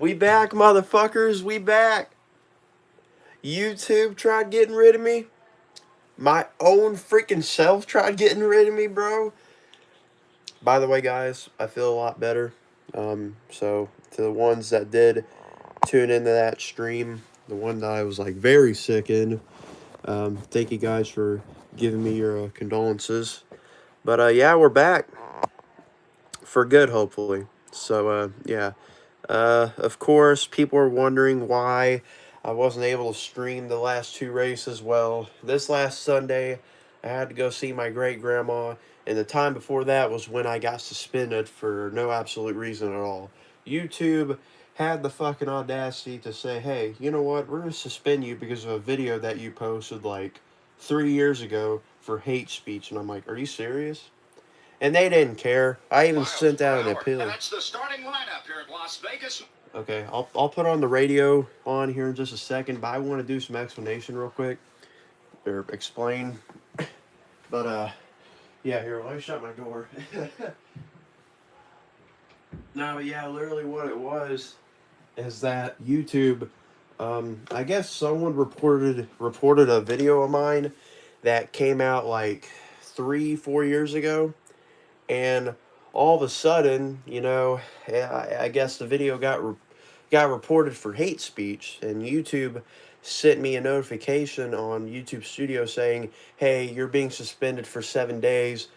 We back, motherfuckers. We back. YouTube tried getting rid of me. My own freaking self tried getting rid of me, bro. By the way, guys, I feel a lot better. So to the ones that did tune into that stream, the one that I was like very sick in, thank you guys for giving me your condolences. But yeah, we're back for good, hopefully. So yeah. Of course, people are wondering why I wasn't able to stream the last two races. Well, this last Sunday, I had to go see my great grandma, and the time before that was when I got suspended for no absolute reason at all. YouTube had the fucking audacity to say, hey, you know what, we're going to suspend you because of a video that you posted like 3 years ago for hate speech. And I'm like, are you serious? And they didn't care. I even sent out an appeal. And that's the starting lineup here at Las Vegas. Okay, I'll put on the radio on here in just a second, but I want to do some explanation real quick. Or explain. But, yeah, here, let me shut my door. No, yeah, literally what it was is that YouTube, I guess someone reported a video of mine that came out like 3-4 years ago. And all of a sudden, I guess the video got reported for hate speech, and YouTube sent me a notification on YouTube Studio saying, "Hey, you're being suspended for 7 days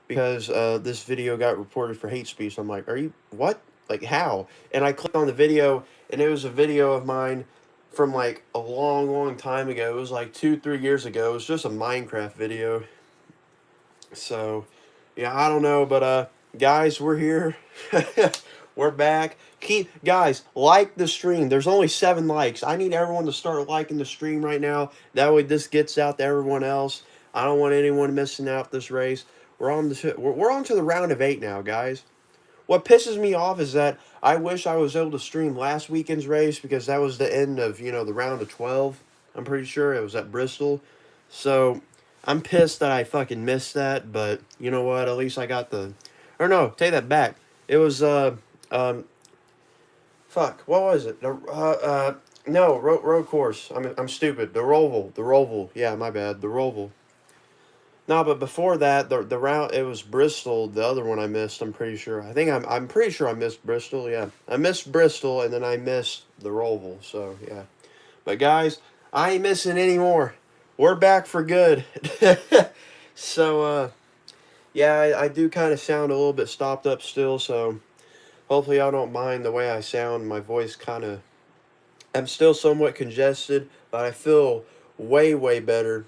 because this video got reported for hate speech." I'm like, "Are you what? Like how?" And I clicked on the video, and it was a video of mine from like a long, long time ago. It was like 2-3 years ago. It was just a Minecraft video. So, yeah, I don't know, but guys, we're here. We're back. Guys, like the stream. There's only 7 likes. I need everyone to start liking the stream right now. That way this gets out to everyone else. I don't want anyone missing out this race. We're on to the round of 8 now, guys. What pisses me off is that I wish I was able to stream last weekend's race because that was the end of, the round of 12. I'm pretty sure it was at Bristol. So, I'm pissed that I fucking missed that, but you know what? At least I got or no, take that back. It was, fuck, what was it? No, road course. I'm stupid. The Roval. Yeah, my bad. The Roval. No, but before that, the route, it was Bristol. The other one I missed. I'm pretty sure. I'm pretty sure I missed Bristol. Yeah, I missed Bristol, and then I missed the Roval. So yeah, but guys, I ain't missing anymore. We're back for good. So yeah, I do kind of sound a little bit stopped up still. So hopefully y'all don't mind the way I sound. My voice kind of, I'm still somewhat congested, but I feel way better,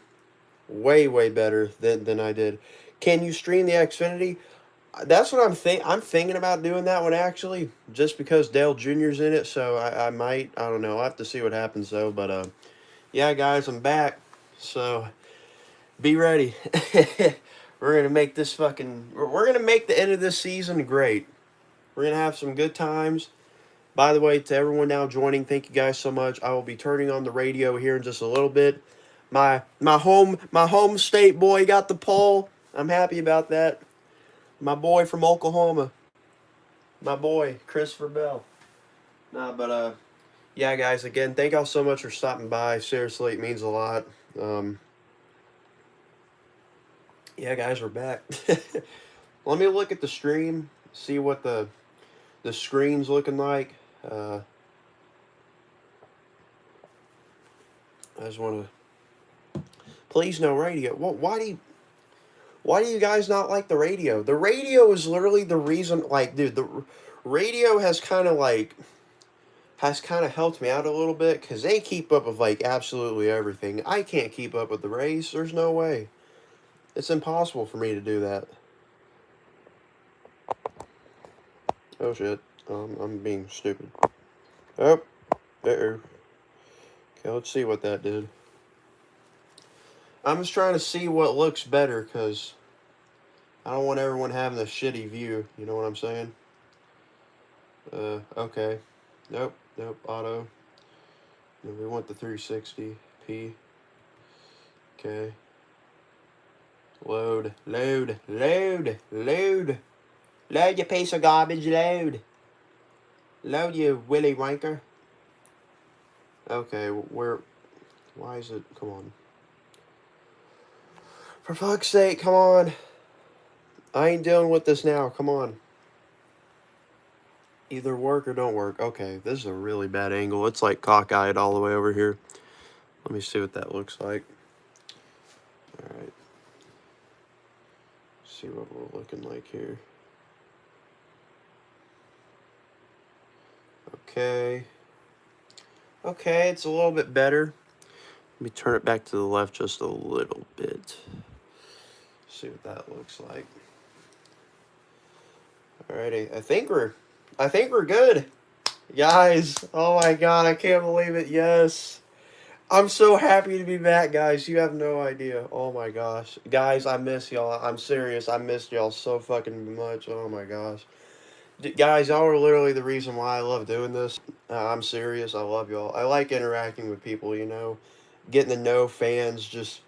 way better than I did. Can you stream the Xfinity? That's what I'm thinking about doing that one actually, just because Dale Jr.'s in it. So I might. I don't know. I'll have to see what happens though. But yeah, guys, I'm back. So be ready. We're gonna make this fucking. We're gonna make the end of this season great. We're gonna have some good times. By the way, to everyone now joining, thank you guys so much. I will be turning on the radio here in just a little bit. My home state boy got the pole. I'm happy about that. My boy from Oklahoma. My boy, Christopher Bell. Nah, but yeah, guys, again, thank y'all so much for stopping by. Seriously, it means a lot. Yeah, guys, we're back. Let me look at the stream, see what the screen's looking like. I just want to. Please, no radio. Why do you guys not like the radio? The radio is literally the reason. Like, dude, the radio has kind of helped me out a little bit because they keep up with like absolutely everything. I can't keep up with the race. There's no way. It's impossible for me to do that. Oh shit. I'm being stupid. Oh, there. Okay, let's see what that did. I'm just trying to see what looks better because I don't want everyone having a shitty view. You know what I'm saying? Okay. Nope, auto. No, we want the 360p. Okay. Load, you piece of garbage, load. Load you, Willy Wanker. Okay, why is it? Come on. For fuck's sake, come on. I ain't dealing with this now. Come on. Either work or don't work. Okay, this is a really bad angle. It's like cockeyed all the way over here. Let me see what that looks like. Alright. See what we're looking like here. Okay. Okay, it's a little bit better. Let me turn it back to the left just a little bit. See what that looks like. Alrighty, I think we're good. Guys, oh my god, I can't believe it. Yes. I'm so happy to be back, guys. You have no idea. Oh my gosh. Guys, I miss y'all. I'm serious. I missed y'all so fucking much. Oh my gosh. Guys, y'all are literally the reason why I love doing this. I'm serious. I love y'all. I like interacting with people, you know. Getting to know fans, just,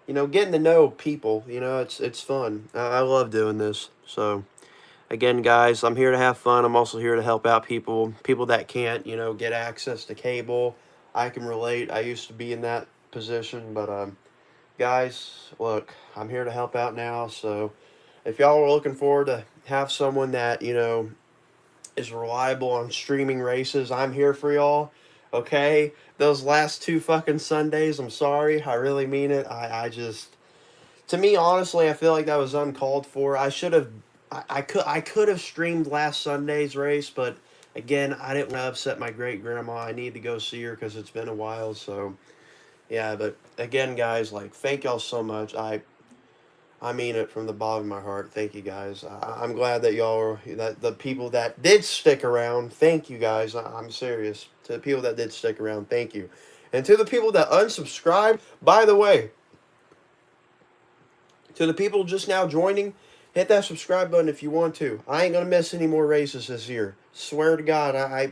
you know, getting to know people. You know, it's fun. I love doing this. So, again, guys, I'm here to have fun. I'm also here to help out people that can't, you know, get access to cable. I can relate. I used to be in that position, but guys, look, I'm here to help out now. So if y'all are looking forward to have someone that, you know, is reliable on streaming races, I'm here for y'all. Okay? Those last 2 fucking Sundays, I'm sorry. I really mean it. I just, to me, honestly, I feel like that was uncalled for. I could have streamed last Sunday's race, but again, I didn't want to upset my great grandma. I need to go see her because it's been a while. So yeah, but again, guys, like, thank y'all so much. I mean it from the bottom of my heart. Thank you, guys. I'm glad that y'all are, that the people that did stick around. Thank you, guys. I'm serious. To the people that did stick around, thank you. And to the people that unsubscribed, by the way, to the people just now joining, hit that subscribe button if you want to. I ain't gonna miss any more races this year. Swear to God,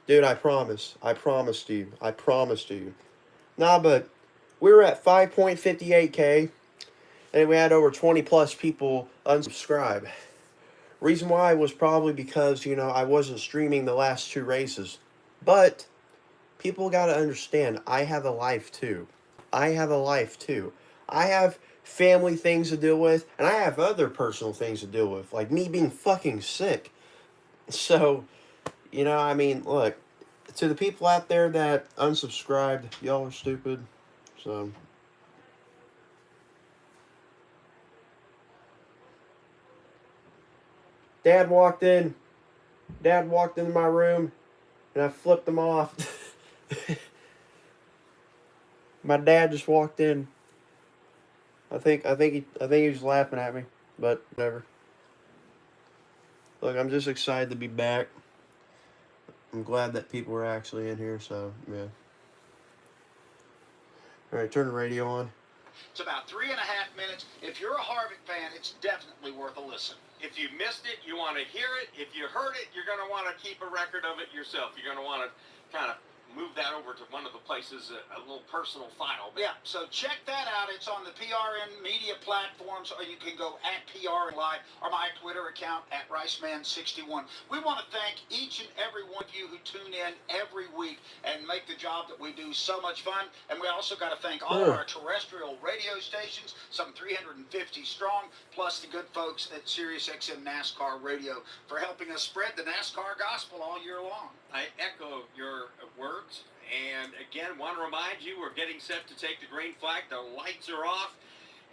dude, I promise. I promise to you. I promise to you. Nah, but we were at 5.58K, and we had over 20 plus people unsubscribe. Reason why was probably because, you know, I wasn't streaming the last 2 races. But people gotta understand, I have a life too. I have a life too. I have family things to deal with, and I have other personal things to deal with, like me being fucking sick. So, you know, I mean, look, to the people out there that unsubscribed, y'all are stupid. So, Dad walked in. Dad walked into my room, and I flipped him off. My dad just walked in. I think he was laughing at me, but whatever. Look, I'm just excited to be back. I'm glad that people are actually in here, so yeah. Alright, turn the radio on. It's about 3.5 minutes. If you're a Harvick fan, it's definitely worth a listen. If you missed it, you want to hear it. If you heard it, you're going to want to keep a record of it yourself. You're going to want to kind of move that over to one of the places, a little personal file. Yeah, so check that out. It's on the PRN media platforms, or you can go at PRN Live or my Twitter account at Riceman61. We want to thank each and every one of you who tune in every week and make the job that we do so much fun. And we also got to thank all of our terrestrial radio stations, some 350 strong, plus the good folks at SiriusXM NASCAR Radio for helping us spread the NASCAR gospel all year long. I echo your words, and again, want to remind you, we're getting set to take the green flag. The lights are off,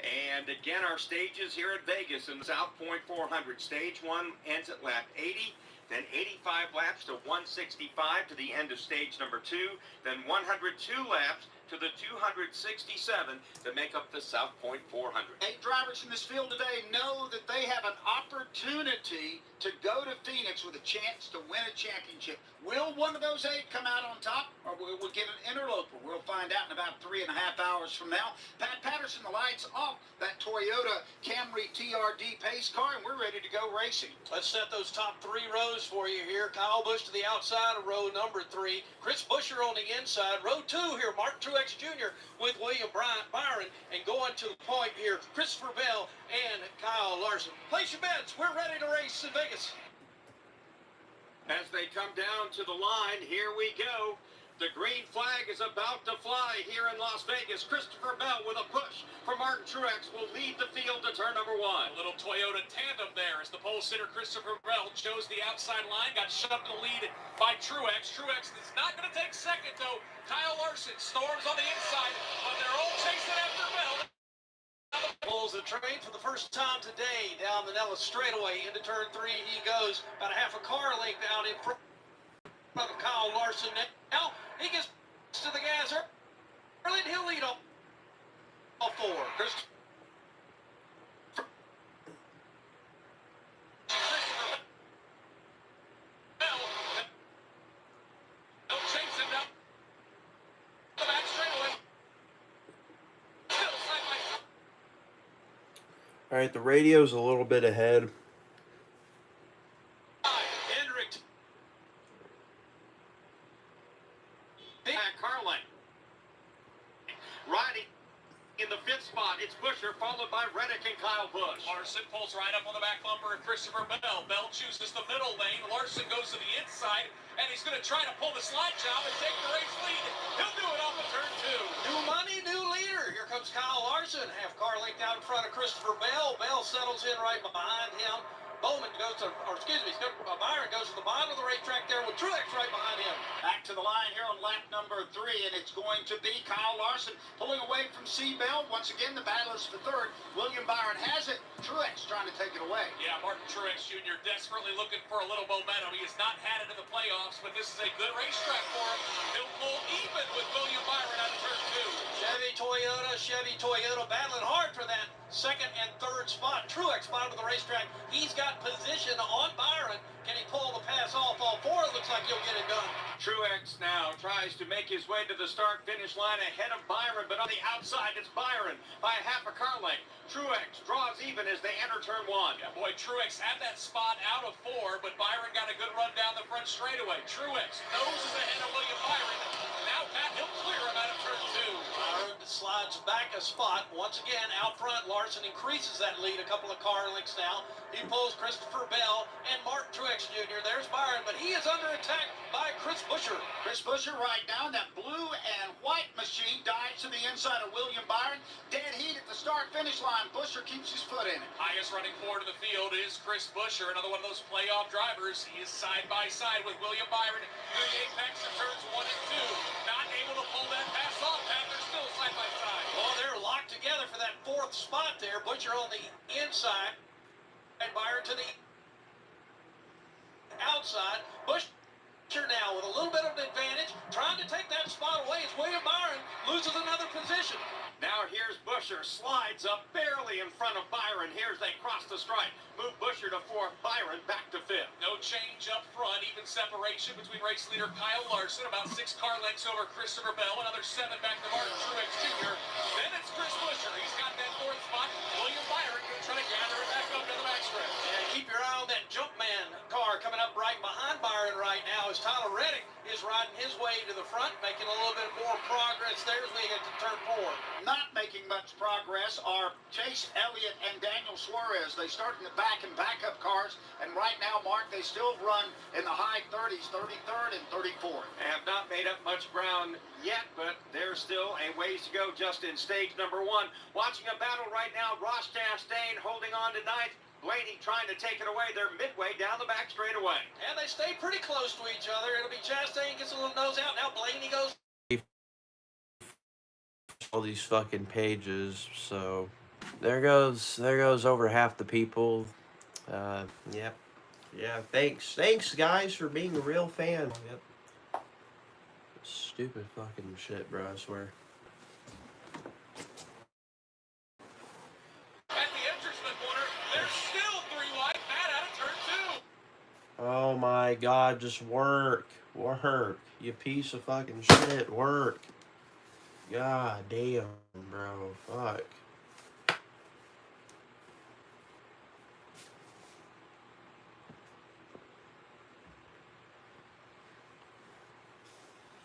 and again, our stages here at Vegas in the South Point 400. Stage 1 ends at lap 80, then 85 laps to 165 to the end of stage number 2, then 102 laps to the 267 to make up the South Point 400. 8 drivers in this field today know that they have an opportunity to go to Phoenix with a chance to win a championship. Will one of those 8 come out on top, or will we get an interloper? We'll find out in about 3.5 hours from now. Pat Patterson, the lights off that Toyota Camry TRD pace car, and we're ready to go racing. Let's set those top 3 rows for you here. Kyle Busch to the outside of row number 3. Chris Buescher on the inside. Row 2 here, Mark Truex Jr. with William Byron. And going to the point here, Christopher Bell and Kyle Larson. Place your bets. We're ready to race in Vegas. As they come down to the line. Here we go. The green flag is about to fly here in Las Vegas. Christopher Bell with a push for Martin Truex will lead the field to turn number 1. A little Toyota tandem there as the pole sitter Christopher Bell chose the outside line, got shoved in the lead by Truex. Truex is not going to take second, though. Kyle Larson storms on the inside, but they're all chasing after Bell. Pulls the train for the first time today down the Nellis straightaway into turn 3. He goes about a half a car length out in front of Kyle Larson. Now he gets to the gas early, and he'll lead off 4. Christopher Bell. They'll chase him down the back straightaway. Still side by side. All right, the radio's a little bit ahead. Hendrick. Carlin. Riding in the 5th spot, it's Busher, followed by Reddick and Kyle Busch. Larson pulls right up on the back bumper of Christopher Bell. Bell chooses the middle lane. Larson goes to the inside, and he's going to try to pull the slide job and take the race lead. He'll do it off of turn 2. New money, new leader. Here comes Kyle Larson, half car length out in front of Christopher Bell. Bell settles in right behind him. Bowman goes to, Byron goes to the bottom of the racetrack there with Truex right behind him. Back to the line here on lap number 3, and it's going to be Kyle Larson pulling away from C. Bell. Once again, the battle is for 3rd. William Byron has it. Truex trying to take it away. Yeah, Martin Truex Jr. desperately looking for a little momentum. He has not had it in the playoffs, but this is a good racetrack for him. He'll pull even with William Byron out of turn 2. Chevy Toyota battling hard for that 2nd and 3rd spot. Truex bottom of the racetrack. He's got position on Byron. Can he pull the pass off all 4? It looks like he'll get it done. Truex now tries to make his way to the start-finish line ahead of Byron, but on the outside it's Byron by a half a car length. Truex draws even as they enter turn 1. Yeah, boy, Truex had that spot out of 4, but Byron got a good run down the front straightaway. Truex noses ahead of William Byron. Now, Pat, he'll clear him out of turn 2. Byron slides back a spot. Once again, out front, Larson increases that lead a couple of car lengths now. He pulls Christopher Bell and Martin Truex Jr. There's Byron, but he is under attack by Chris Busher. Chris Busher right down. That blue and white machine dives to the inside of William Byron. Dead heat at the start-finish line. Busher keeps his foot in it. Highest running forward of the field is Chris Busher, another one of those playoff drivers. He is side by side with William Byron through the apex of turns 1 and 2. Not able to pull that pass off, Pat. They're still side by side. Well, they're locked together for that 4th spot there. Busher on the inside and Byron to the outside. Busher now with a little bit of an advantage, trying to take that spot away as William Byron loses another position. Now here's Busher, slides up barely in front of Byron. Here's they cross the stripe. Move Busher to 4th, Byron back to 5th. No change up front, even separation between race leader Kyle Larson, about 6 car lengths over Christopher Bell, another 7 back to Martin Truex Jr. Then it's Chris Busher. He's got that 4th spot. William Byron going to try to gather it back up to the backstretch. And keep your eye on that Jumpman car coming up right behind Byron right now as Tyler Reddick is riding his way to the front, making a little bit more progress there as we get to turn 4. Not making much progress are Chase Elliott and Daniel Suarez. They start in the back and backup cars, and right now, Mark, they still run in the high 30s, 33rd and 34th. Have not made up much ground yet, but there's still a ways to go just in stage number 1. Watching a battle right now, Ross Chastain holding on to 9th. Blaney trying to take it away. They're midway down the back straightaway. And they stay pretty close to each other. It'll be Chastain gets a little nose out. Now Blaney goes. All these fucking pages, so there goes over half the people. Yep. Yeah, thanks guys for being a real fan. Yep. Stupid fucking shit, bro, I swear. At the entrance to the corner, there's still 3 wide, Pat out of turn 2. Oh my god, just work, you piece of fucking shit, work. God damn, bro, fuck.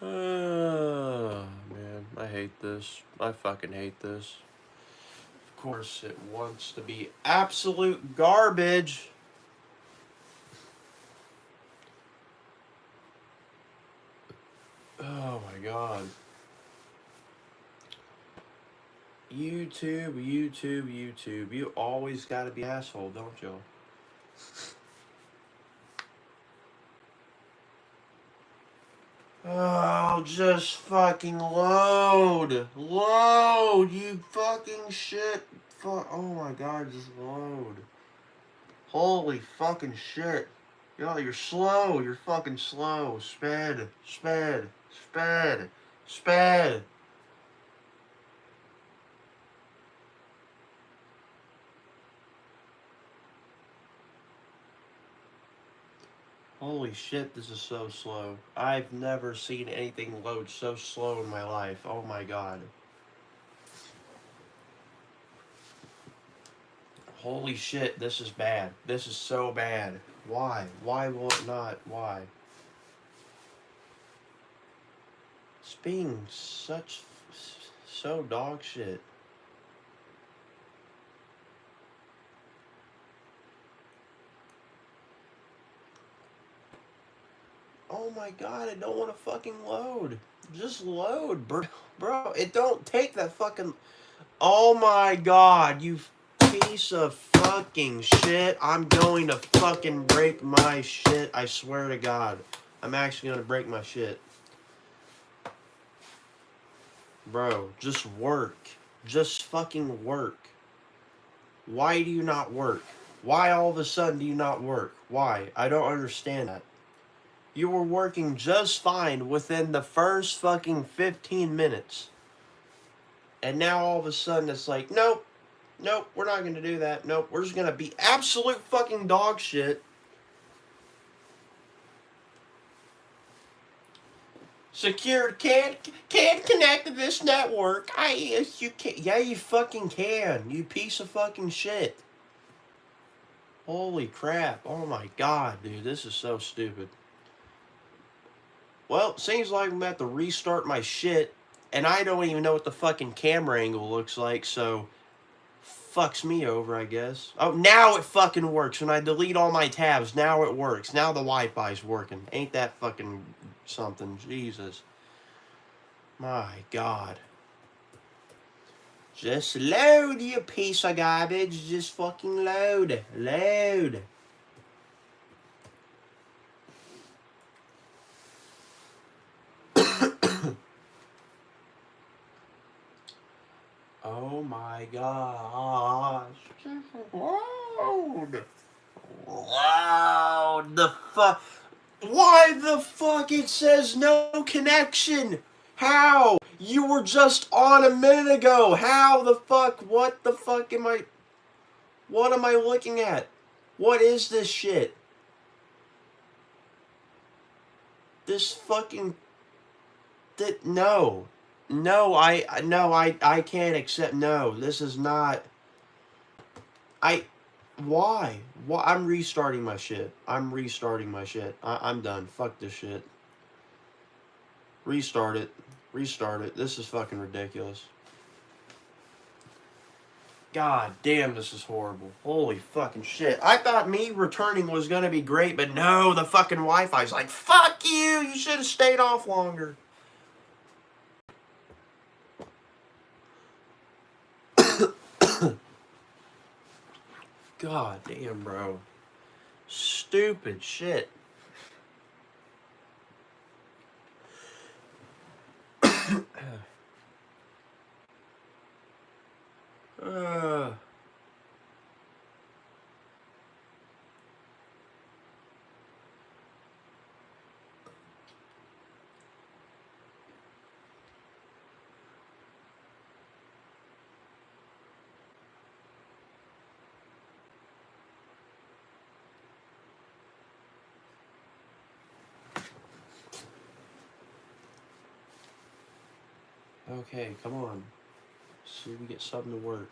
Man, I hate this. I fucking hate this. Of course, it wants to be absolute garbage. god. YouTube, YouTube, YouTube. You always gotta be asshole, don't you? Oh, just fucking load. Load, you fucking shit. Fuck. Oh my god, just load. Holy fucking shit. Yo, you're slow. You're fucking slow. Sped. Sped. Sped. Sped. Holy shit, this is so slow. I've never seen anything load so slow in my life. Oh my god. Holy shit, this is bad. This is so bad. Why? Why will it not? Why? It's being so dog shit. Oh my god, I don't want to fucking load. Just load, bro. Bro, it don't take that fucking... Oh my god, you piece of fucking shit. I'm going to fucking break my shit. I swear to god. I'm actually going to break my shit. Bro, just work. Just fucking work. Why do you not work? Why all of a sudden do you not work? Why? I don't understand that. You were working just fine within the first fucking 15 minutes. And now all of a sudden it's like, nope. Nope, we're not going to do that. Nope, we're just going to be absolute fucking dog shit. Secured can't connect to this network. You can't. Yeah, you fucking can. You piece of fucking shit. Holy crap. Oh my god, dude. This is so stupid. Well, seems like I'm about to restart my shit. And I don't even know what the fucking camera angle looks like, so... Fucks me over, I guess. Oh, now it fucking works. When I delete all my tabs, now it works. Now the Wi-Fi's working. Ain't that fucking something? Jesus. My god. Just load, you piece of garbage. Just fucking load. Load. Oh my gosh. Load. Loud. The fuck. Why the fuck it says no connection? How? You were just on a minute ago. How the fuck? What the fuck am I... What am I looking at? What is this shit? This fucking... No. No, I can't accept... No, this is not... Why? Why? I'm restarting my shit. I'm done. Fuck this shit. Restart it. Restart it. This is fucking ridiculous. God damn, this is horrible. Holy fucking shit. I thought me returning was gonna be great, but no, the fucking Wi-Fi's like, fuck you! You should have stayed off longer. God damn, bro. Stupid shit. Okay, come on. See if we get something to work.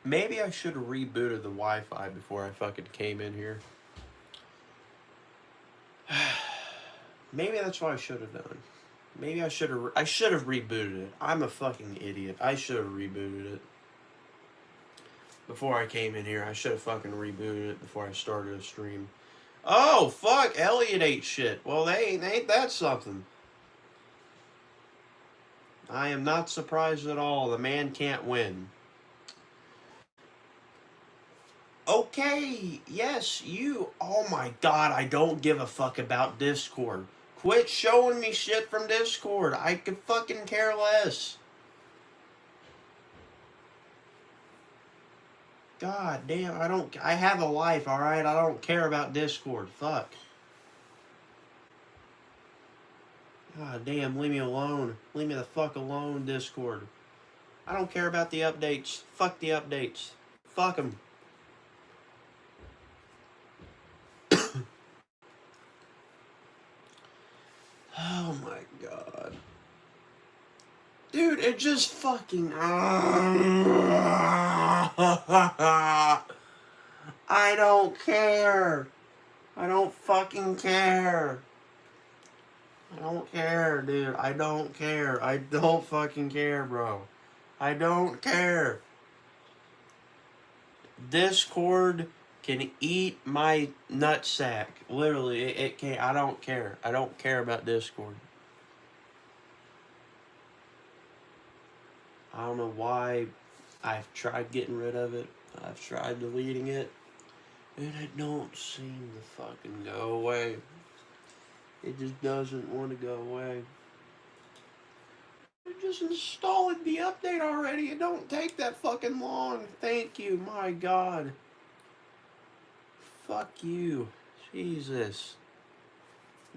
Maybe I should have rebooted the Wi-Fi before I fucking came in here. Maybe that's what I should have done. Maybe I should have rebooted it. I'm a fucking idiot. I should have rebooted it. Before I came in here, I should have fucking rebooted it before I started a stream. Oh, fuck, Elliot ate shit. Well, ain't that something? I am not surprised at all. The man can't win. Okay, yes, you. Oh my god, I don't give a fuck about Discord. Quit showing me shit from Discord. I could fucking care less. God damn, I have a life, alright? I don't care about Discord. Fuck. God damn, leave me alone. Leave me the fuck alone, Discord. I don't care about the updates. Fuck the updates. Fuck them. Oh my god. Dude, it just fucking... I don't care. I don't fucking care. I don't care, dude. I don't care. I don't fucking care, bro. I don't care. Discord can eat my nutsack. Literally, it can. I don't care. I don't care about Discord. I don't know why. I've tried getting rid of it. I've tried deleting it. And it don't seem to fucking go away. It just doesn't want to go away. I just installed the update already. It don't take that fucking long. Thank you. My god. Fuck you. Jesus.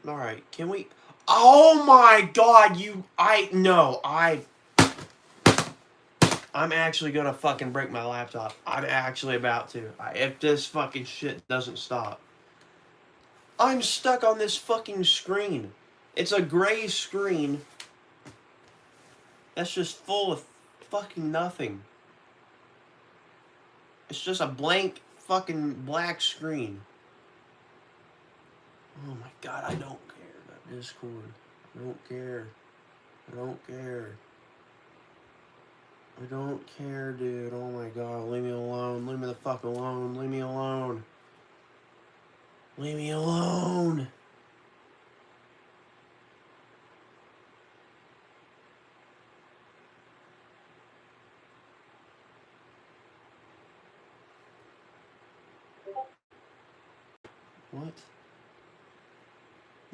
Alright, can we... Oh my god, I'm actually gonna fucking break my laptop. I'm actually about to. If this fucking shit doesn't stop. I'm stuck on this fucking screen. It's a gray screen that's just full of fucking nothing. It's just a blank fucking black screen. Oh my god, I don't care about Discord. I don't care. I don't care. I don't care, dude. Oh my god, leave me alone. Leave me the fuck alone. Leave me alone. Leave me alone. What?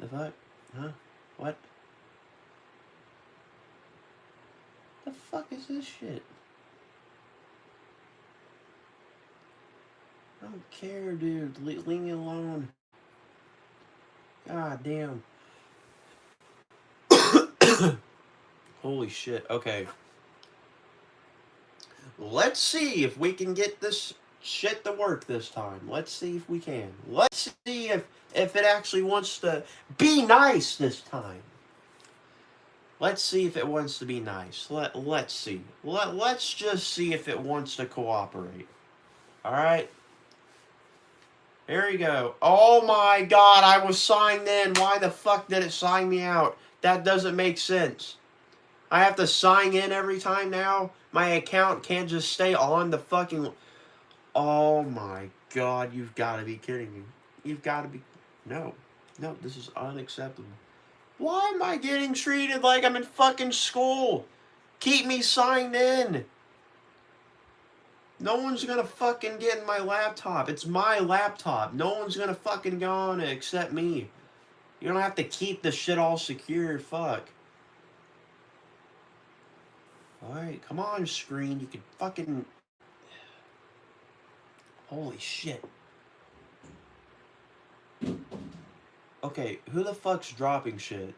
The fuck? Huh? What? The fuck is this shit? I don't care, dude. Leave me alone. God damn. Holy shit. Okay. Let's see if we can get this shit to work this time. Let's see if we can. Let's see if it actually wants to be nice this time. Let's see if it wants to be nice. Let's see. Let's just see if it wants to cooperate. Alright? Here we go. Oh my god, I was signed in. Why the fuck did it sign me out? That doesn't make sense. I have to sign in every time now? My account can't just stay on the fucking... Oh my god, you've got to be kidding me. You've got to be... No. No, this is unacceptable. Why am I getting treated like I'm in fucking school? Keep me signed in. No one's gonna fucking get in my laptop. It's my laptop. No one's gonna fucking go on it except me. You don't have to keep the shit all secure. Fuck. Alright, come on, screen. You can fucking... Holy shit. Okay, who the fuck's dropping shit?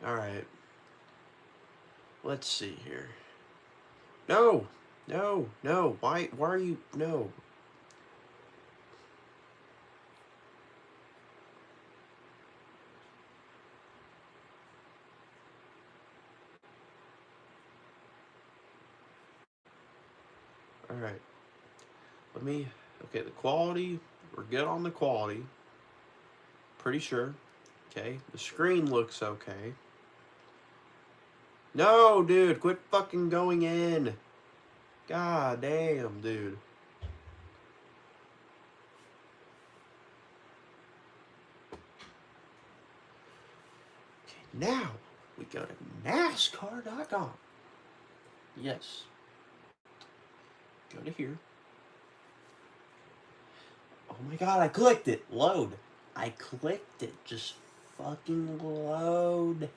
Alright. Let's see here. No! No! No! Why are you... No. All right. Okay, the quality, we're good on the quality. Pretty sure. Okay, the screen looks okay. No, dude, quit fucking going in. God damn, dude. Okay, now we go to NASCAR.com. Yes. Go to here. Oh my god, I clicked it. Load. I clicked it. Just fucking load.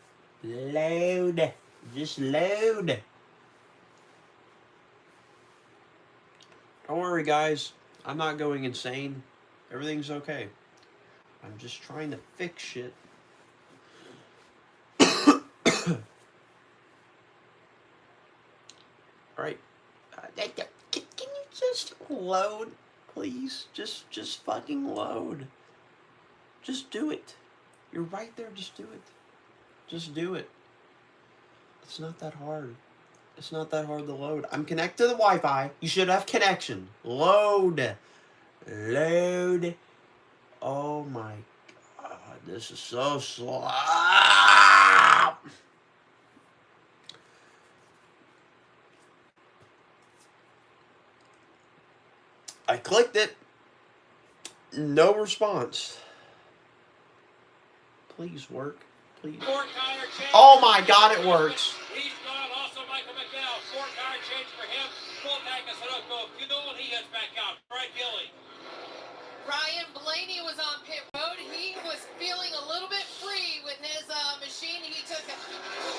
Load. Just load. Don't worry, guys. I'm not going insane. Everything's okay. I'm just trying to fix shit. Alright. Can you just load, please? Just fucking load. Just do it. You're right there. Just do it. Just do it. It's not that hard. It's not that hard to load. I'm connected to the Wi-Fi. You should have connection. Load. Load. Oh my god. This is so slow. I clicked it. No response. Please work. Please. Oh my god, it works. He's gone. Also, Michael McDowell. 4-tire change for him. Full tank of Sunoco fuel. He heads back out. Right, Gilly. Ryan Blaney was on pit road. He was feeling a little bit free with his machine. He took an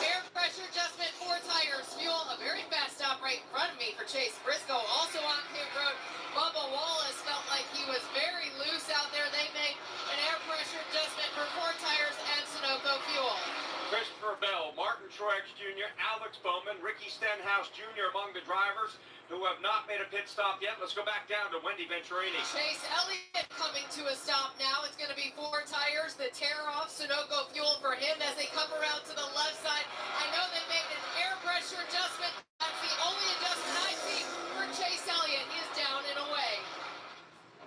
air pressure adjustment, 4 tires, fuel. A very fast stop right in front of me for Chase Briscoe. Also on pit road, Bubba Wallace felt like he was very loose out there. They made an air pressure adjustment for 4 tires and Sunoco fuel. Christopher Bell, Martin Truex Jr., Alex Bowman, Ricky Stenhouse Jr. among the drivers who have not made a pit stop yet. Let's go back down to Wendy Venturini. Chase Elliott coming to a stop now. It's going to be 4 tires. The tear-off Sunoco fuel for him as they come around to the left side. I know they made an air pressure adjustment. That's the only adjustment I see for Chase Elliott. He is down and away.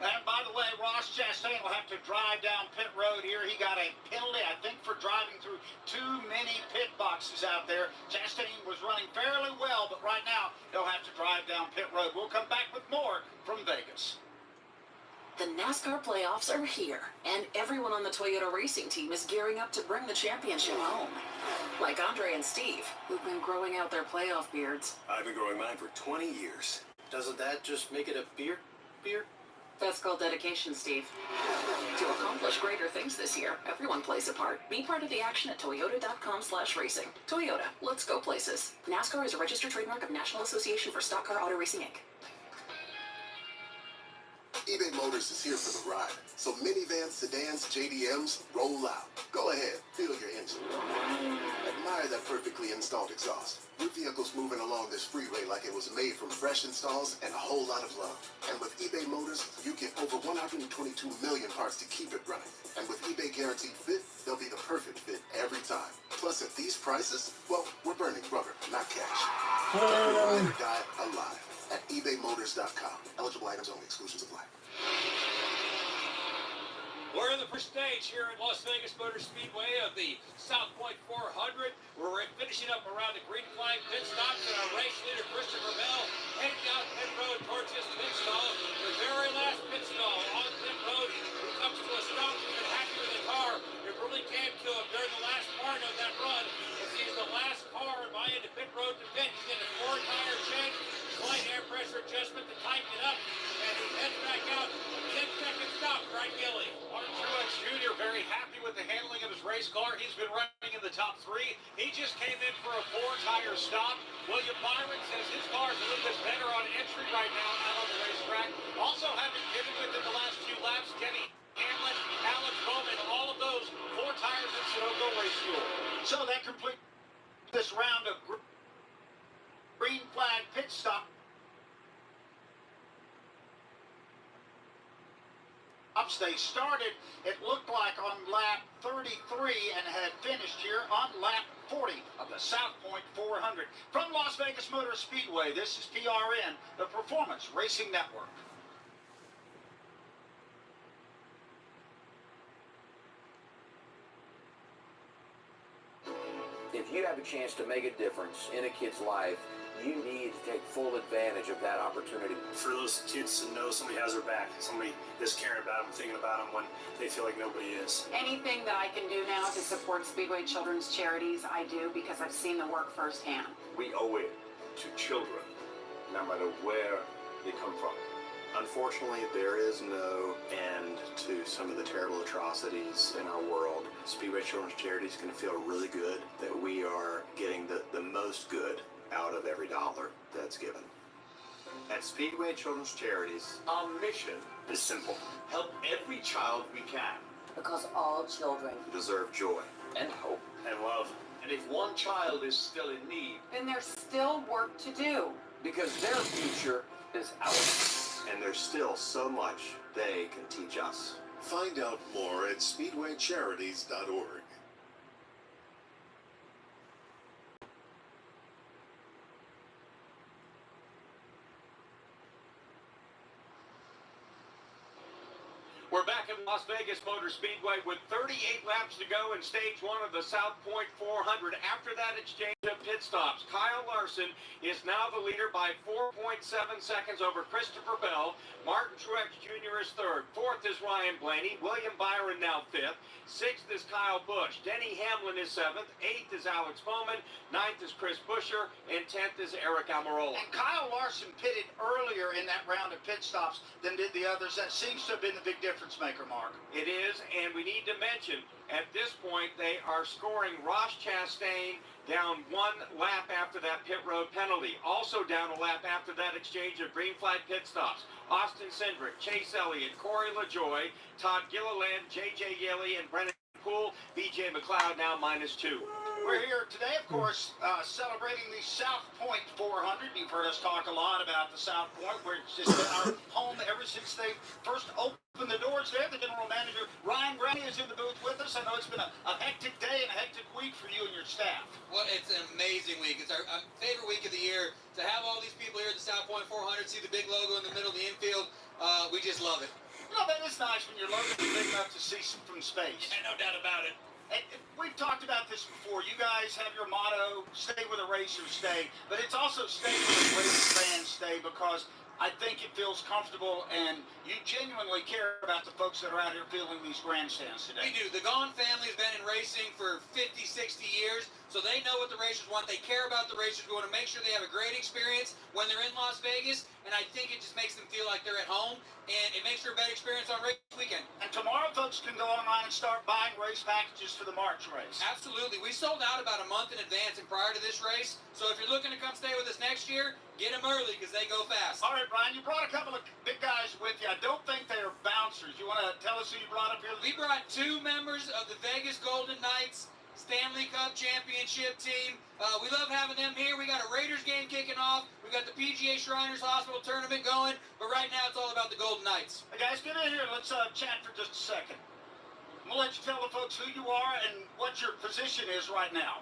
And by the way, Ross Chastain will have to drive down pit road here. He got a penalty, I think, for driving through too many pit boxes out there. Chastain was running fairly well, but right now he'll have to drive down pit road. We'll come back with more from Vegas. The NASCAR playoffs are here, and everyone on the Toyota racing team is gearing up to bring the championship home. Like Andre and Steve, who've been growing out their playoff beards. I've been growing mine for 20 years. Doesn't that just make it a beard? That's called dedication, Steve. To accomplish greater things this year, everyone plays a part. Be part of the action at Toyota.com/racing. Toyota, let's go places. NASCAR is a registered trademark of National Association for Stock Car Auto Racing, Inc. eBay Motors is here for the ride. So minivans, sedans, JDMs, roll out. Go ahead, feel your engine. Admire that perfectly installed exhaust. Your vehicle's moving along this freeway like it was made from fresh installs and a whole lot of love. And with eBay Motors, you get over 122 million parts to keep it running. And with eBay Guaranteed Fit, they'll be the perfect fit every time. Plus, at these prices, well, we're burning rubber, not cash. Ride or die alive at ebaymotors.com. Eligible items only. Exclusions apply. We're in the first stage here at Las Vegas Motor Speedway of the South Point 400. We're finishing up around the green flag pit stops, and our race leader, Christopher Bell, heading down pit road towards his pit stall. The very last pit stall on pit road, who comes to a stop and happy with the car. It really came to him during the last part of that run, as he's the last car by into pit road to pit. He's getting a 4-tire change, slight air pressure adjustment to tighten it up, and he heads back out. 10-second stop, right, Gilly. Martin Truex Jr. very happy with the handling of his race car. He's been running in the top 3. He just came in for a 4-tire stop. William Byron says his car is a little bit better on entry right now out on the racetrack. Also having given within the last few laps, Kenny Hamlin, Alex Bowman, all of those 4 tires at Sunoco race fuel. So that completes this round of green flag pit stop. They started, it looked like on lap 33 and had finished here on lap 40 of the South Point 400. From Las Vegas Motor Speedway, this is PRN, the Performance Racing Network. If you have a chance to make a difference in a kid's life, you need to take full advantage of that opportunity. For those kids to know somebody has their back, somebody is caring about them, thinking about them when they feel like nobody is. Anything that I can do now to support Speedway Children's Charities, I do because I've seen the work firsthand. We owe it to children, no matter where they come from. Unfortunately, there is no end to some of the terrible atrocities in our world. Speedway Children's Charities can feel really good that we are getting the most good out of every dollar that's given. At Speedway Children's Charities, our mission is simple. Help every child we can. Because all children Deserve joy And hope. And love. and if one child is still in need, then there's still work to do. Because their future is ours. And there's still so much they can teach us. Find out more at SpeedwayCharities.org. We're back at Las Vegas Motor Speedway with 38 laps to go in stage one of the South Point 400. After that exchange of pit stops, Kyle Larson is now the leader by 4.7 seconds over Christopher Bell. Martin Truex Jr. is third. Fourth is Ryan Blaney. William Byron now fifth. Sixth is Kyle Busch. Denny Hamlin is seventh. Eighth is Alex Bowman. Ninth is Chris Buescher. And 10th is Eric Almirola. And Kyle Larson pitted earlier in that round of pit stops than did the others. That seems to have been the big difference maker, Mark. It is, and we need to mention, at this point, they are scoring Ross Chastain down one lap after that pit road penalty. Also down a lap after that exchange of green flag pit stops. Austin Cindric, Chase Elliott, Corey LaJoie, Todd Gilliland, J.J. Yeley, and Brennan Poole. B.J. McLeod now -2. We're here today, of course, celebrating the South Point 400. You've heard us talk a lot about the South Point, where it's just been our home ever since they first opened the doors there. The general manager, Ryan Graney, is in the booth with us. I know it's been a hectic day and a hectic week for you and your staff. Well, it's an amazing week. It's our favorite week of the year. To have all these people here at the South Point 400, see the big logo in the middle of the infield, we just love it. You know, that is nice when your logo is big enough to see from space. Yeah, no doubt about it. And we've talked about this before. You guys have your motto, stay where the racers stay. But it's also stay where the race fans stay, because I think it feels comfortable and you genuinely care about the folks that are out here filling these grandstands today. We do. The Gahn family has been in racing for 50, 60 years, so they know what the racers want. They care about the racers. We want to make sure they have a great experience when they're in Las Vegas, and I think it just makes them feel like they're at home, and it makes for a better experience on race weekend. And tomorrow, folks can go online and start buying race packages for the March race. Absolutely. We sold out about a month in advance and prior to this race, so if you're looking to come stay with us next year, get them early because they go fast. All right, Brian, you brought a couple of big guys with you. I don't think they are bouncers. You want to tell us who you brought up here? We brought two members of the Vegas Golden Knights Stanley Cup Championship team. We love having them here. We got a Raiders game kicking off. We got the PGA Shriners Hospital tournament going. But right now, it's all about the Golden Knights. Hey, guys, get in here. Let's chat for just a second. I'm going to let you tell the folks who you are and what your position is right now.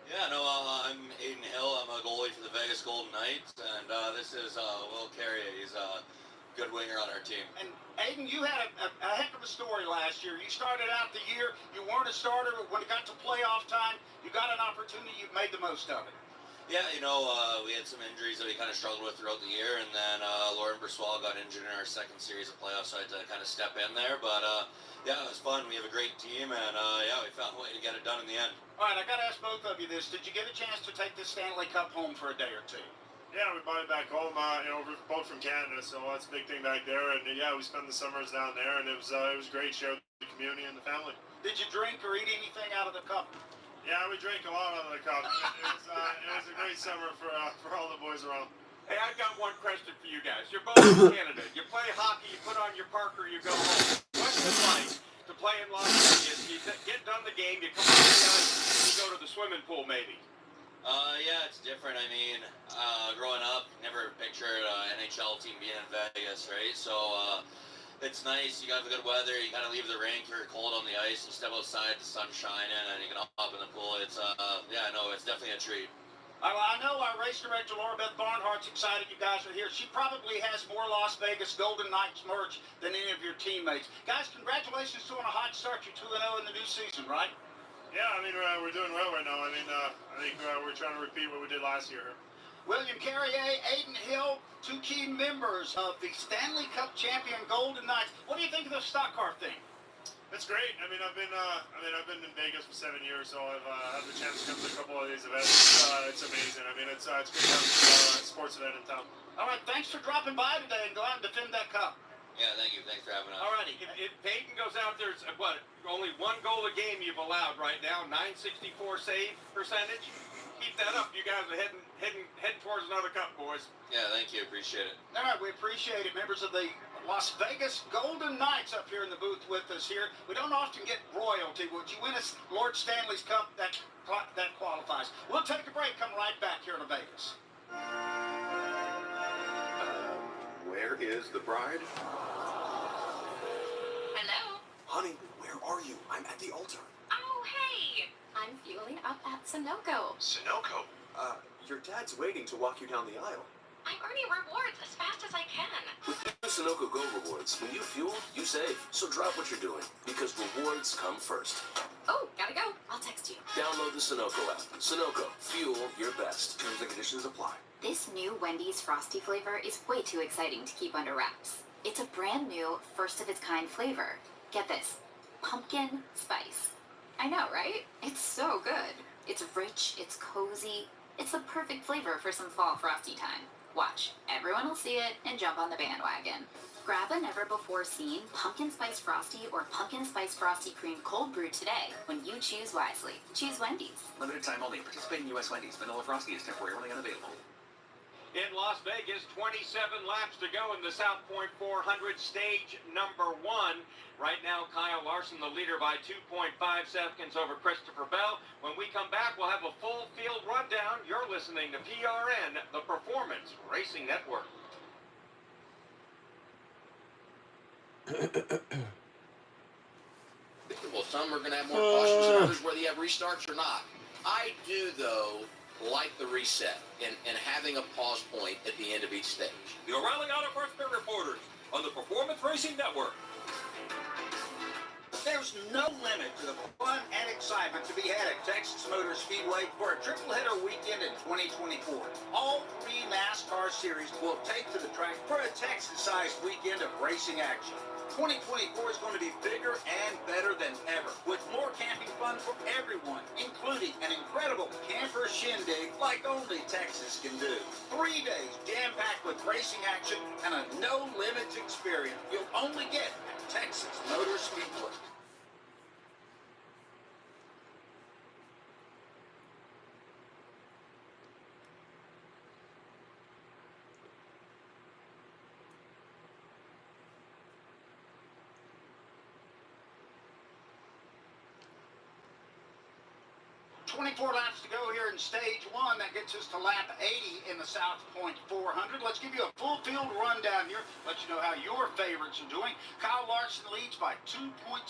Yeah, no, I'm Aiden Hill. I'm a goalie for the Vegas Golden Knights. And this is Will Carrier. He's a good winger on our team. And Aiden, you had a heck of a story last year. You started out the year, you weren't a starter, but when it got to playoff time, you got an opportunity, you made the most of it. Yeah, you know, we had some injuries that we kind of struggled with throughout the year, and then Lauren Braswell got injured in our second series of playoffs, so I had to kind of step in there. But yeah, it was fun. We have a great team, and yeah, we found a way to get it done in the end. All right, I got to ask both of you this. Did you get a chance to take this Stanley Cup home for a day or two? Yeah, we brought it back home. You know, we're both from Canada, so that's a big thing back there. And yeah, we spent the summers down there, and it was great. Share with the community and the family. Did you drink or eat anything out of the cup? Yeah, we drank a lot out of the cup. It was a great summer for all the boys around. Hey, I've got one question for you guys. You're both from Canada. You play hockey, you put on your Parker, you go home. What's it like to play in Las Vegas? You get done the game, you come off the ice, you go to the swimming pool maybe. Yeah, it's different. I mean, growing up, never pictured an NHL team being in Vegas, right? So, it's nice. You got the good weather. You kind of leave the rink. You're cold on the ice. You step outside, the sun's shining, and you can hop in the pool. It's it's definitely a treat. I know our race director, Laura Beth Barnhart's excited you guys are here. She probably has more Las Vegas Golden Knights merch than any of your teammates. Guys, congratulations to on a hot start. You're 2-0 in the new season, right? Yeah, I mean, we're doing well right now. I mean, I think we're trying to repeat what we did last year. William Carrier, Aiden Hill, two key members of the Stanley Cup champion Golden Knights. What do you think of the stock car thing? It's great. I mean, I've been in Vegas for 7 years, so I've had the chance to come to a couple of these events. It's amazing. I mean, it's great to have a sports event in town. All right, thanks for dropping by today and go out and defend that cup. Yeah, thank you. Thanks for having us. All righty. If Peyton goes out, there's only one goal a game you've allowed right now, 964 save percentage. Keep that up. You guys are heading towards another cup, boys. Yeah, thank you. Appreciate it. All right, we appreciate it. Members of the Las Vegas Golden Knights up here in the booth with us here. We don't often get royalty. Would you win us Lord Stanley's Cup? That qualifies. We'll take a break. Come right back here to Vegas. Where is the bride? Hello? Honey, where are you? I'm at the altar. Oh, hey! I'm fueling up at Sunoco. Sunoco? Your dad's waiting to walk you down the aisle. I'm earning rewards as fast as I can. With new Sunoco Go rewards, when you fuel, you save. So drop what you're doing, because rewards come first. Oh, gotta go. I'll text you. Download the Sunoco app. Sunoco, fuel your best. Terms and conditions apply. This new Wendy's Frosty flavor is way too exciting to keep under wraps. It's a brand new, first-of-its-kind flavor. Get this, pumpkin spice. I know, right? It's so good. It's rich, it's cozy. It's the perfect flavor for some fall frosty time. Watch, everyone will see it and jump on the bandwagon. Grab a never-before-seen pumpkin spice frosty or pumpkin spice frosty cream cold brew today when you choose wisely. Choose Wendy's. Limited time only. Participating U.S. Wendy's. Vanilla Frosty is temporarily unavailable. In Las Vegas, 27 laps to go in the South Point 400, stage number 1. Right now, Kyle Larson, the leader, by 2.5 seconds over Christopher Bell. When we come back, we'll have a full field rundown. You're listening to PRN, the Performance Racing Network. Well, some are going to have more cautions than others, whether you have restarts or not. I do, though, like the reset and having a pause point at the end of each stage. The O'Reilly Auto Parts reporters on the Performance Racing Network. There's no limit to the fun and excitement to be had at Texas Motor Speedway for a triple-header weekend in 2024. All 3 NASCAR series will take to the track for a Texas-sized weekend of racing action. 2024 is going to be bigger and better than ever, with more camping fun for everyone, including an incredible camper shindig like only Texas can do. 3 days jam-packed with racing action and a no-limits experience you'll only get at Texas Motor Speedway. .24 laps to go here in stage 1. That gets us to lap 80 in the South Point 400. Let's give you a full field rundown here. Let you know how your favorites are doing. Kyle Larson leads by 2.7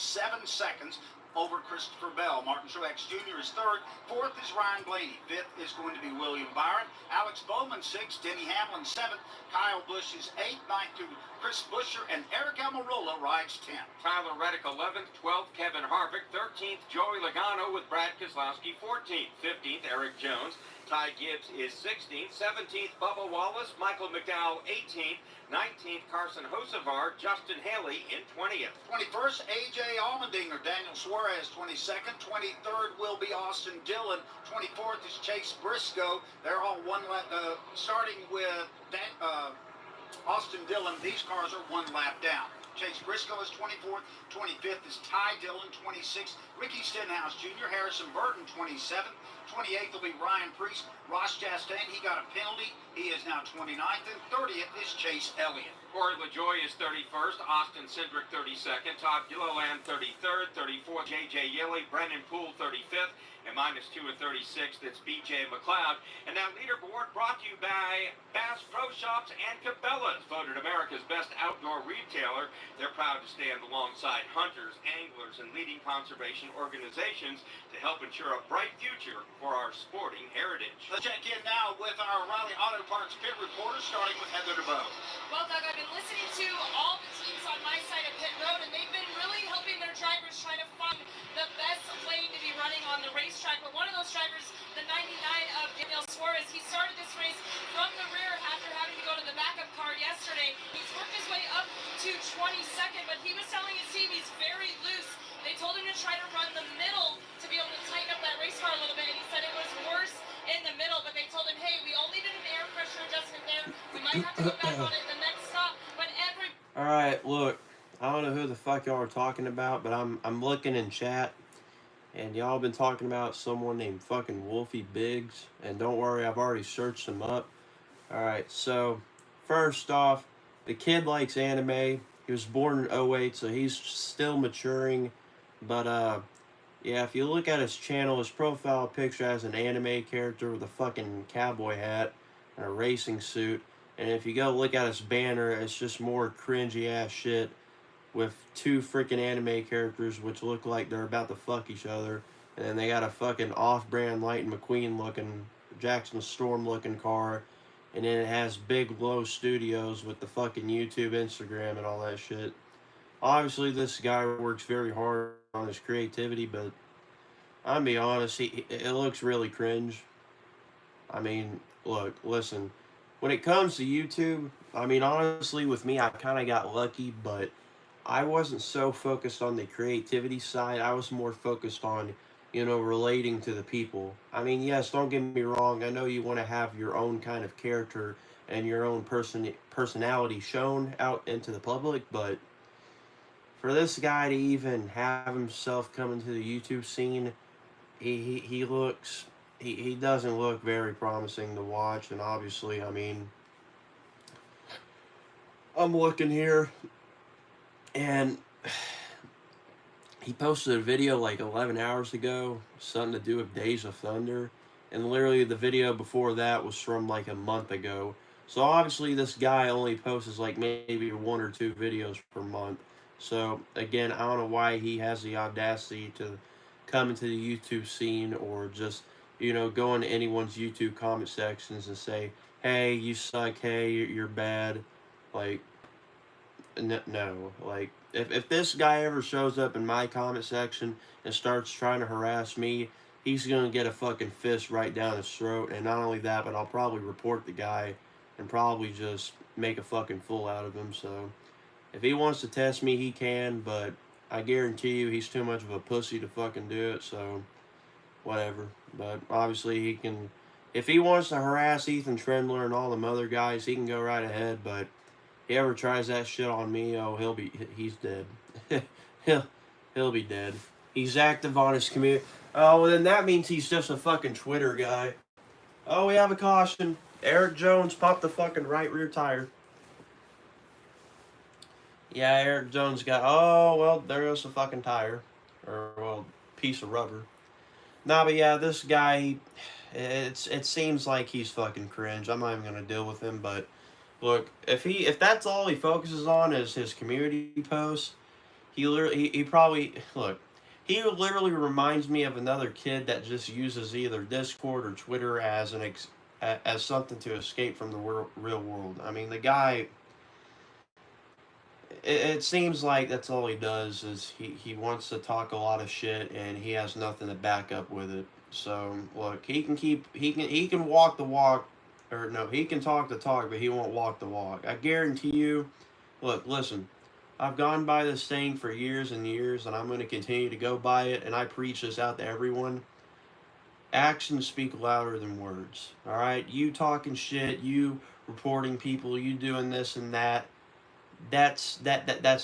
seconds over Christopher Bell. Martin Truex Jr. is 3rd. 4th is Ryan Blaney. 5th is going to be William Byron. Alex Bowman 6th. Denny Hamlin 7th. Kyle Busch is 8th. 9th to Chris Buescher, and Eric Almirola rides 10th. Tyler Reddick 11th. 12th Kevin Harvick. 13th Joey Logano with Brad Keselowski 14th. 15th Eric Jones. Ty Gibbs is 16th. 17th Bubba Wallace. Michael McDowell 18th. 19th Carson Hocevar. Justin Haley in 20th. 21st AJ Allmendinger. Daniel Suarez 22nd. 23rd will be Austin Dillon. 24th is Chase Briscoe. They're all starting with Austin Dillon. These cars are 1 lap down. Chase Briscoe is 24th. 25th is Ty Dillon. 26th Ricky Stenhouse Jr. Harrison Burton 27th. 28th will be Ryan Preece. Ross Chastain, he got a penalty. He is now 29th, and 30th is Chase Elliott. Corey LaJoie is 31st, Austin Cindric 32nd, Todd Gilliland 33rd, 34th J.J. Yeley, Brendan Poole 35th, and -2 at 36th, it's B.J. McLeod. And that leaderboard brought to you by Bass Pro Shops and Cabela's, voted America's best outdoor retailer. They're proud to stand alongside hunters, anglers, and leading conservation organizations to help ensure a bright future for our sporting heritage. Let's check in now with our O'Reilly Auto Parts pit reporter, starting with Heather DeBow. Well, Doug, I've been listening to all the teams on my side of pit road, and they've been really helping their drivers try to find the best lane to be running on the racetrack. But one of those drivers, the 99 of Daniel Suarez, he started this race from the rear after having to go to the backup car yesterday. He's worked his way up to 22nd, but he was telling his team he's very loose. They told him to try to run the middle to be able to tighten up that race car a little bit, and he said it was worse in the middle, but they told him, hey, we only did an air pressure adjustment there. We might have to go back on it the next stop, but every... All right, look, I don't know who the fuck y'all are talking about, but I'm looking in chat, and y'all been talking about someone named fucking Wolfie Biggs, and don't worry, I've already searched him up. All right, so first off, the kid likes anime. He was born in 08, so he's still maturing, but yeah, if you look at his channel, his profile picture has an anime character with a fucking cowboy hat and a racing suit. And if you go look at his banner, it's just more cringy ass shit with two freaking anime characters which look like they're about to fuck each other. And then they got a fucking off-brand Lightning McQueen looking, Jackson Storm looking car. And then it has Big Low Studios with the fucking YouTube, Instagram, and all that shit. Obviously, this guy works very hard on his creativity, but I'm gonna be honest, it looks really cringe. I mean, look, listen, when it comes to YouTube, I mean, honestly, with me, I kind of got lucky, but I wasn't so focused on the creativity side. I was more focused on, you know, relating to the people. I mean, yes, don't get me wrong. I know you want to have your own kind of character and your own personality shown out into the public, but for this guy to even have himself come into the YouTube scene, he doesn't look very promising to watch. And obviously, I mean, I'm looking here, and he posted a video like 11 hours ago, something to do with Days of Thunder, and literally the video before that was from like a month ago. So obviously this guy only posts like maybe 1 or 2 videos per month. So again, I don't know why he has the audacity to come into the YouTube scene, or just, you know, go into anyone's YouTube comment sections and say, hey, you suck, hey, you're bad. Like, no. Like, if this guy ever shows up in my comment section and starts trying to harass me, he's gonna get a fucking fist right down his throat. And not only that, but I'll probably report the guy and probably just make a fucking fool out of him. So if he wants to test me, he can, but I guarantee you he's too much of a pussy to fucking do it, so whatever. But obviously he can, if he wants to harass Ethan Trendler and all them other guys, he can go right ahead, but if he ever tries that shit on me, oh, he's dead. he'll be dead. He's active on his community. Oh, well, then that means he's just a fucking Twitter guy. Oh, we have a caution. Eric Jones popped the fucking right rear tire. Yeah, Eric Jones got, oh, well, there goes the fucking tire. Or, well, piece of rubber. Nah, but yeah, this guy, it seems like he's fucking cringe. I'm not even going to deal with him, but look, if that's all he focuses on is his community posts, he probably, look, he literally reminds me of another kid that just uses either Discord or Twitter as as something to escape from the real world. I mean, the guy, it seems like that's all he does, is he wants to talk a lot of shit and he has nothing to back up with it. So look, he can walk the walk, or no, he can talk the talk, but he won't walk the walk. I guarantee you. Look, listen, I've gone by this thing for years and years, and I'm going to continue to go by it, and I preach this out to everyone. Actions speak louder than words. All right, you talking shit, you reporting people, you doing this and that's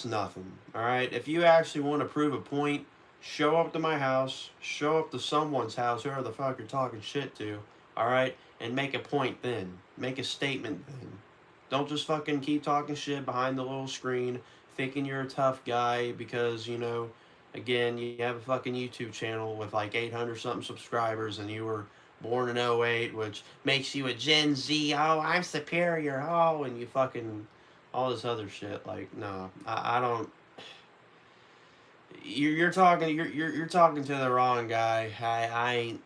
nothing. All right, if you actually want to prove a point, show up to my house, show up to someone's house, whoever the fuck you're talking shit to, alright? And make a point then. Make a statement then. Don't just fucking keep talking shit behind the little screen, thinking you're a tough guy because, you know, again, you have a fucking YouTube channel with like 800 something subscribers and you were born in 08, which makes you a Gen Z. Oh, I'm superior. Oh, and you fucking, all this other shit. Like, no, I don't. You're talking to the wrong guy. I ain't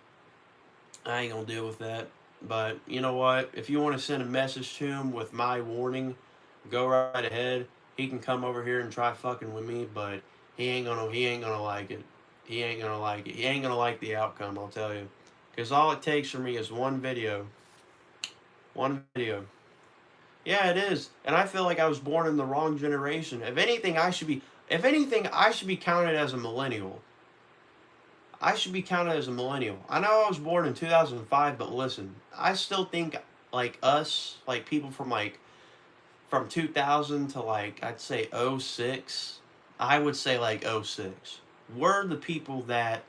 gonna deal with that. But you know what? If you want to send a message to him with my warning, go right ahead. He can come over here and try fucking with me, but he ain't gonna like it. He ain't gonna like it. He ain't gonna like the outcome, I'll tell you. Because all it takes for me is one video. One video. Yeah, it is. And I feel like I was born in the wrong generation. If anything, I should be counted as a millennial. I should be counted as a millennial. I know I was born in 2005, but listen, I still think like us, like people from 2000 to like, I'd say 06. I would say like 06. We're the people that,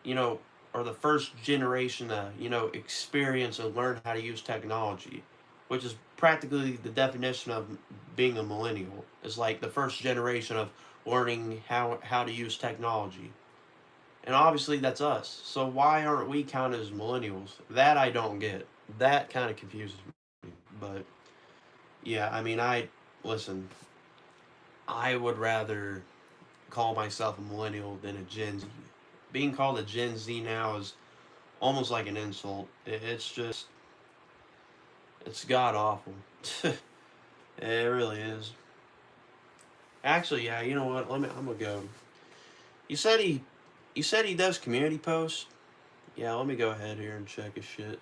you know, are the first generation to, you know, experience and learn how to use technology, which is practically the definition of being a millennial. Is like the first generation of learning how to use technology. And obviously that's us. So why aren't we counted as millennials? That I don't get. That kind of confuses me. But yeah, I mean, listen, I would rather call myself a millennial than a Gen Z. Being called a Gen Z now is almost like an insult. It's just, it's god awful. It really is. Actually, yeah, you know what? I'm gonna go. You said he does community posts? Yeah, let me go ahead here and check his shit.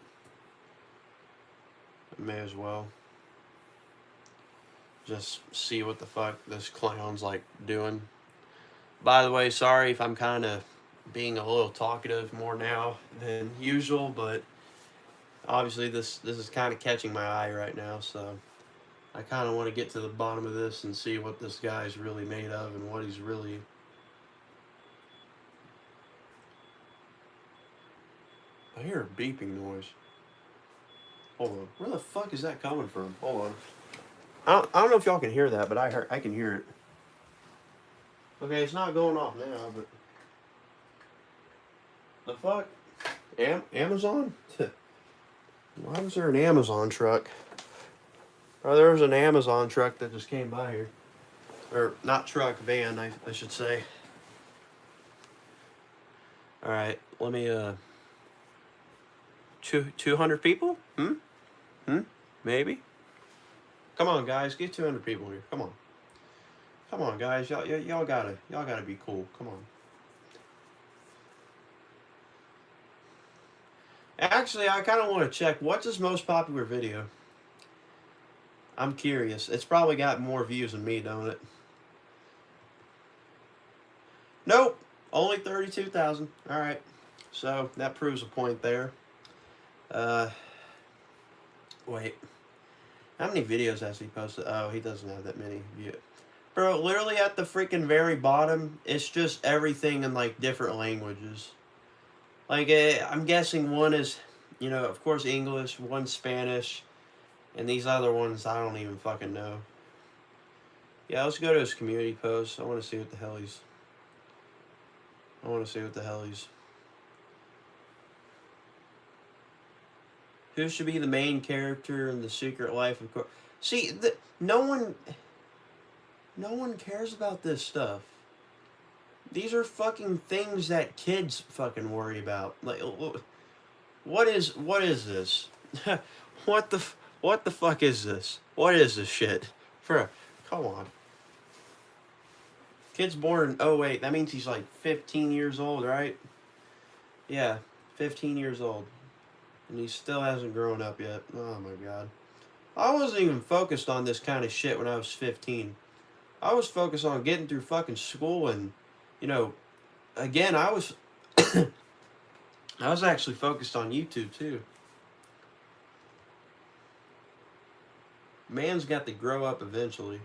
I may as well. Just see what the fuck this clown's like doing. By the way, sorry if I'm kind of being a little talkative more now than usual, but obviously this is kind of catching my eye right now, so I kind of want to get to the bottom of this and see what this guy's really made of and what he's really... I hear a beeping noise. Hold on. Where the fuck is that coming from? Hold on. I don't know if y'all can hear that, but I can hear it. Okay, it's not going off now, but... The fuck? Amazon? Why was there an Amazon truck? Oh, there was an Amazon truck that just came by here. Or, not truck, van, I should say. Alright, let me, 200 people? Maybe? Come on, guys, get 200 people here. Come on. Come on, guys, y'all gotta be cool. Come on. Actually, I kind of want to check. What's his most popular video? I'm curious. It's probably got more views than me, don't it? Nope. Only 32,000. Alright. So, that proves a point there. Wait. How many videos has he posted? Oh, he doesn't have that many views. Bro, literally at the freaking very bottom, it's just everything in, like, different languages. Like, I'm guessing one is, you know, of course English, one Spanish, and these other ones I don't even fucking know. Yeah, let's go to his community post. I want to see what the hell he's... Who should be the main character in The Secret Life of Course? See, no one cares about this stuff. These are fucking things that kids fucking worry about. Like, what is this? What the fuck is this? What is this shit? Come on. Kid's born in 08. That means he's like 15 years old, right? Yeah, 15 years old. And he still hasn't grown up yet. Oh my god. I wasn't even focused on this kind of shit when I was 15. I was focused on getting through fucking school and, you know, again, I was I was actually focused on YouTube too. Man's got to grow up eventually.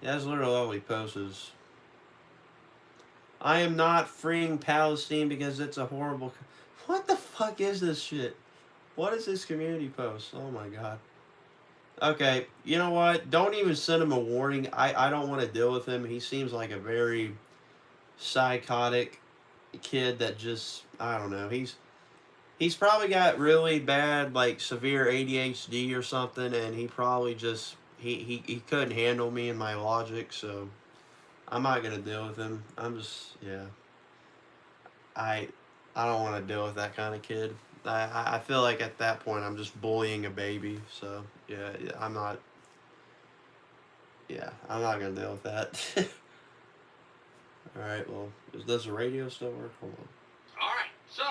Yeah, that's literally all he posts is. I am not freeing Palestine because it's a horrible... What the fuck is this shit? What is this community post? Oh my god. Okay, you know what? Don't even send him a warning. I don't want to deal with him. He seems like a very psychotic kid that just... I don't know. He's probably got really bad, like, severe ADHD or something, and he probably just... He couldn't handle me and my logic, so... I'm not gonna deal with him. I'm just... Yeah. I don't want to deal with that kind of kid. I feel like at that point I'm just bullying a baby. So yeah, I'm not. Yeah, I'm not gonna deal with that. All right. Well, does the radio still work? Hold on. All right. So.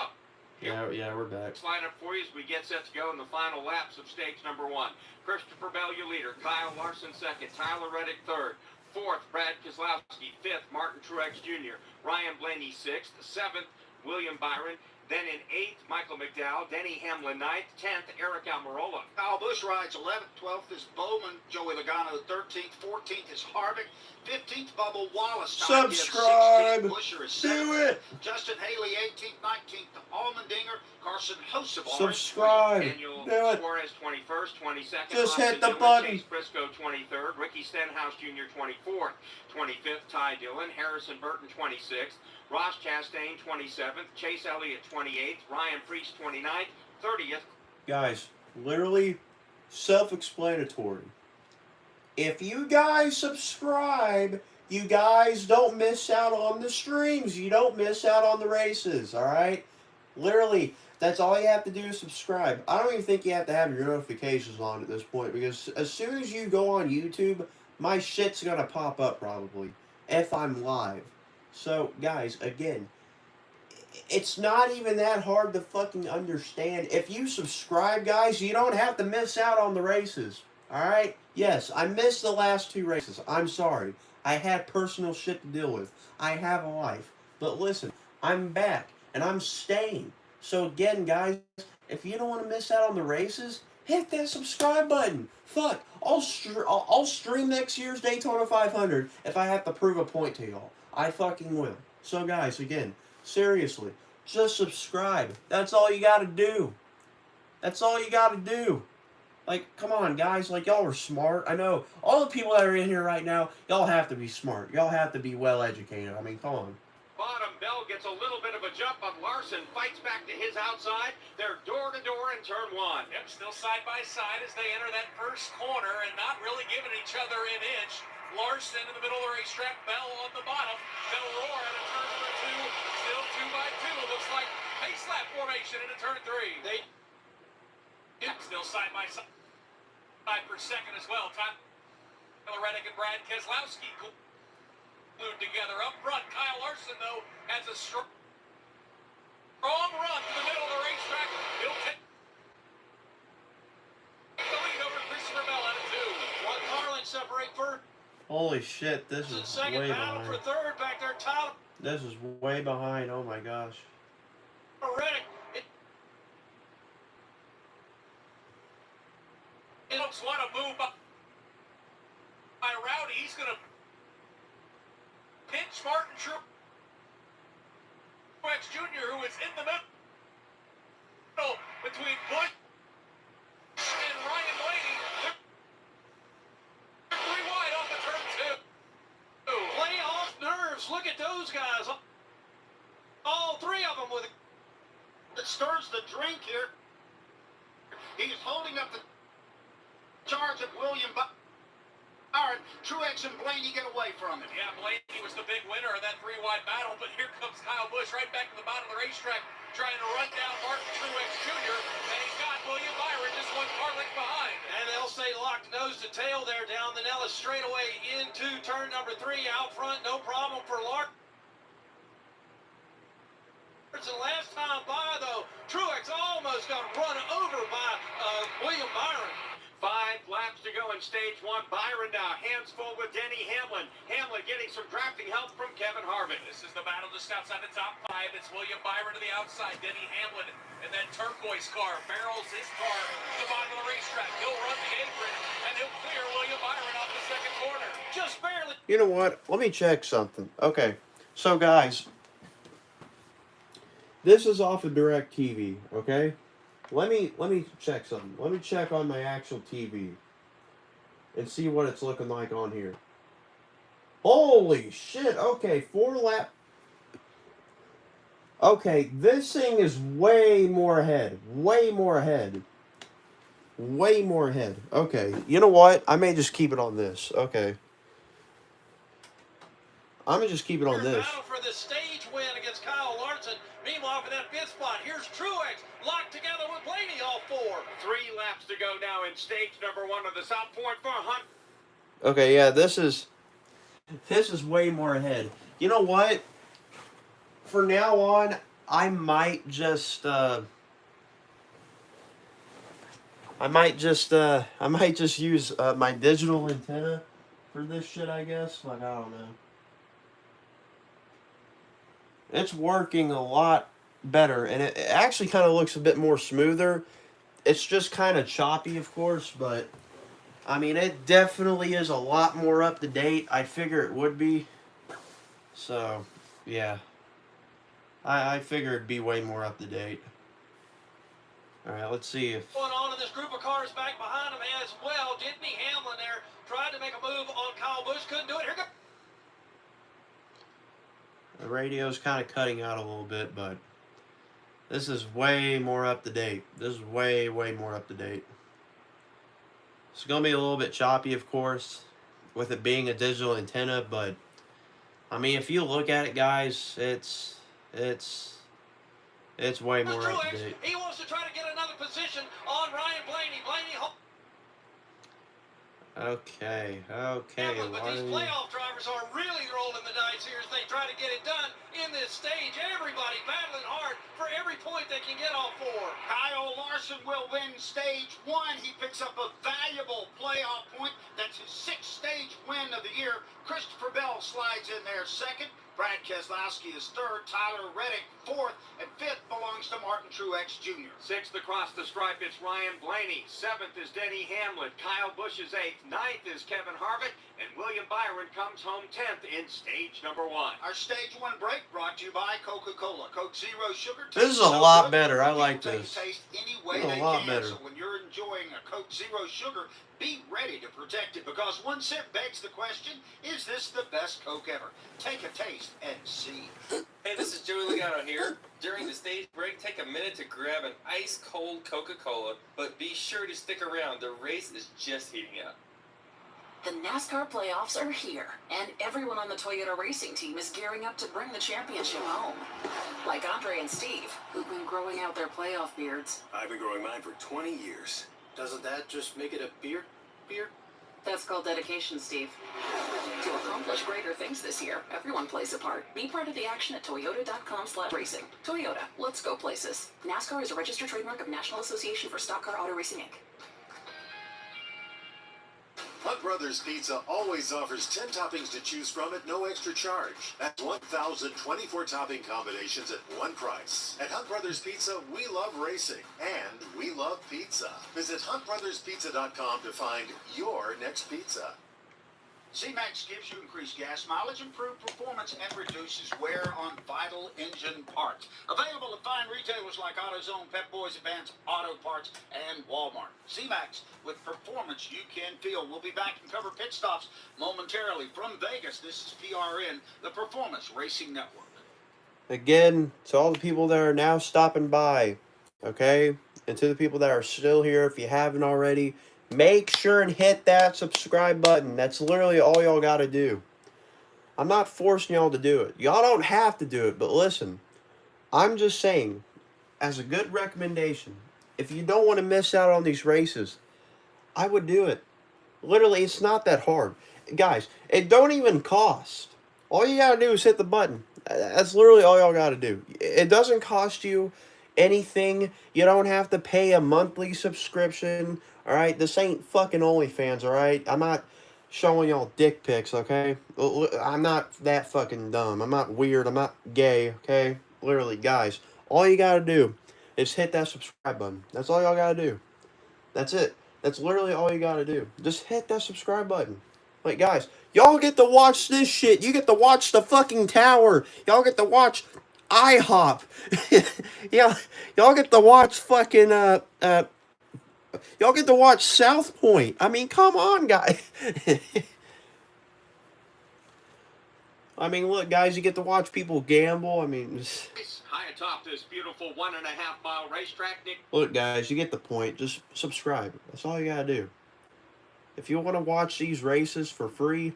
Yeah, we're back. Line up for you as we get set to go in the final laps of stage number 1. Christopher Bell, your leader. Kyle Larson, second. Tyler Reddick, third. Fourth, Brad Keselowski. Fifth, Martin Truex Jr. Ryan Blaney, sixth. Seventh, William Byron. Then in 8th, Michael McDowell. Denny Hamlin, 9th. 10th, Eric Almirola. Kyle Busch rides 11th. 12th is Bowman. Joey Logano 13th. 14th is Harvick. 15th, Bubba Wallace. Subscribe. 16th, Buescher is Do 7th. it. Justin Haley 18th. 19th, Allmendinger. Carson Hocevar. Subscribe. Daniel Do it. Suarez 21st, 22nd. Just Austin hit the Dillon, button. Chase Briscoe 23rd. Ricky Stenhouse Jr. 24th. 25th, Ty Dillon. Harrison Burton 26th. Ross Chastain 27th. Chase Elliott 28th. Ryan Preece 29th. 30th. Guys, literally self-explanatory. If you guys subscribe, you guys don't miss out on the streams. You don't miss out on the races, all right? Literally, that's all you have to do is subscribe. I don't even think you have to have your notifications on at this point, because as soon as you go on YouTube, my shit's going to pop up probably if I'm live. So, guys, again, it's not even that hard to fucking understand. If you subscribe, guys, you don't have to miss out on the races. Alright? Yes, I missed the last 2 races. I'm sorry. I had personal shit to deal with. I have a life. But listen, I'm back, and I'm staying. So again, guys, if you don't want to miss out on the races, hit that subscribe button. Fuck, I'll stream next year's Daytona 500 if I have to prove a point to y'all. I fucking will. So guys, again, seriously, just subscribe. That's all you gotta do. That's all you gotta do. Like, come on, guys. Like, y'all are smart. I know. All the people that are in here right now, y'all have to be smart. Y'all have to be well-educated. I mean, come on. Bottom, Bell gets a little bit of a jump on Larson. Fights back to his outside. They're door-to-door in turn 1. Yep, still side by side as they enter that first corner and not really giving each other an inch. Larson in the middle of the racetrack, Bell on the bottom. They'll roar at a turn number 2. Still 2 by 2. It looks like pace lap formation into turn 3. They still side by side per second as well. Tyler Reddick and Brad Keselowski glued together up front. Kyle Larson, though, has a strong run to the middle of the racetrack. He'll take the lead over Christopher Bell out of 2. One car length separate first. Holy shit, this is Second way battle behind. for third back there, Tyler This is way behind. Oh my gosh. Reddick. It looks want to move by Rowdy. He's going to pinch Martin Truex Jr., who is in the middle between Busch and Ryan Blaney. They're 3 wide off the turn 2. Play off nerves. Look at those guys. All 3 of them with It stirs the drink here. He's holding up the charge of William Byron. Truex and Blaney get away from him. Yeah, Blaney was the big winner of that 3-wide battle, but here comes Kyle Busch right back to the bottom of the racetrack trying to run down Martin Truex Jr., and he's got William Byron just 1 car length behind. And they'll stay locked nose to tail there down the Nellis straightaway into turn number 3 out front. No problem for Larson. Last time by, though, Truex almost got run over by William Byron. 5 laps to go in stage 1. Byron now hands full with Denny Hamlin. Hamlin getting some drafting help from Kevin Harvick. This is the battle just outside the top 5. It's William Byron to the outside. Denny Hamlin in that turquoise car barrels his car to the bottom of the racetrack. He'll run the apron and he'll clear William Byron off the second corner. Just barely. You know what? Let me check something. Okay. So guys, this is off of DirecTV, okay? Let me check something. Let me check on my actual TV and see what it's looking like on here. Holy shit! Okay, 4 lap. Okay, this thing is way more ahead. Way more ahead. Way more ahead. Okay, you know what? I may just keep it on this. Okay. I'm going to just keep it on this. Battle for the stage win against Kyle Larson. Meanwhile, for that 5th spot, here's Truex locked together with Blaney, all 4. 3 laps to go now in stage number 1 of the South Point for Hunt. Okay, yeah, this is way more ahead. You know what? For now on, I might just use my digital antenna for this shit, I guess. Like, I don't know. It's working a lot better, and it actually kind of looks a bit more smoother. It's just kind of choppy, of course, but I mean, it definitely is a lot more up to date. I figure it would be. So, yeah. I figure it'd be way more up to date. Alright, let's see if... Going on in this group of cars back behind him as well. Denny Hamlin there tried to make a move on Kyle Busch. Couldn't do it. Here goes. The radio's kind of cutting out a little bit, but this is way more up to date. This is way more up to date. It's going to be a little bit choppy, of course, with it being a digital antenna, but I mean, if you look at it, guys, it's way more up to date. He wants to try to get another position on Ryan Blaney. Okay. But these playoff drivers are really rolling the dice here as they try to get it done in this stage. Everybody battling hard for every point they can get off 4. Kyle Larson will win stage 1. He picks up a valuable playoff point. That's his 6th stage win of the year. Christopher Bell slides in there 2nd. Brad Keselowski is 3rd. Tyler Reddick 4th. And 5th belongs to Martin Truex Jr. 6th across the stripe, it's Ryan Blaney. 7th is Denny Hamlin. Kyle Busch is 8th. 9th is Kevin Harvick. And William Byron comes home 10th in stage number 1. Our stage 1 break brought to you by Coca-Cola. Coke Zero Sugar. This is a lot better. I like this. Taste any way a they lot can. better. So when you're enjoying a Coke Zero Sugar, be ready to protect it, because one sip begs the question, is this the best Coke ever? Take a taste and see. Hey, this is Joey Logano here. During the stage break, take a minute to grab an ice-cold Coca-Cola, but be sure to stick around. The race is just heating up. The NASCAR playoffs are here, and everyone on the Toyota racing team is gearing up to bring the championship home. Like Andre and Steve, who've been growing out their playoff beards. I've been growing mine for 20 years. Doesn't that just make it a beard? That's called dedication, Steve. To accomplish greater things this year, everyone plays a part. Be part of the action at Toyota.com/racing. Toyota, let's go places. NASCAR is a registered trademark of National Association for Stock Car Auto Racing, Inc. Hunt Brothers Pizza always offers 10 toppings to choose from at no extra charge. That's 1,024 topping combinations at one price. At Hunt Brothers Pizza, we love racing and we love pizza. Visit huntbrotherspizza.com to find your next pizza. C-Max gives you increased gas mileage, improved performance, and reduces wear on vital engine parts. Available at fine retailers like AutoZone, Pep Boys, Advance Auto Parts, and Walmart. C-Max, with performance you can feel. We'll be back and cover pit stops momentarily. From Vegas, this is PRN, the Performance Racing Network. Again, to all the people that are now stopping by, okay? And to the people that are still here, if you haven't already, make sure and hit that subscribe button. That's literally all y'all got to do. I'm not forcing y'all to do it. Y'all don't have to do it, but listen, I'm just saying, as a good recommendation, if you don't want to miss out on these races, I would do it. Literally, it's not that hard. Guys, it don't even cost. All you got to do is hit the button. That's literally all y'all got to do. It doesn't cost you anything. You don't have to pay a monthly subscription. All right, this ain't fucking OnlyFans, all right? I'm not showing y'all dick pics, okay? I'm not that fucking dumb. I'm not weird. I'm not gay, okay? Literally, guys, all you gotta do is hit that subscribe button. That's all y'all gotta do. That's it. That's literally all you gotta do. Just hit that subscribe button. Like, guys, y'all get to watch this shit. You get to watch the fucking tower. Y'all get to watch IHOP. Yeah, y'all get to watch fucking y'all get to watch South Point. I mean, come on, guys. I mean, look, guys, you get to watch people gamble. I mean, High atop this beautiful 1.5-mile racetrack, Nick. look, guys, you get the point. Just subscribe. That's all you gotta do. If you want to watch these races for free,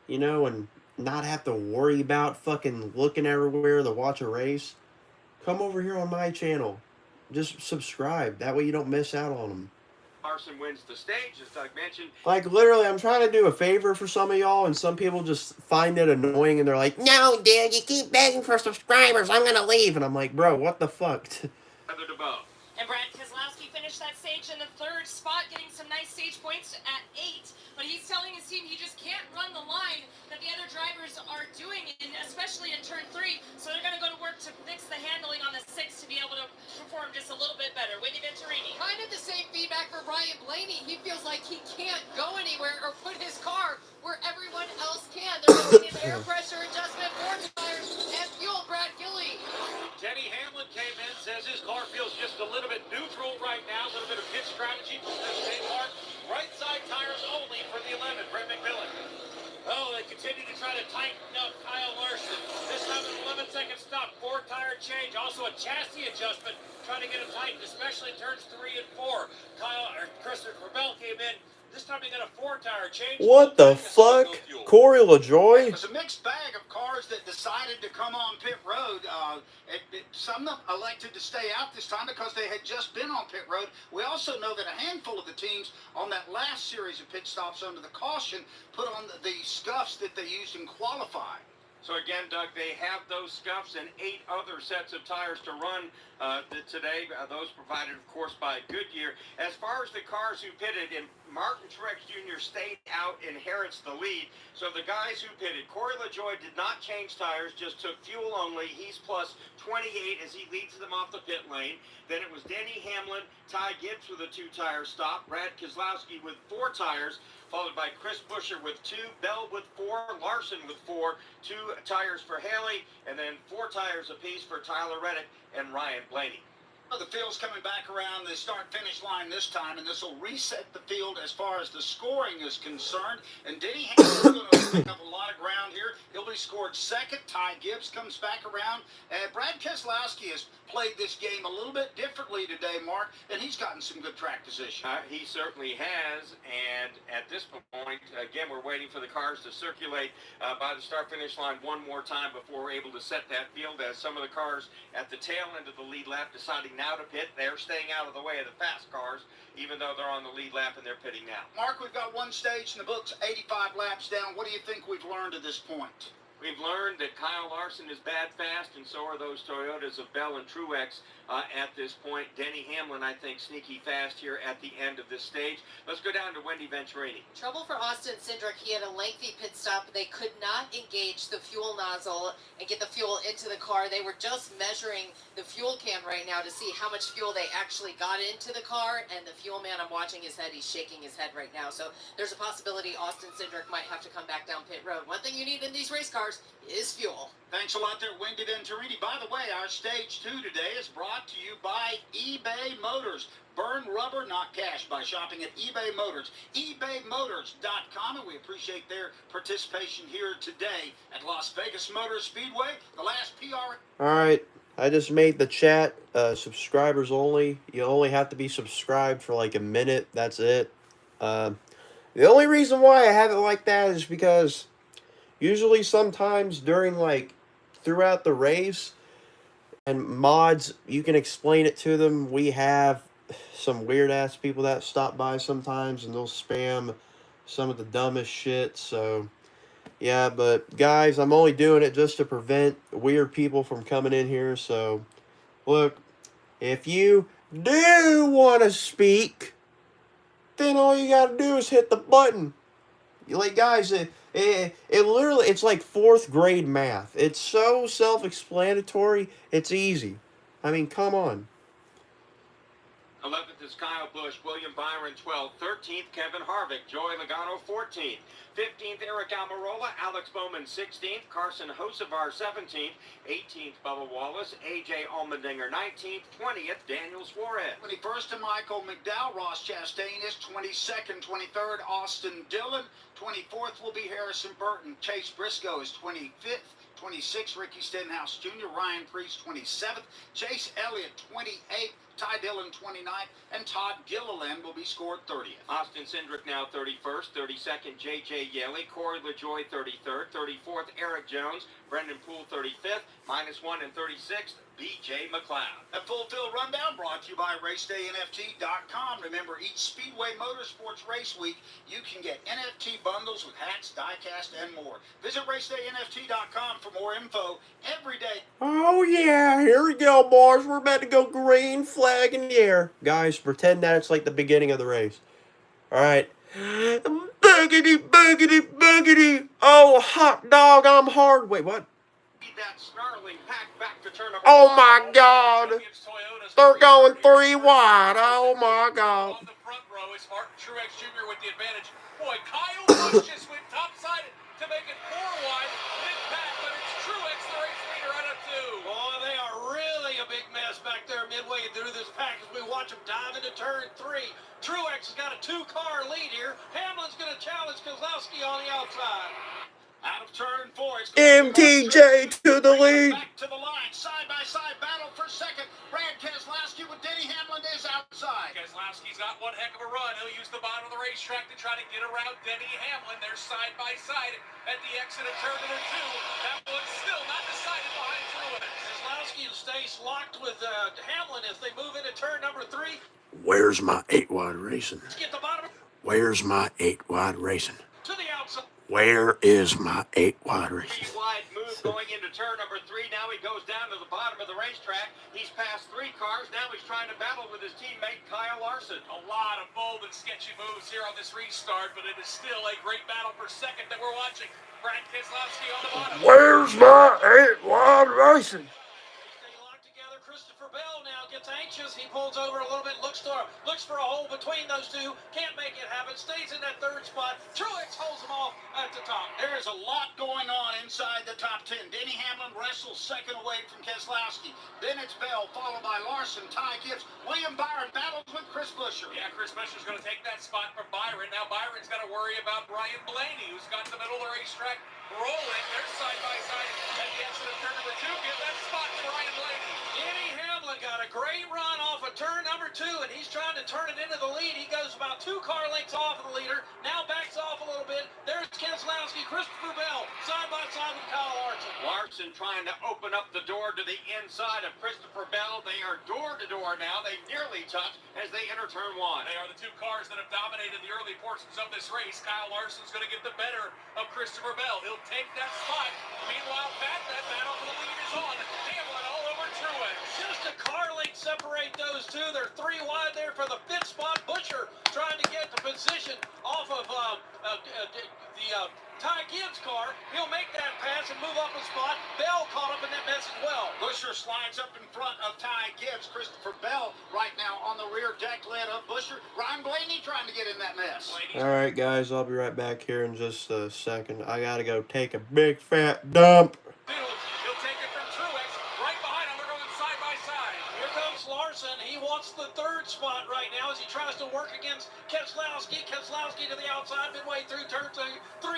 you know, and not have to worry about fucking looking everywhere to watch a race, come over here on my channel. Just subscribe. That way you don't miss out on them. Larson wins the stage, as Doug mentioned. Like, literally, I'm trying to do a favor for some of y'all, and some people just find it annoying, and they're like, no, dude, you keep begging for subscribers, I'm gonna leave. And I'm like, bro, what the fuck? Heather DeBow. And Brad Keselowski finished that stage in the 3rd spot, getting some nice stage points at 8. But he's telling his team he just can't run the line that the other drivers are doing, especially in turn 3. So they're going to go to work to fix the handling on the 6 to be able to perform just a little bit better. Wendy Venturini. Kind of the same feedback for Ryan Blaney. He feels like he can't go anywhere or put his car where everyone else can. They're making an air pressure adjustment, 4 tires, and fuel. Brad Gilly. Denny Hamlin came in, says his car feels just a little bit neutral right now. A little bit of pit strategy from this pit car. Right side tires only for the 11, Brett McMillan. Oh, they continue to try to tighten up Kyle Larson. This time an 11-second stop, 4-tire change. Also a chassis adjustment, trying to get him tightened, especially in turns 3 and 4. Christopher Bell came in. This time he got a 4-tire change. What the fuck? Corey LaJoy? It was a mixed bag of cars that decided to come on pit road. Some elected to stay out this time because they had just been on pit road. We also know that a handful of the teams on that last series of pit stops under the caution put on the scuffs that they used in qualifying. So again, Doug, they have those scuffs and 8 other sets of tires to run today. Those provided, of course, by Goodyear. As far as the cars who pitted, and Martin Truex Jr. stayed out, inherits the lead. So the guys who pitted, Corey LaJoy did not change tires, just took fuel only. He's plus 28 as he leads them off the pit lane. Then it was Denny Hamlin, Ty Gibbs with a 2-tire stop, Brad Keselowski with 4 tires, followed by Chris Buescher with 2, Bell with 4, Larson with 4, 2 tires for Haley, and then 4 tires apiece for Tyler Reddick and Ryan Blaney. The field's coming back around the start-finish line this time, and this will reset the field as far as the scoring is concerned. And Denny Hamlin's going to pick up a lot of ground here. He'll be scored 2nd. Ty Gibbs comes back around. And Brad Keselowski has played this game a little bit differently today, Mark, and he's gotten some good track position. He certainly has, and at this point, again, we're waiting for the cars to circulate by the start-finish line one more time before we're able to set that field, as some of the cars at the tail end of the lead lap deciding now to pit. They're staying out of the way of the fast cars, even though they're on the lead lap and they're pitting now. Mark, we've got one stage in the books, 85 laps down. What do you think we've learned at this point? We've learned that Kyle Larson is bad fast, and so are those Toyotas of Bell and Truex at this point. Denny Hamlin, I think, sneaky fast here at the end of this stage. Let's go down to Wendy Venturini. Trouble for Austin Cindric. He had a lengthy pit stop. They could not engage the fuel nozzle and get the fuel into the car. They were just measuring the fuel can right now to see how much fuel they actually got into the car, and the fuel man, I'm watching his head. He's shaking his head right now. So there's a possibility Austin Cindric might have to come back down pit road. One thing you need in these race cars is fuel. Thanks a lot there, Wendy Venturini. By the way, our Stage 2 today is brought to you by eBay Motors. Burn rubber, not cash, by shopping at eBay Motors. ebaymotors.com, and we appreciate their participation here today at Las Vegas Motor Speedway. The last PR... Alright, I just made the chat subscribers only. You only have to be subscribed for like a minute. That's it. The only reason why I have it like that is because usually sometimes during like throughout the race and mods, you can explain it to them. We have some weird ass people that stop by sometimes and they'll spam some of the dumbest shit. So yeah, but guys, I'm only doing it just to prevent weird people from coming in here. So look, if you do want to speak, then all you gotta do is hit the button. Like, guys, it literally, it's like 4th grade math. It's so self-explanatory, it's easy. I mean, come on. 11th is Kyle Busch, William Byron 12th, 13th Kevin Harvick, Joey Logano 14th, 15th Eric Almirola, Alex Bowman 16th, Carson Hocevar 17th, 18th Bubba Wallace, AJ Allmendinger 19th, 20th Daniel Suarez. 21st to Michael McDowell, Ross Chastain is 22nd, 23rd Austin Dillon, 24th will be Harrison Burton, Chase Briscoe is 25th. 26th, Ricky Stenhouse Jr., Ryan Preece, 27th, Chase Elliott, 28th, Ty Dillon, 29th, and Todd Gilliland will be scored 30th. Austin Cindric now 31st, 32nd J.J. Yeley, Corey LaJoie 33rd, 34th Eric Jones, Brendan Poole 35th, -1 and 36th B.J. McLeod. A full field rundown brought to you by RaceDayNFT.com. Remember, each Speedway Motorsports Race Week, you can get NFT bundles with hats, diecast, and more. Visit RaceDayNFT.com for more info every day. Oh yeah, here we go, boys. We're about to go green flag in the air. Guys, pretend that it's like the beginning of the race. Alright. Boogity, boogity, boogity. Oh, hot dog, I'm hard. Wait, what? That snarling pack back to turn number Oh one. my god. They're going 3 wide. Oh my god. On the front row is Martin Truex Jr. with the advantage. Boy, Kyle Busch just went topside to make it 4 wide. Mid pack, but it's Truex, the race leader, out of 2. Boy, they are really a big mess back there midway through this pack as we watch them dive into turn 3. Truex has got a 2-car lead here. Hamlin's going to challenge Keselowski on the outside. Out of turn 4, it's MTJ to the lead. back to the line. Side-by-side battle for second. Brad Keselowski with Denny Hamlin is outside. Keselowski's got one heck of a run. He'll use the bottom of the racetrack to try to get around Denny Hamlin. They're side by side at the exit of turn number 2. That one's still not decided behind Truex. Keselowski stays locked with Hamlin as they move into turn number 3. Where's my 8-wide racing? Let's get the bottom Where's my 8-wide racing? to the outside. Where is my 8-wide racing? Wide move going into turn number 3. Now he goes down to the bottom of the racetrack. He's passed 3 cars. Now he's trying to battle with his teammate Kyle Larson. A lot of bold and sketchy moves here on this restart, but it is still a great battle for second that we're watching. Brad Keselowski on the bottom. Where's my 8-wide racing? Stay locked together. Christopher Bell now gets anxious. He pulls over a little bit, looks for a hole between those two. Can't make it happen. Stays in that 3rd spot. Truex holds them off at the top. There is a lot going on inside the top 10. Denny Hamlin wrestles second away from Keselowski. Then it's Bell, followed by Larson, Ty Gibbs. William Byron battles with Chris Buescher. Yeah, Chris Buescher's going to take that spot from Byron. Now Byron's got to worry about Brian Blaney, who's got the middle of the racetrack rolling. They're side by side at the exit of turn number 2. Give that spot to Ryan Blaney. Denny Hamlin got a great run off of turn number 2, and he's trying to turn it into the lead. He goes about 2 car lengths off of the leader. Now backs off a little bit. There's Keselowski, Christopher Bell, side by side with Kyle Larson. Larson trying to open up the door to the inside of Christopher Bell. They are door to door now. They nearly touch as they enter turn 1. They are the 2 cars that have dominated the early portions of this race. Kyle Larson's going to get the better of Christopher Bell. He'll take that spot. Meanwhile, that battle for the lead is on. Hamlin all over Truex. Just a car length separate those two. They're 3 wide there for the 5th spot. Buescher trying to get the position off of Ty Gibbs' car. He'll make that pass and move up a spot. Bell caught up in that mess as well. Buescher slides up in front of Ty Gibbs. Christopher Bell right now on the rear deck led of Buescher. Ryan Blaney trying to get in that mess. Alright guys, I'll be right back here in just a second. I gotta go take a big fat dump. He'll take it from Truex. Right behind him, they're going side by side. Here comes Larson. He wants the 3rd spot right now as he tries to work against Keselowski. Keselowski to the outside midway through turn 3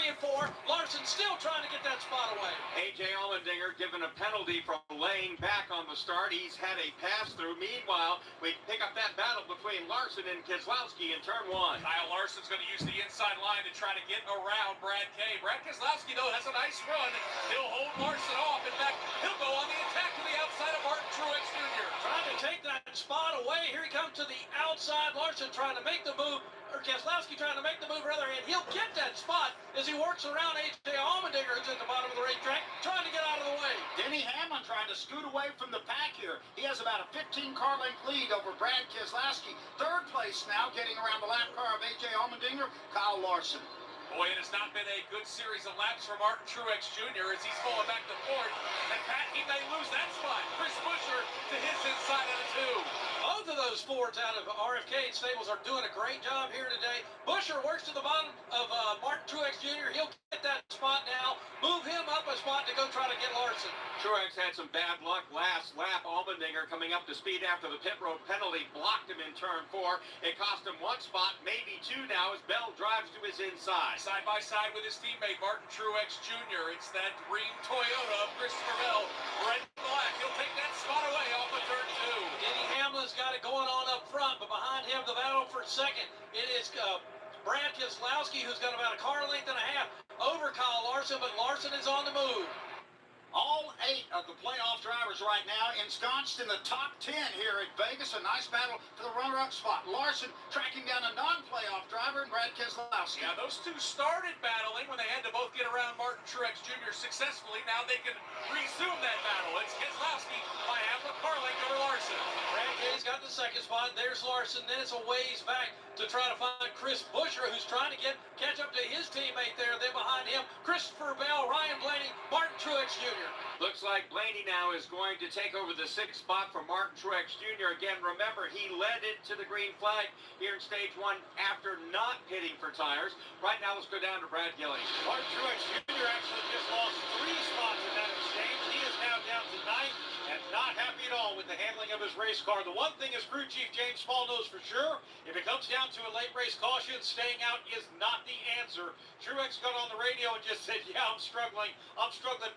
and 4. Larson still trying to get that spot away. A.J. Allmendinger given a penalty for laying back on the start. He's had a pass-through. Meanwhile, we pick up that battle between Larson and Keselowski in turn 1. Kyle Larson's going to use the inside line to try to get around Brad K. Brad Keselowski, though, has a nice run. He'll hold Larson off. In fact, he'll go on the attack to the outside of Martin Truex Jr. Trying to take that spot away. Here he comes to the outside. Larson trying to make the move, or Keselowski trying to make the move rather, and he'll get that spot as he works around A.J. Allmendinger, who's at the bottom of the racetrack, trying to get out of the way. Denny Hamlin trying to scoot away from the pack here. He has about a 15 car length lead over Brad Keselowski. 3rd place now, getting around the lap car of A.J. Allmendinger, Kyle Larson. Boy, it has not been a good series of laps for Martin Truex Jr. as he's falling back to 4th. And Pat, he may lose that spot. Chris Buescher to his inside of the 2. Both of those Fords out of RFK Stables are doing a great job here today. Busher works to the bottom of Martin Truex Jr. He'll get that spot now. Move him up a spot to go try to get Larson. Truex had some bad luck last lap. Allmendinger coming up to speed after the pit road penalty blocked him in turn 4. It cost him 1 spot, maybe 2 now as Bell drives to his inside. Side by side with his teammate Martin Truex Jr. It's that green Toyota of Christopher Bell. Red and black. He'll take that spot away off of turn 2. Denny Hamlin's got it going on up front, but behind him the battle for second. It is Brad Keselowski, who's got about a car length and a half over Kyle Larson, but Larson is on the move. All 8 of the playoff drivers right now ensconced in the top 10 here at Vegas. A nice battle for the runner-up spot. Larson tracking down a non-playoff driver and Brad Keselowski. Yeah, those two started battling when they had to both get around Martin Truex Jr. successfully. Now they can resume that battle. It's Keselowski by half a car length over Larson. Brad K's got the second spot. There's Larson. Then it's a ways back to try to find Chris Buescher, who's trying to catch up to his teammate there. Then behind him, Christopher Bell, Ryan Blaney, Martin Truex Jr. Looks like Blaney now is going to take over the 6th spot for Martin Truex Jr. Again, remember, he led it to the green flag here in stage 1 after not pitting for tires. Right now, let's go down to Brad Gillies. Martin Truex Jr. actually just lost 3 spots in that exchange. He is now down to 9th and not happy at all with the handling of his race car. The one thing is crew chief James Small knows for sure, if it comes down to a late race caution, staying out is not the answer. Truex got on the radio and just said, yeah, I'm struggling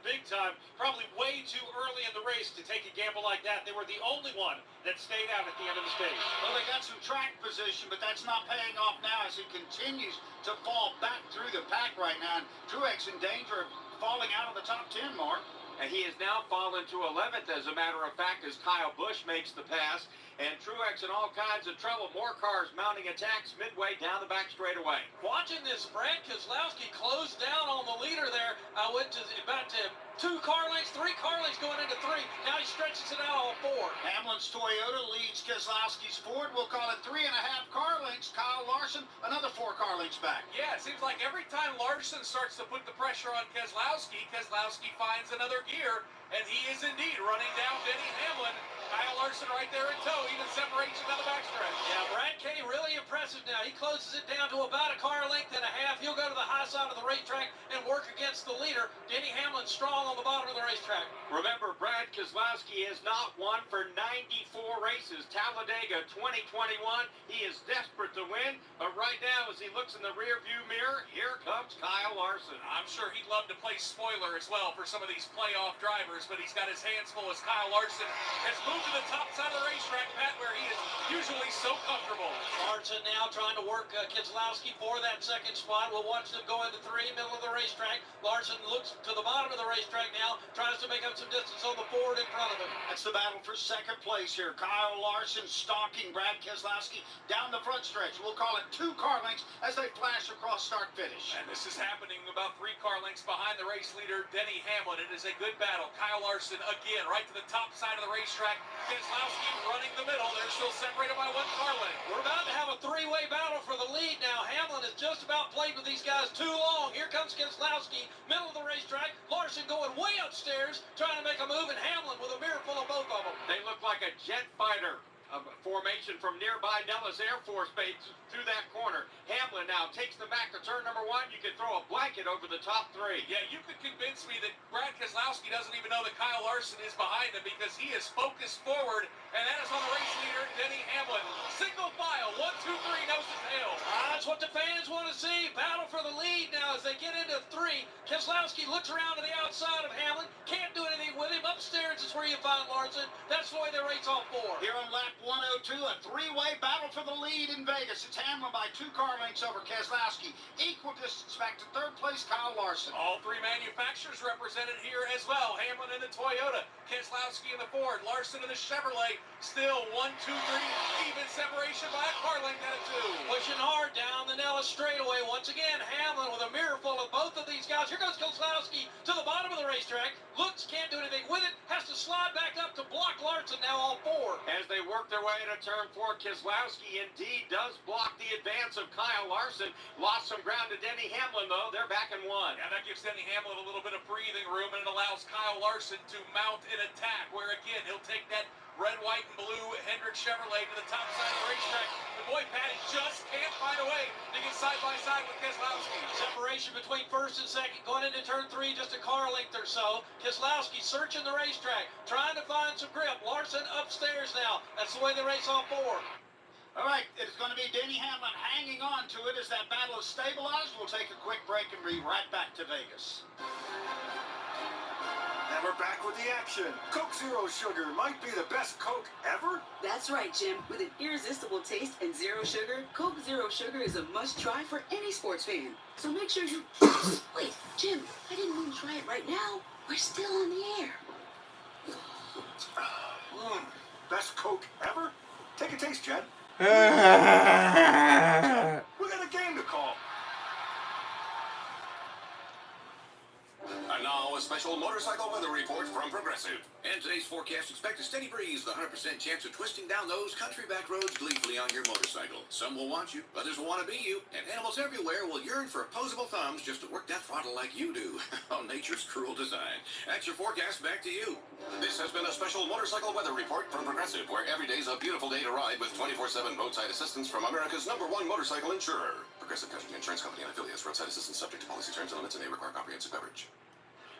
big time. Probably way too early in the race to take a gamble like that. They were the only one that stayed out at the end of the stage. Well, they got some track position, but that's not paying off now as he continues to fall back through the pack right now. And Truex in danger of falling out of the top 10, Mark. And he has now fallen to 11th, as a matter of fact, as Kyle Busch makes the pass. And Truex in all kinds of trouble. More cars mounting attacks midway down the back straightaway. Watching this, Brad Keselowski close down on the leader there. I went to about to 2 car lengths, 3 car lengths going into 3. Now he stretches it out all 4. Hamlin's Toyota leads Keselowski's Ford. We'll call it 3.5 car lengths. Kyle Larson, another 4 car lengths back. Yeah, it seems like every time Larson starts to put the pressure on Keselowski, Keselowski finds another gear, and he is indeed running down Denny Hamlin. Kyle Larson right there in tow, even separation down the backstretch. Yeah, Brad K really impressive now. He closes it down to about a car length and a half. He'll go to the high side of the racetrack and work against the leader. Denny Hamlin strong on the bottom of the racetrack. Remember, Brad Keselowski has not won for 94 races. Talladega 2021. He is desperate to win, but right now, as he looks in the rearview mirror, here comes Kyle Larson. I'm sure he'd love to play spoiler as well for some of these playoff drivers, but he's got his hands full as Kyle Larson has moved to the top side of the racetrack, Pat, where he is usually so comfortable. Larson now trying to work Keselowski for that second spot. We'll watch them go into 3, middle of the racetrack. Larson looks to the bottom of the racetrack now, tries to make up some distance on the Ford in front of him. That's the battle for second place here. Kyle Larson stalking Brad Keselowski down the front stretch. We'll call it 2 car lengths as they flash across start finish. And this is happening about 3 car lengths behind the race leader, Denny Hamlin. It is a good battle. Kyle Larson again right to the top side of the racetrack. Keselowski running the middle. They're still separated by 1 car length. We're about to have a 3-way battle for the lead now. Hamlin has just about played with these guys too long. Here comes Keselowski, middle of the racetrack. Larson going way upstairs, trying to make a move, and Hamlin with a mirror full of both of them. They look like a jet fighter. A formation from nearby Nellis Air Force Base through that corner. Hamlin now takes them back to turn number 1. You could throw a blanket over the top 3. Yeah, you could convince me that Brad Keselowski doesn't even know that Kyle Larson is behind him because he is focused forward, and that is on the race leader, Denny Hamlin. Single file, 1, 2, 3, nose to tail. That's what the fans want to see. Battle for the lead now as they get into 3. Keselowski looks around to the outside of Hamlin. Can't do anything with him. Upstairs is where you find Larson. That's the way they race all 4. Here on lap 102, a 3-way battle for the lead in Vegas. It's Hamlin by 2 car lengths over Keselowski. Equal distance back to 3rd place, Kyle Larson. All 3 manufacturers represented here as well. Hamlin in the Toyota, Keselowski in the Ford, Larson in the Chevrolet. Still 1, 2, 3, even separation by a car length at a 2. Pushing hard down the Nellis straightaway. Once again, Hamlin with a mirror full of both of these guys. Here goes Keselowski to the bottom of the racetrack. Looks, can't do anything with it. Has to slide back up to block Larson now all 4. As they work their way into turn 4, Keselowski indeed does block the advance advance of Kyle Larson. Lost some ground to Denny Hamlin, though. They're back in one. And that gives Denny Hamlin a little bit of breathing room, and it allows Kyle Larson to mount an attack, where, again, he'll take that red, white, and blue Hendrick Chevrolet to the top side of the racetrack. But boy, Patty just can't find a way to get side by side with Keselowski. Separation between first and second, going into turn 3, just a car length or so. Keselowski searching the racetrack, trying to find some grip. Larson upstairs now. That's the way they race off 4. All right, it's going to be Denny Hamlin hanging on to it as that battle is stabilized. We'll take a quick break and be right back to Vegas. And we're back with the action. Coke Zero Sugar might be the best Coke ever. That's right, Jim. With an irresistible taste and zero sugar, Coke Zero Sugar is a must-try for any sports fan. So make sure you... Wait, Jim, I didn't want to try it right now. We're still on the air. Best Coke ever? Take a taste, Jed. We got a game to call. And now a special motorcycle weather report from Progressive. And today's forecast, expect a steady breeze with a 100% chance of twisting down those country back roads gleefully on your motorcycle. Some will want you, others will want to be you, and animals everywhere will yearn for opposable thumbs just to work that throttle like you do. Oh, nature's cruel design. That's your forecast, back to you. This has been a special motorcycle weather report from Progressive, where every day's a beautiful day to ride with 24/7 roadside assistance from America's #1 motorcycle insurer. Progressive Casualty Insurance Company and affiliates. Roadside assistance subject to policy terms and limits, and they require comprehensive coverage.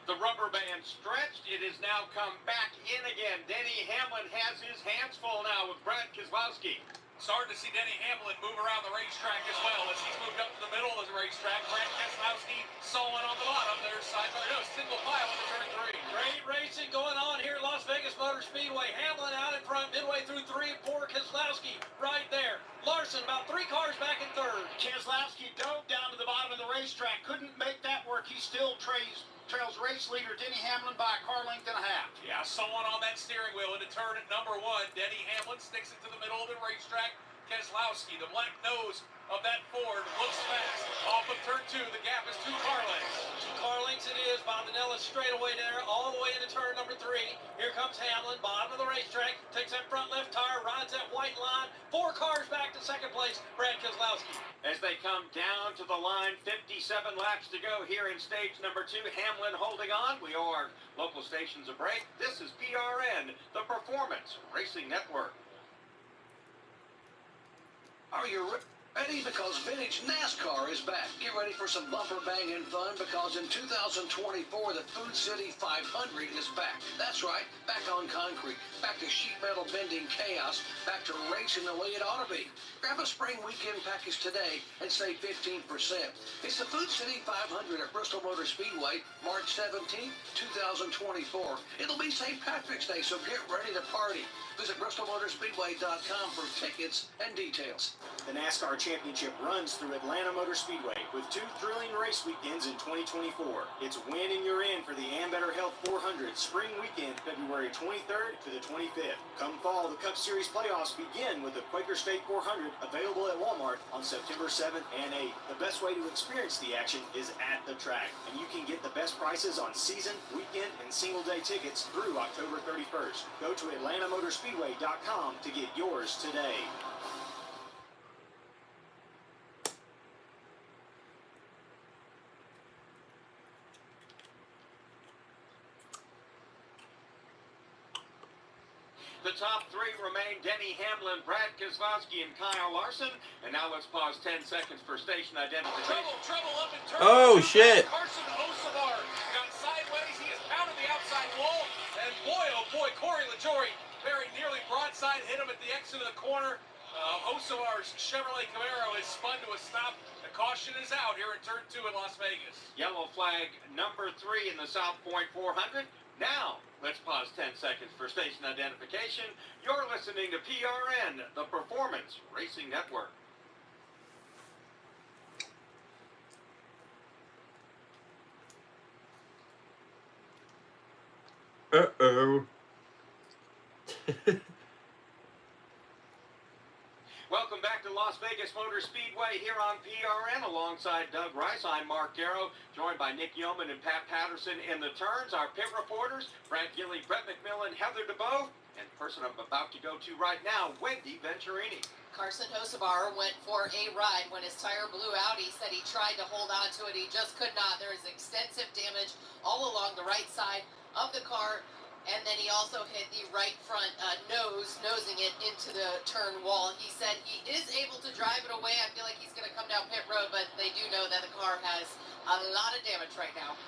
The rubber band stretched. It has now come back in again. Denny Hamlin has his hands full now with Brad Keselowski. Starting to see Denny Hamlin move around the racetrack as well as he's moved up to the middle of the racetrack. Brad Keselowski soloing on the bottom. There's side by single file into turn 3. Great racing going on here at Las Vegas Motor Speedway. Hamlin out in front midway through 3 and 4. Keselowski right there. Larson about 3 cars back in third. Keselowski dove down to the bottom of the racetrack. Couldn't make that work. He still trails race leader Denny Hamlin by a car length and a half. Yeah, someone on that steering wheel into turn at number 1. Denny Hamlin sticks it to the middle of the racetrack. Keselowski, the black nose of that Ford, looks fast. Off of turn 2, the gap is 2 car lengths. 2 car lengths it is. Bondanella straightaway there, all the way into turn number 3. Here comes Hamlin, bottom of the racetrack, takes that front left tire, rides that white line. 4 cars back to second place, Brad Keselowski. As they come down to the line, 57 laps to go here in stage number 2. Hamlin holding on. We owe our local stations a break. This is PRN, the Performance Racing Network. Are you ready? Because vintage NASCAR is back. Get ready for some bumper banging fun because in 2024, the Food City 500 is back. That's right, back on concrete, back to sheet metal bending chaos, back to racing the way it ought to be. Grab a spring weekend package today and save 15%. It's the Food City 500 at Bristol Motor Speedway, March 17, 2024. It'll be St. Patrick's Day, so get ready to party. Visit BristolMotorspeedway.com for tickets and details. The NASCAR Championship runs through Atlanta Motor Speedway with 2 thrilling race weekends in 2024. It's win and you're in for the Ambetter Health 400 Spring Weekend, February 23rd to the 25th. Come fall, the Cup Series playoffs begin with the Quaker State 400 available at Walmart on September 7th and 8th. The best way to experience the action is at the track, and you can get the best prices on season, weekend, and single-day tickets through October 31st. Go to AtlantaMotorspeedway.com to get yours today. The top 3 remain Denny Hamlin, Brad Keselowski, and Kyle Larson. And now let's pause 10 seconds for station identification. Trouble up in turn. Oh, shit. Carson Hocevar got sideways. He has pounded the outside wall. And boy, Corey LaJoie very nearly broadside hit him at the exit of the corner. Hocevar's Chevrolet Camaro is spun to a stop. The caution is out here in turn 2 in Las Vegas. Yellow flag number 3 in the South Point 400. Now, let's pause 10 seconds for station identification. You're listening to PRN, the Performance Racing Network. Uh-oh. Welcome back to Las Vegas Motor Speedway here on PRN alongside Doug Rice. I'm Mark Garrow, joined by Nick Yeoman and Pat Patterson in the turns. Our pit reporters, Brad Gilley, Brett McMillan, Heather DeBow. And the person I'm about to go to right now, Wendy Venturini. Carson Hocevar went for a ride when his tire blew out. He said he tried to hold on to it. He just could not. There is extensive damage all along the right side of the car. And then he also hit the right front nosing it into the turn wall. He said he is able to drive it away. I feel like he's going to come down pit road, but they do know that the car has a lot of damage right now.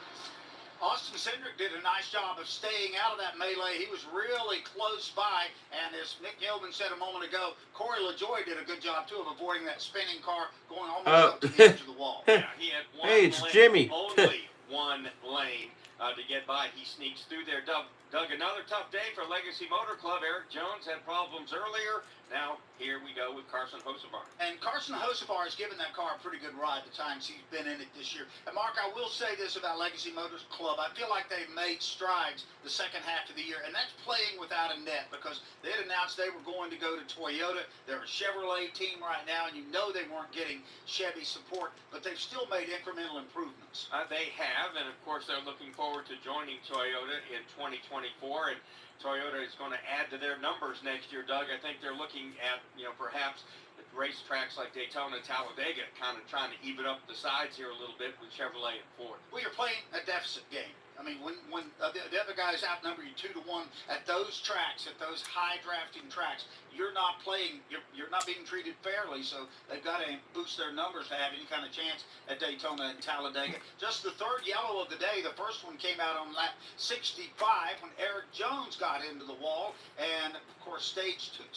Austin Cindric did a nice job of staying out of that melee. He was really close by, and as Nick Gilman said a moment ago, Corey LaJoie did a good job, too, of avoiding that spinning car going almost up to the edge of the wall. Yeah, he had one Hey, it's lane, Jimmy. only one lane to get by. He sneaks through there. Doug, another tough day for Legacy Motor Club. Eric Jones had problems earlier. Now, here we go with Carson Hocevar. And Carson Hocevar has given that car a pretty good ride the times he's been in it this year. And, Mark, I will say this about Legacy Motors Club. I feel like they've made strides the second half of the year, and that's playing without a net because they had announced they were going to go to Toyota. They're a Chevrolet team right now, and you know they weren't getting Chevy support, but they've still made incremental improvements. They have, and, of course, they're looking forward to joining Toyota in 2024, and Toyota is going to add to their numbers next year, Doug. I think they're looking at, perhaps racetracks like Daytona and Talladega, kind of trying to even up the sides here a little bit with Chevrolet and Ford. Well, you're playing a deficit game. I mean, when the other guys outnumber you 2-1 at those tracks, at those high drafting tracks, you're not playing. You're not being treated fairly. So they've got to boost their numbers to have any kind of chance at Daytona and Talladega. Just the third yellow of the day. The first one came out on lap 65 when Eric Jones got into the wall, and of course stage 1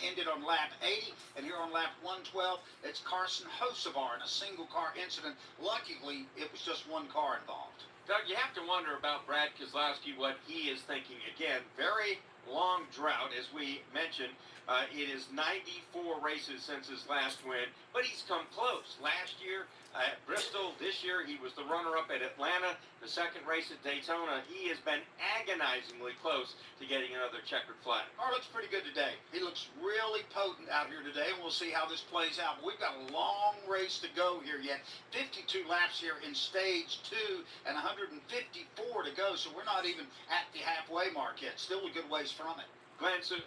ended on lap 80, and here on lap 112, it's Carson Hocevar in a single car incident. Luckily, it was just one car involved. Doug, you have to wonder about Brad Keselowski, what he is thinking. Again, very long drought, as we mentioned. It is 94 races since his last win, but he's come close. Last year at Bristol, this year he was the runner-up at Atlanta, the second race at Daytona. He has been agonizingly close to getting another checkered flag. Car looks pretty good today. He looks really potent out here today, and we'll see how this plays out. But we've got a long race to go here yet. 52 laps here in stage 2 and 154 to go, so we're not even at the halfway mark yet. Still a good ways from it. Glenn, so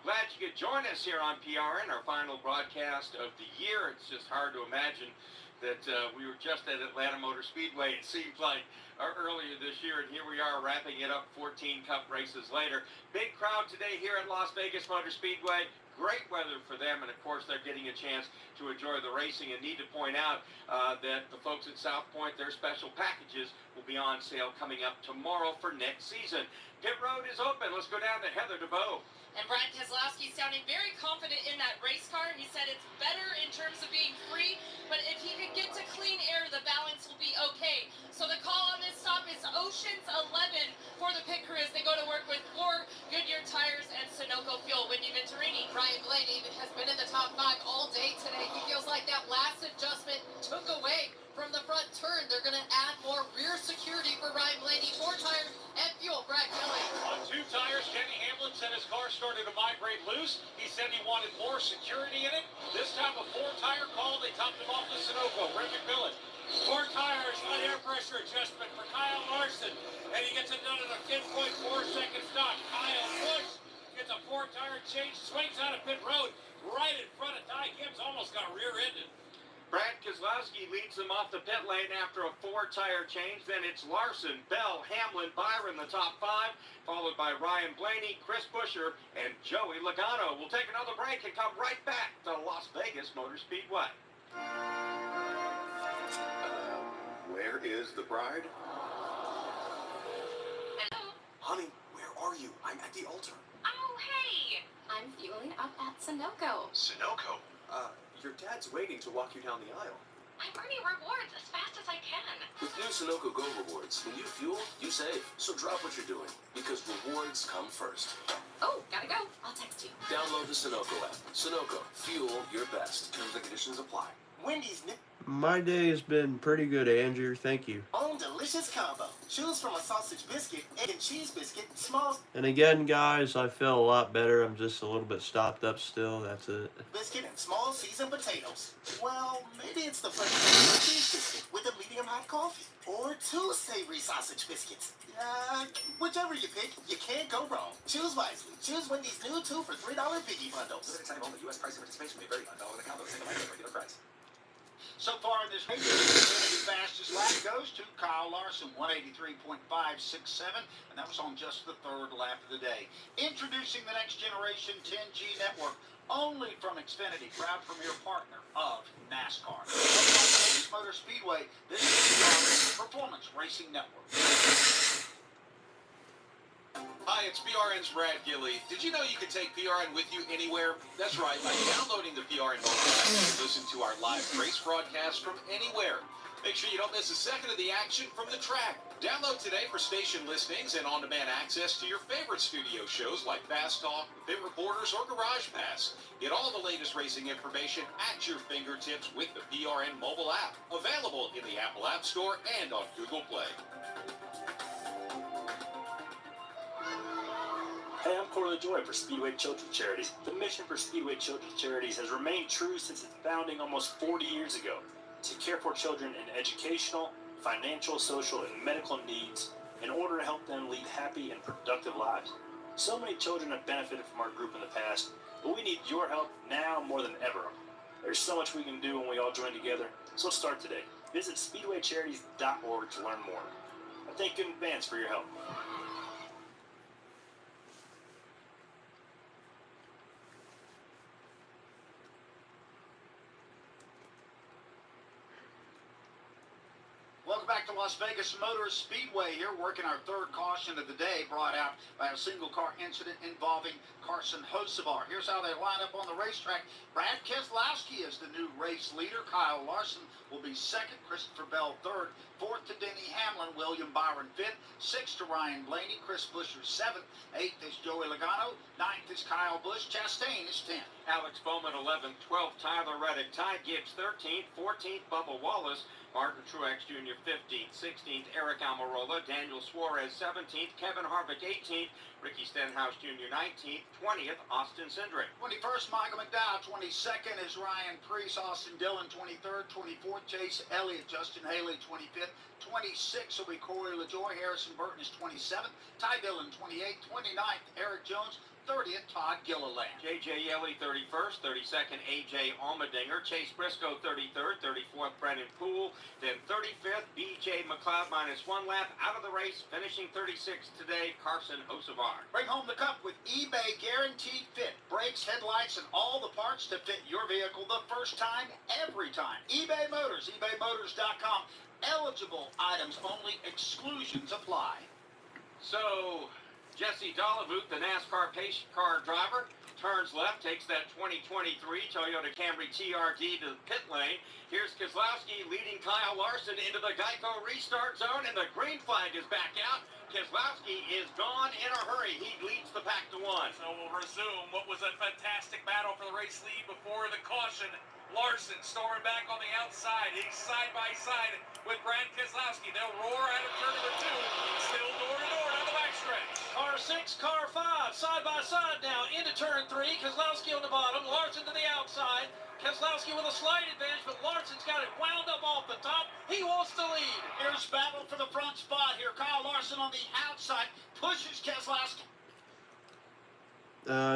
glad you could join us here on PRN, our final broadcast of the year. It's just hard to imagine that we were just at Atlanta Motor Speedway, it seems like, earlier this year, and here we are wrapping it up 14 Cup races later. Big crowd today here at Las Vegas Motor Speedway. Great weather for them, and of course they're getting a chance to enjoy the racing. And need to point out that the folks at South Point, their special packages will be on sale coming up tomorrow for next season. Pit road is open. Let's go down to Heather DeBow. And Brad Keselowski sounding very confident in that race car. He said it's better in terms of being free, but if he could get to clean air, the balance will be okay. So the call on this stop is Ocean's 11 for the pit crew as they go to work with 4 Goodyear tires and Sunoco fuel. Wendy Venturini, Ryan Blaney has been in the top 5 all day today. He feels like that last adjustment took away from the front turn. They're going to add more rear security for Ryan Blaney. 4 tires and fuel. Brad Kelly. On 2 tires, Kenny Hamlin said his car started to migrate loose. He said he wanted more security in it. This time a 4-tire call. They topped him off with Sunoco. Ray McMillan. 4 tires, on air pressure adjustment for Kyle Larson. And he gets it done at a 10.4-second stop. Kyle Busch gets a 4-tire change, swings out of pit road right in front of Ty Gibbs. Almost got rear-ended. Brad Keselowski leads them off the pit lane after a 4-tire change. Then it's Larson, Bell, Hamlin, Byron, the top 5, followed by Ryan Blaney, Chris Buescher, and Joey Logano. We'll take another break and come right back to Las Vegas Motor Speedway. Where is the bride? Hello? Honey, where are you? I'm at the altar. Oh, hey! I'm fueling up at Sunoco. Sunoco. Your dad's waiting to walk you down the aisle. I'm earning rewards as fast as I can. With new Sunoco Go rewards, when you fuel, you save. So drop what you're doing, because rewards come first. Oh, gotta go. I'll text you. Download the Sunoco app. Sunoco, fuel your best. Terms and conditions apply. Wendy's new My day has been pretty good, Andrew. Thank you. own delicious combo. Choose from a sausage biscuit, egg and cheese biscuit, small And again, guys, I feel a lot better. I'm just a little bit stopped up still. That's it. biscuit, and small seasoned potatoes. Well, maybe it's the fresh egg and cheese biscuit with a medium hot coffee. Or 2 savory sausage biscuits. Whichever you pick, you can't go wrong. Choose wisely. Choose Wendy's new 2 for $3 Biggie bundles. Limited time only. U.S. price and participation may vary. $9 in the combo. Single item. Regular price. So far in this race, the fastest lap goes to Kyle Larson, 183.567, and that was on just the 3rd lap of the day. Introducing the next generation 10G network, only from Xfinity, proud premier partner of NASCAR. Las Vegas Motor Speedway, this is the Performance Racing Network. Hi, it's PRN's Brad Gilly. Did you know you can take PRN with you anywhere? That's right. By downloading the PRN mobile app, you can listen to our live race broadcast from anywhere. Make sure you don't miss a second of the action from the track. Download today for station listings and on-demand access to your favorite studio shows like Fast Talk, Pit Reporters, or Garage Pass. Get all the latest racing information at your fingertips with the PRN mobile app. Available in the Apple App Store and on Google Play. Hey, I'm Corey LaJoy for Speedway Children's Charities. The mission for Speedway Children's Charities has remained true since its founding almost 40 years ago, to care for children in educational, financial, social, and medical needs in order to help them lead happy and productive lives. So many children have benefited from our group in the past, but we need your help now more than ever. There's so much we can do when we all join together, so let's start today. Visit speedwaycharities.org to learn more. I thank you in advance for your help. Welcome back to Las Vegas Motor Speedway here, working our 3rd caution of the day, brought out by a single car incident involving Carson Hocevar. Here's how they line up on the racetrack. Brad Keselowski is the new race leader. Kyle Larson will be 2nd, Christopher Bell 3rd, 4th to Denny Hamlin, William Byron 5th, 6th to Ryan Blaney, Chris Buescher 7th, 8th is Joey Logano, 9th is Kyle Busch, Chastain is 10th. Alex Bowman 11th, 12th Tyler Reddick, Ty Gibbs 13th, 14th Bubba Wallace, Martin Truex Jr. 15th, 16th Eric Almirola, Daniel Suarez 17th, Kevin Harvick 18th, Ricky Stenhouse Jr. 19th, 20th Austin Cindric. 21st, Michael McDowell. 22nd is Ryan Preece, Austin Dillon. 23rd, 24th, Chase Elliott, Justin Haley. 25th, 26th will be Corey LaJoy. Harrison Burton is 27th, Ty Dillon 28th, 29th, Eric Jones. 30th, Todd Gilliland. J.J. Yeley 31st, 32nd A.J. Allmendinger, Chase Briscoe 33rd, 34th Brennan Poole, then 35th B.J. McLeod minus 1 lap out of the race, finishing 36th today, Carson Hocevar. Bring home the cup with eBay Guaranteed Fit. Brakes, headlights, and all the parts to fit your vehicle the first time, every time. eBay Motors, ebaymotors.com. Eligible items only, exclusions apply. So, Jesse Dolivuk, the NASCAR pace car driver, turns left, takes that 2023 Toyota Camry TRD to the pit lane. Here's Keselowski leading Kyle Larson into the Geico restart zone, and the green flag is back out. Keselowski is gone in a hurry. He leads the pack to 1. So we'll resume what was a fantastic battle for the race lead before the caution. Larson storming back on the outside. He's side by side with Brad Keselowski. They'll roar out of turn number 2. Still door to door down the backstretch. Car 6, car 5, side by side now into turn 3. Keselowski on the bottom, Larson to the outside. Keselowski with a slight advantage, but Larson's got it wound up off the top. He wants to lead. Here's battle for the front spot here. Kyle Larson on the outside pushes Keselowski.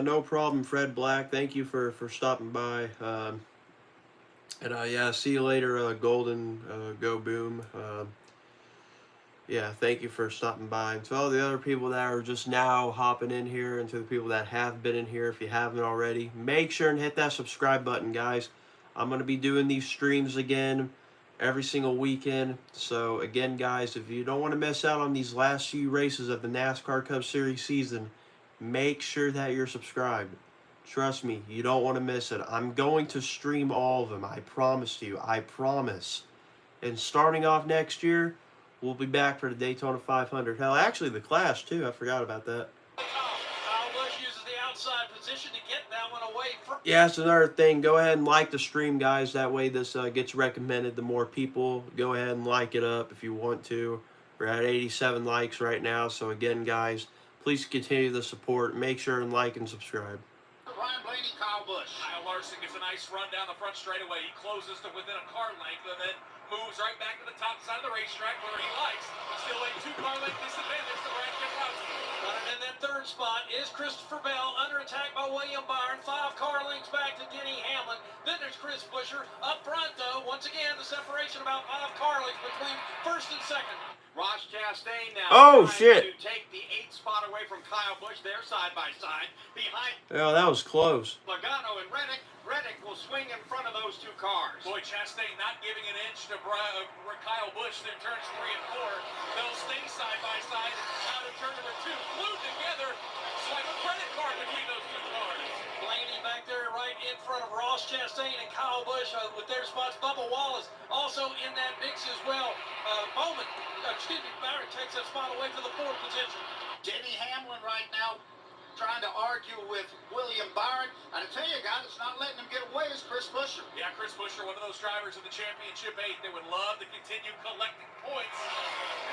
No problem, Fred Black. Thank you for stopping by. Yeah, see you later, Golden Go Boom. Yeah, thank you for stopping by. And to all the other people that are just now hopping in here, and to the people that have been in here, if you haven't already, make sure and hit that subscribe button, guys. I'm going to be doing these streams again every single weekend. So, again, guys, if you don't want to miss out on these last few races of the NASCAR Cup Series season, make sure that you're subscribed. Trust me, you don't want to miss it. I'm going to stream all of them. I promise you. I promise. And starting off next year, we'll be back for the Daytona 500. Hell, actually the Clash, too. I forgot about that. Kyle Busch uses the outside position to get that one away from Yeah, it's another thing. Go ahead and like the stream, guys. That way this gets recommended to more people. Go ahead and like it up if you want to. We're at 87 likes right now. So again, guys, please continue the support. Make sure and like and subscribe. Ryan Blaney, Kyle Busch. Kyle Larson gets a nice run down the front straightaway. He closes to within a car length and then moves right back to the top side of the racetrack where he likes. Still a 2-car length disadvantage to Brad Keselowski. Running in that third spot is Christopher Bell, under attack by William Byron. 5 car lengths back to Denny Hamlin. Then there's Chris Buescher. Up front, though, once again, the separation about 5 car lengths between first and second. Ross Chastain now shit. to take the 8th spot away from Kyle Busch. They're side by side. Behind Oh, that was close. Logano and Reddick. Reddick will swing in front of those 2 cars. Boy, Chastain not giving an inch to Kyle Busch in turns 3 and 4. They'll stay side by side. Out of turn number 2, glued together. Swipe a credit card between those 2 cars. Blaney back there right in front of Ross Chastain and Kyle Busch with their spots. Bubba Wallace also in that mix as well. Byron takes that spot away for the 4th position. Denny Hamlin right now trying to argue with William Byron. And I tell you, guys, it's not letting him get away is Chris Buescher. Yeah, Chris Buescher, one of those drivers of the Championship 8 that would love to continue collecting points.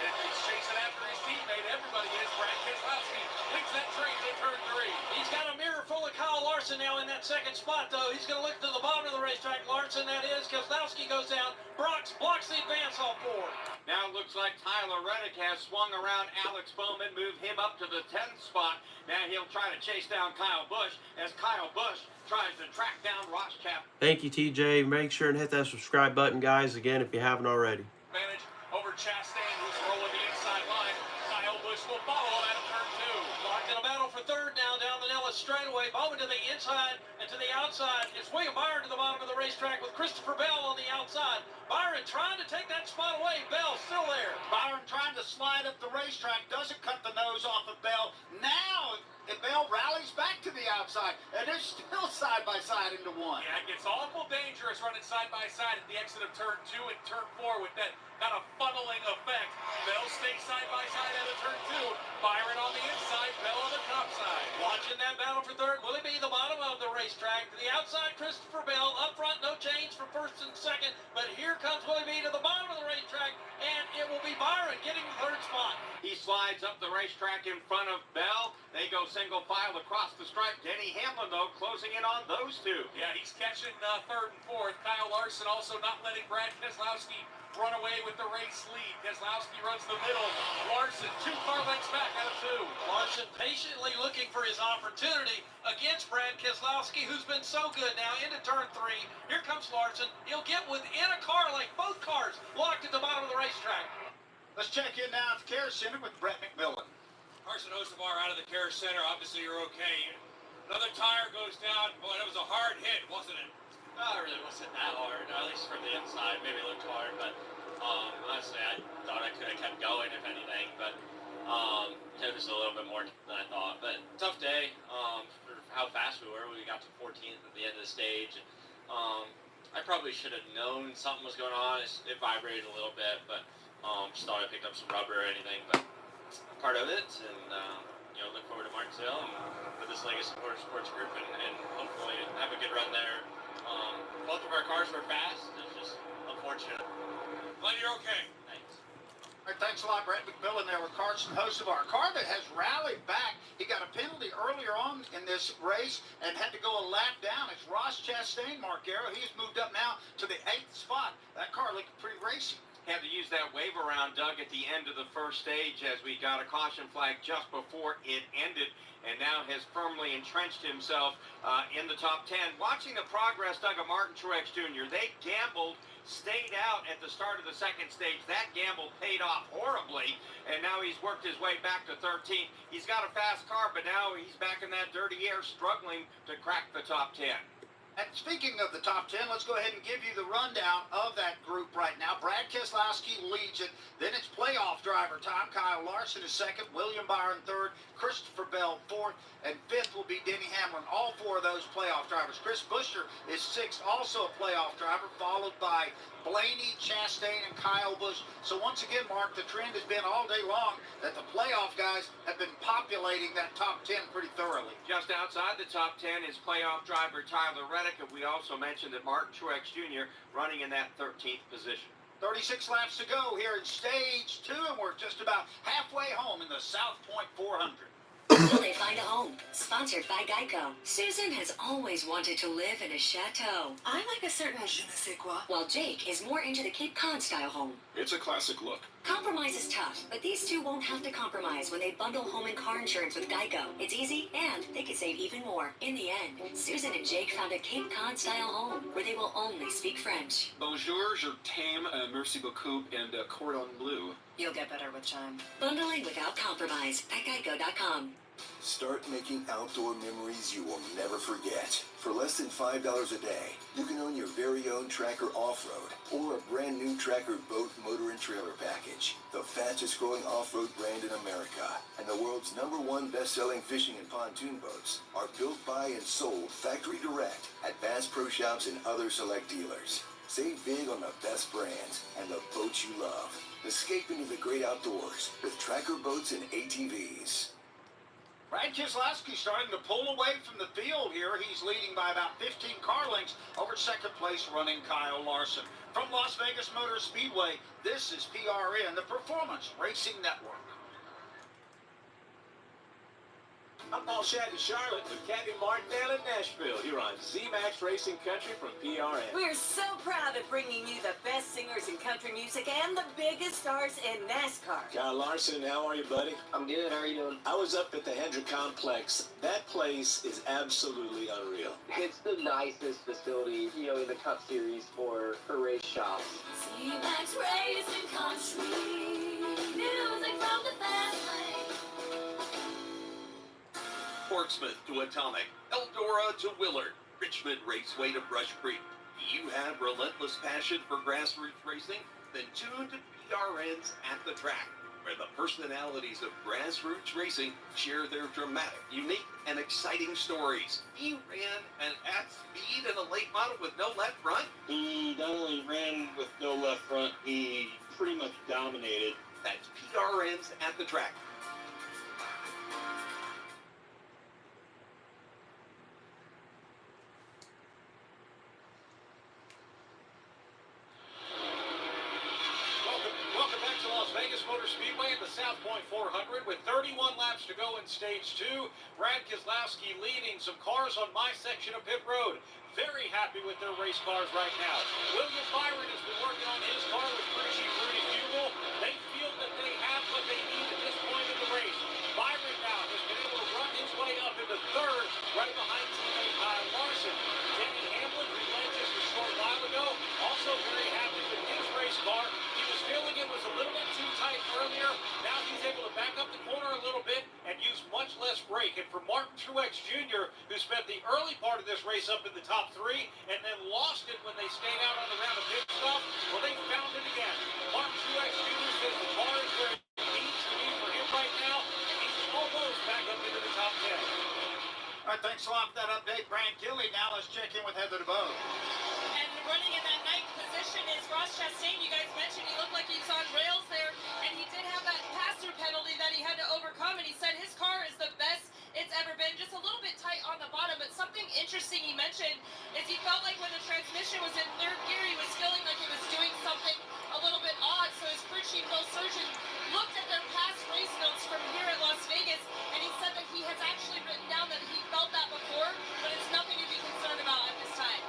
And he's chasing after his teammate. Everybody is. Brad Keselowski leads that train to turn 3. He's got a mirror full of Kyle Larson now in that second spot, though. He's going to look to the bottom of the racetrack. Larson, that is. Keselowski goes down. Brooks blocks the advance off 4. Now it looks like Tyler Reddick has swung around Alex Bowman, moved him up to the 10th spot. Now he'll try to chase down Kyle Busch as Kyle Busch tries to track down Ross Chastain. Thank you, TJ. Make sure and hit that subscribe button, guys, again, if you haven't already. Advantage over Chastain, who's rolling the inside line. Kyle Busch will follow him out of turn 2. Locked in a battle for third now down the Nellis straightaway. Bowman to the inside and to the outside. It's William Byron to the bottom of the racetrack with Christopher Bell on the outside. Byron trying to take that spot away. Bell still there. Byron trying to slide up the racetrack, doesn't cut the nose off of Bell. Now, Bell rallies back to the outside, and they're still side by side into 1. Yeah, it gets awful dangerous running side by side at the exit of turn 2 and turn 4 with that kind of funneling effect. Bell stays side by side out of turn 2. Byron on the inside, Bell on the top side. Watching that battle for third. Will he be the bottom of the racetrack? To the outside, Christopher Bell. Up front, no change for first and second. But here comes Willie B to the bottom of the racetrack, and it will be Byron getting the 3rd spot. He slides up the racetrack in front of Bell. They go single file across the stripe. Denny Hamlin, though, closing in on those 2. Yeah, he's catching 3rd and 4th. Kyle Larson also not letting Brad Keselowski run away with the race lead. Keselowski runs the middle. Larson 2 car lengths back out of 2. Larson patiently looking for his opportunity against Brad Keselowski, who's been so good now into turn 3. Here comes Larson. He'll get within a car length. Both cars locked at the bottom of the racetrack. Let's check in now at the Care Center with Brett McMillan. Carson Hocevar out of the Care Center. Obviously, you're okay. Another tire goes down. Boy, that was a hard hit, wasn't it? No, it really wasn't that hard, at least from the inside. Maybe it looked hard, but honestly, I thought I could have kept going, if anything. But it was a little bit more than I thought. But tough day for how fast we were. We got to 14th at the end of the stage. I probably should have known something was going on. It vibrated a little bit, but just thought I picked up some rubber or anything. But part of it, and look forward to Martinsville and with this Legacy Motorsports group, and hopefully have a good run there. Both of our cars were fast. It's just unfortunate. Glad you're okay. Thanks. All right, thanks a lot, Brett McMillan there with Carson Hocevar. A car that has rallied back. He got a penalty earlier on in this race and had to go a lap down. It's Ross Chastain, Mark Arrow. He's moved up now to the 8th spot. That car looking pretty racy. Had to use that wave around, Doug, at the end of the first stage as we got a caution flag just before it ended, and now has firmly entrenched himself in the top 10. Watching the progress, Doug, of Martin Truex Jr., they gambled, stayed out at the start of the second stage. That gamble paid off horribly, and now he's worked his way back to 13th. He's got a fast car, but now he's back in that dirty air, struggling to crack the top 10. And speaking of the top 10, let's go ahead and give you the rundown of that group right now. Brad Keselowski leads it. Then it's playoff driver time. Kyle Larson is second, William Byron third, Christopher Bell fourth, and fifth will be Denny Hamlin. All four of those playoff drivers. Chris Buescher is sixth, also a playoff driver, followed by Blaney, Chastain, and Kyle Busch. So once again, Mark, the trend has been all day long that the playoff guys have been populating that top 10 pretty thoroughly. Just outside the top 10 is playoff driver Tyler Reddick, and we also mentioned that Martin Truex Jr. running in that 13th position. 36 laps to go here in stage 2, and we're just about halfway home in the South Point 400. Will they find a home? Sponsored by Geico. Susan has always wanted to live in a chateau. I like a certain je ne sais quoi. While Jake is more into the Cape Cod style home. It's a classic look. Compromise is tough, but these two won't have to compromise when they bundle home and car insurance with Geico. It's easy, and they can save even more. In the end, Susan and Jake found a Cape Cod style home where they will only speak French. Bonjour, je t'aime, merci beaucoup, and cordon bleu. You'll get better with time. Bundling without compromise at geico.com. Start making outdoor memories you will never forget. For less than $5 a day, you can own your very own Tracker Off-Road or a brand new Tracker Boat, Motor, and Trailer package. The fastest growing off-road brand in America and the world's #1 best-selling fishing and pontoon boats are built by and sold factory direct at Bass Pro Shops and other select dealers. Save big on the best brands and the boats you love. Escape into the great outdoors with Tracker boats and ATVs. Brad Keselowski starting to pull away from the field here. He's leading by about 15 car lengths over second place running Kyle Larson. From Las Vegas Motor Speedway, this is PRN, the Performance Racing Network. I'm Paul Shad in Charlotte with Kathy Martindale in Nashville here on Z-Max Racing Country from PRN. We're so proud of bringing you the best singers in country music and the biggest stars in NASCAR. Kyle Larson, how are you, buddy? I'm good. How are you doing? I was up at the Hendrick Complex. That place is absolutely unreal. It's the nicest facility, you know, in the Cup Series for race shops. Z-Max Racing Country. Music from the fast lane. Portsmouth to Atomic, Eldora to Willard, Richmond Raceway to Brush Creek. Do you have relentless passion for grassroots racing? Then tune to PRN's At the Track, where the personalities of grassroots racing share their dramatic, unique, and exciting stories. He ran an at speed in a late model with no left front. He not only ran with no left front, he pretty much dominated. That's PRN's At the Track. Speedway at the South Point 400 with 31 laps to go in stage 2. Brad Keselowski leading some cars on my section of pit road. Very happy with their race cars right now. William Byron has been working on his car with crew chief Rudy Fugle. They feel that they have what they need at this point in the race. Byron now has been able to run his way up into third, right behind teammate Kyle Larson. Denny Hamlin, who led just a short while ago, also very happy with his race car. He was feeling it was a little bit too tight earlier. Now he's able to back up the corner a little bit and use much less brake. And for Martin Truex Jr., who spent the early part of this race up in the top 3 and then lost it when they stayed out on the round of pit stop, well, they found it again. Martin Truex Jr. says the car is where it needs to be for him right now, and he's almost back up into the top 10. All right, thanks a lot for that update, Brant Gilly. Now let's check in with Heather DeBose. And running in that ninth position is Ross Chastain. You guys mentioned he looked like he was on rails there, and he did have that pass-through penalty that he had to overcome, and he said his car is the best it's ever been. Just a little bit tight on the bottom, but something interesting he mentioned is he felt like when the transmission was in third gear, he was feeling like it was doing something a little bit odd. So his crew chief, Phil Surgeon, looked at their past race notes from here at Las Vegas, and he said that he has actually written down that he felt that before, but it's nothing to be concerned about at this time.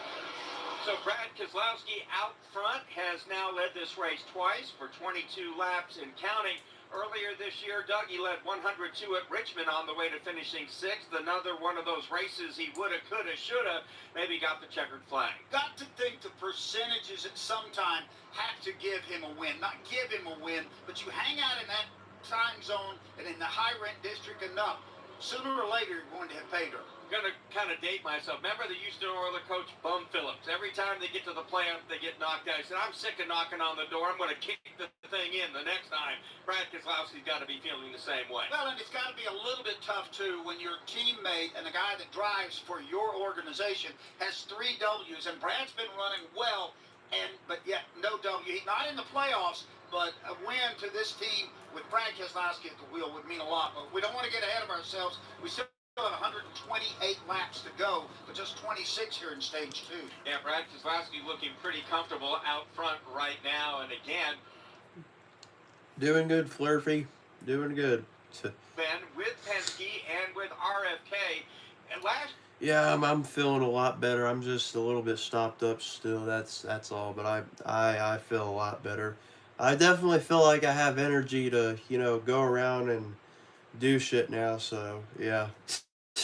So Brad Keselowski out front has now led this race twice for 22 laps and counting. Earlier this year, Dougie led 102 at Richmond on the way to finishing 6th. Another one of those races he woulda, coulda, shoulda, maybe got the checkered flag. Got to think the percentages at some time have to give him a win. Not give him a win, but you hang out in that time zone and in the high rent district enough, sooner or later you're going to have pay dirt. going to kind of date myself. Remember the Houston Oilers coach, Bum Phillips? Every time they get to the playoffs, they get knocked out. He said, I'm sick of knocking on the door. I'm going to kick the thing in the next time. Brad Keselowski's got to be feeling the same way. Well, and it's got to be a little bit tough, too, when your teammate and the guy that drives for your organization has 3 W's, and Brad's been running well, but yet no W. Not in the playoffs, but a win to this team with Brad Keselowski at the wheel would mean a lot. But we don't want to get ahead of ourselves. We still have 128 laps to go, but just 26 here in stage 2. Yeah, Brad Keselowski looking pretty comfortable out front right now. And again, doing good, Flurfy. Doing good. Ben, with Penske and with RFK. And last Yeah, I'm feeling a lot better. I'm just a little bit stopped up still. That's all. But I feel a lot better. I definitely feel like I have energy to, go around and do shit now. So yeah.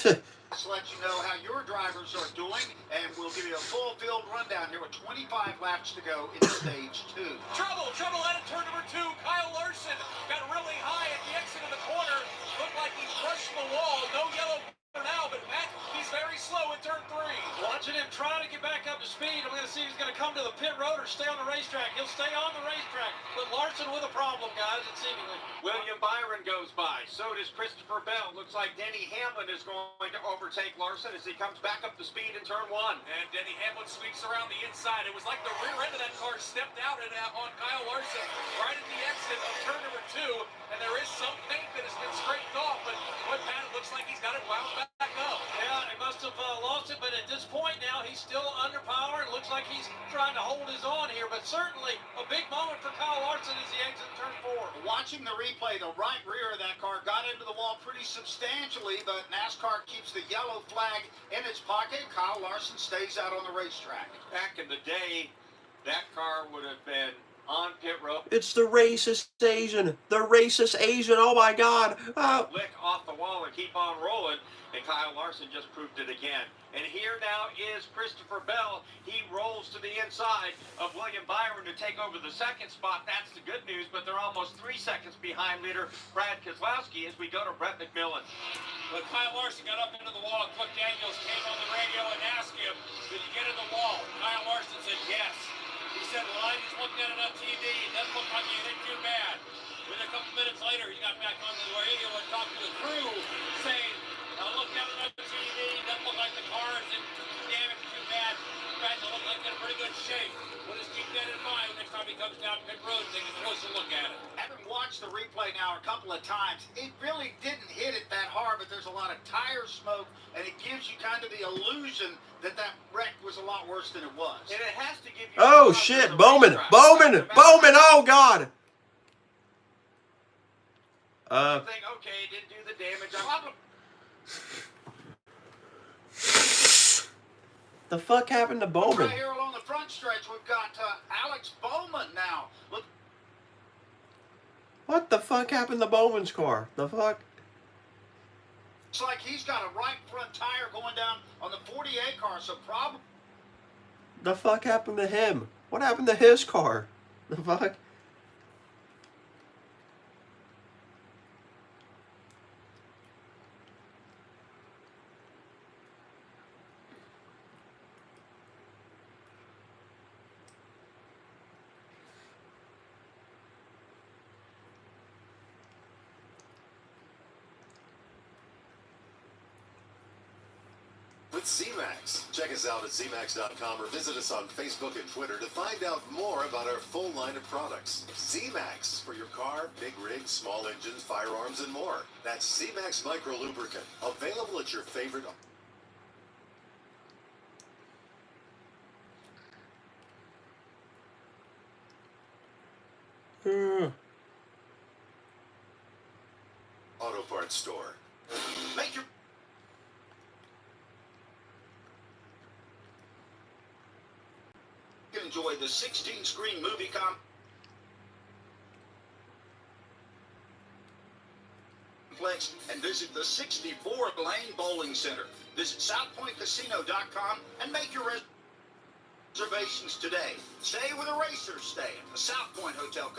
Let's let you know how your drivers are doing, and we'll give you a full field rundown here with 25 laps to go in stage 2. Trouble out of turn number 2. Kyle Larson got really high at the exit of the corner. Looked like he brushed the wall. No yellow now, but Matt, he's very slow in turn 3. Watching him trying to get back up to speed. I'm going to see if he's going to come to the pit road or stay on the racetrack. He'll stay on the racetrack, but Larson with a problem, guys, it seemingly. William Byron goes by. So does Christopher Bell. Looks like Denny Hamlin is going to overtake Larson as he comes back up to speed in turn 1. And Denny Hamlin sweeps around the inside. It was like the rear end of that car stepped out on Kyle Larson right at the exit of turn number 2. And there is some paint that has been scraped off, but what Pat, it looks like he's got it wound back up. Yeah, he must have lost it, but at this point now, he's still under power. It looks like he's trying to hold his own here, but certainly a big moment for Kyle Larson as he exits turn 4. Watching the replay, the right rear of that car got into the wall pretty substantially, but NASCAR keeps the yellow flag in its pocket. Kyle Larson stays out on the racetrack. Back in the day, that car would have been on pit road. It's the racist Asian. The racist Asian. Oh my God. Lick off the wall and keep on rolling. And Kyle Larson just proved it again. And here now is Christopher Bell. He rolls to the inside of William Byron to take over the second spot. That's the good news, but they're almost 3 seconds behind leader Brad Keselowski as we go to Brett McMillan. But Kyle Larson got up into the wall. Cliff Daniels came on the radio and asked him, did he get in the wall? Kyle Larson said yes. He said, well, I just looked at it on TV. It doesn't look like you hit too bad. Then a couple minutes later, he got back on the radio and talked to the crew, saying, I looked at it on TV. It doesn't look like the car is in damage too bad. In fact, it looks like they're in pretty good shape. We'll just keep that in mind next time he comes down pit road and take a closer look at it. Having watched the replay now a couple of times, it really didn't hit it that hard, but there's a lot of tire smoke, and it gives you kind of the illusion that wreck was a lot worse than it was. And it has to give you... Oh shit, Bowman. Oh God. Think, okay, didn't do the damage. The fuck happened to Bowman? Right here along the front stretch, we've got Alex Bowman now. Look. What the fuck happened to Bowman's car? The fuck? Looks like he's got a right front tire going down on the 48 car, so probably... The fuck happened to him? What happened to his car? The fuck? With ZMAX. Check us out at ZMAX.com or visit us on Facebook and Twitter to find out more about our full line of products. ZMAX for your car, big rigs, small engines, firearms, and more. That's ZMAX Micro Lubricant. Available at your favorite... Auto Parts Store. Make your... You can enjoy the 16-screen movie complex and visit the 64-lane bowling center. Visit SouthPointCasino.com and make your reservations today. Stay with a racer. Stay at the South Point Hotel.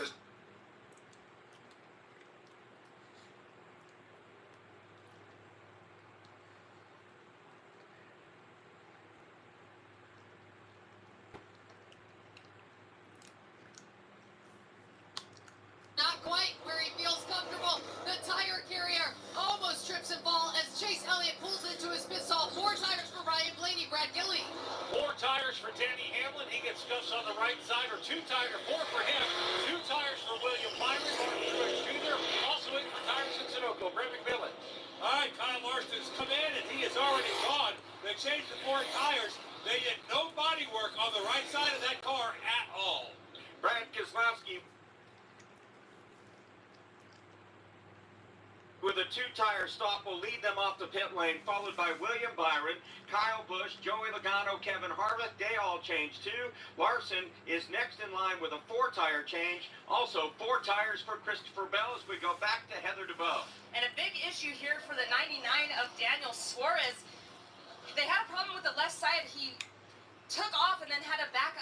right side, or 2 tires, or 4 for him. 2 tires for William Byron, Martin Truex Jr. Also in for Tyson Sunoco, Brett McMillan. All right, Kyle Larson's come in, and he is already gone. They changed the 4 tires. They did no body work on the right side of that car at all. Brad Keselowski with a 2-tire stop will lead them off the pit lane, followed by William Byron, Kyle Busch, Joey Logano, Kevin Harvick. They all change too. Larson is next in line with a 4-tire change. Also 4 tires for Christopher Bell as we go back to Heather DeBow. And a big issue here for the 99 of Daniel Suarez. They had a problem with the left side. He took off and then had to back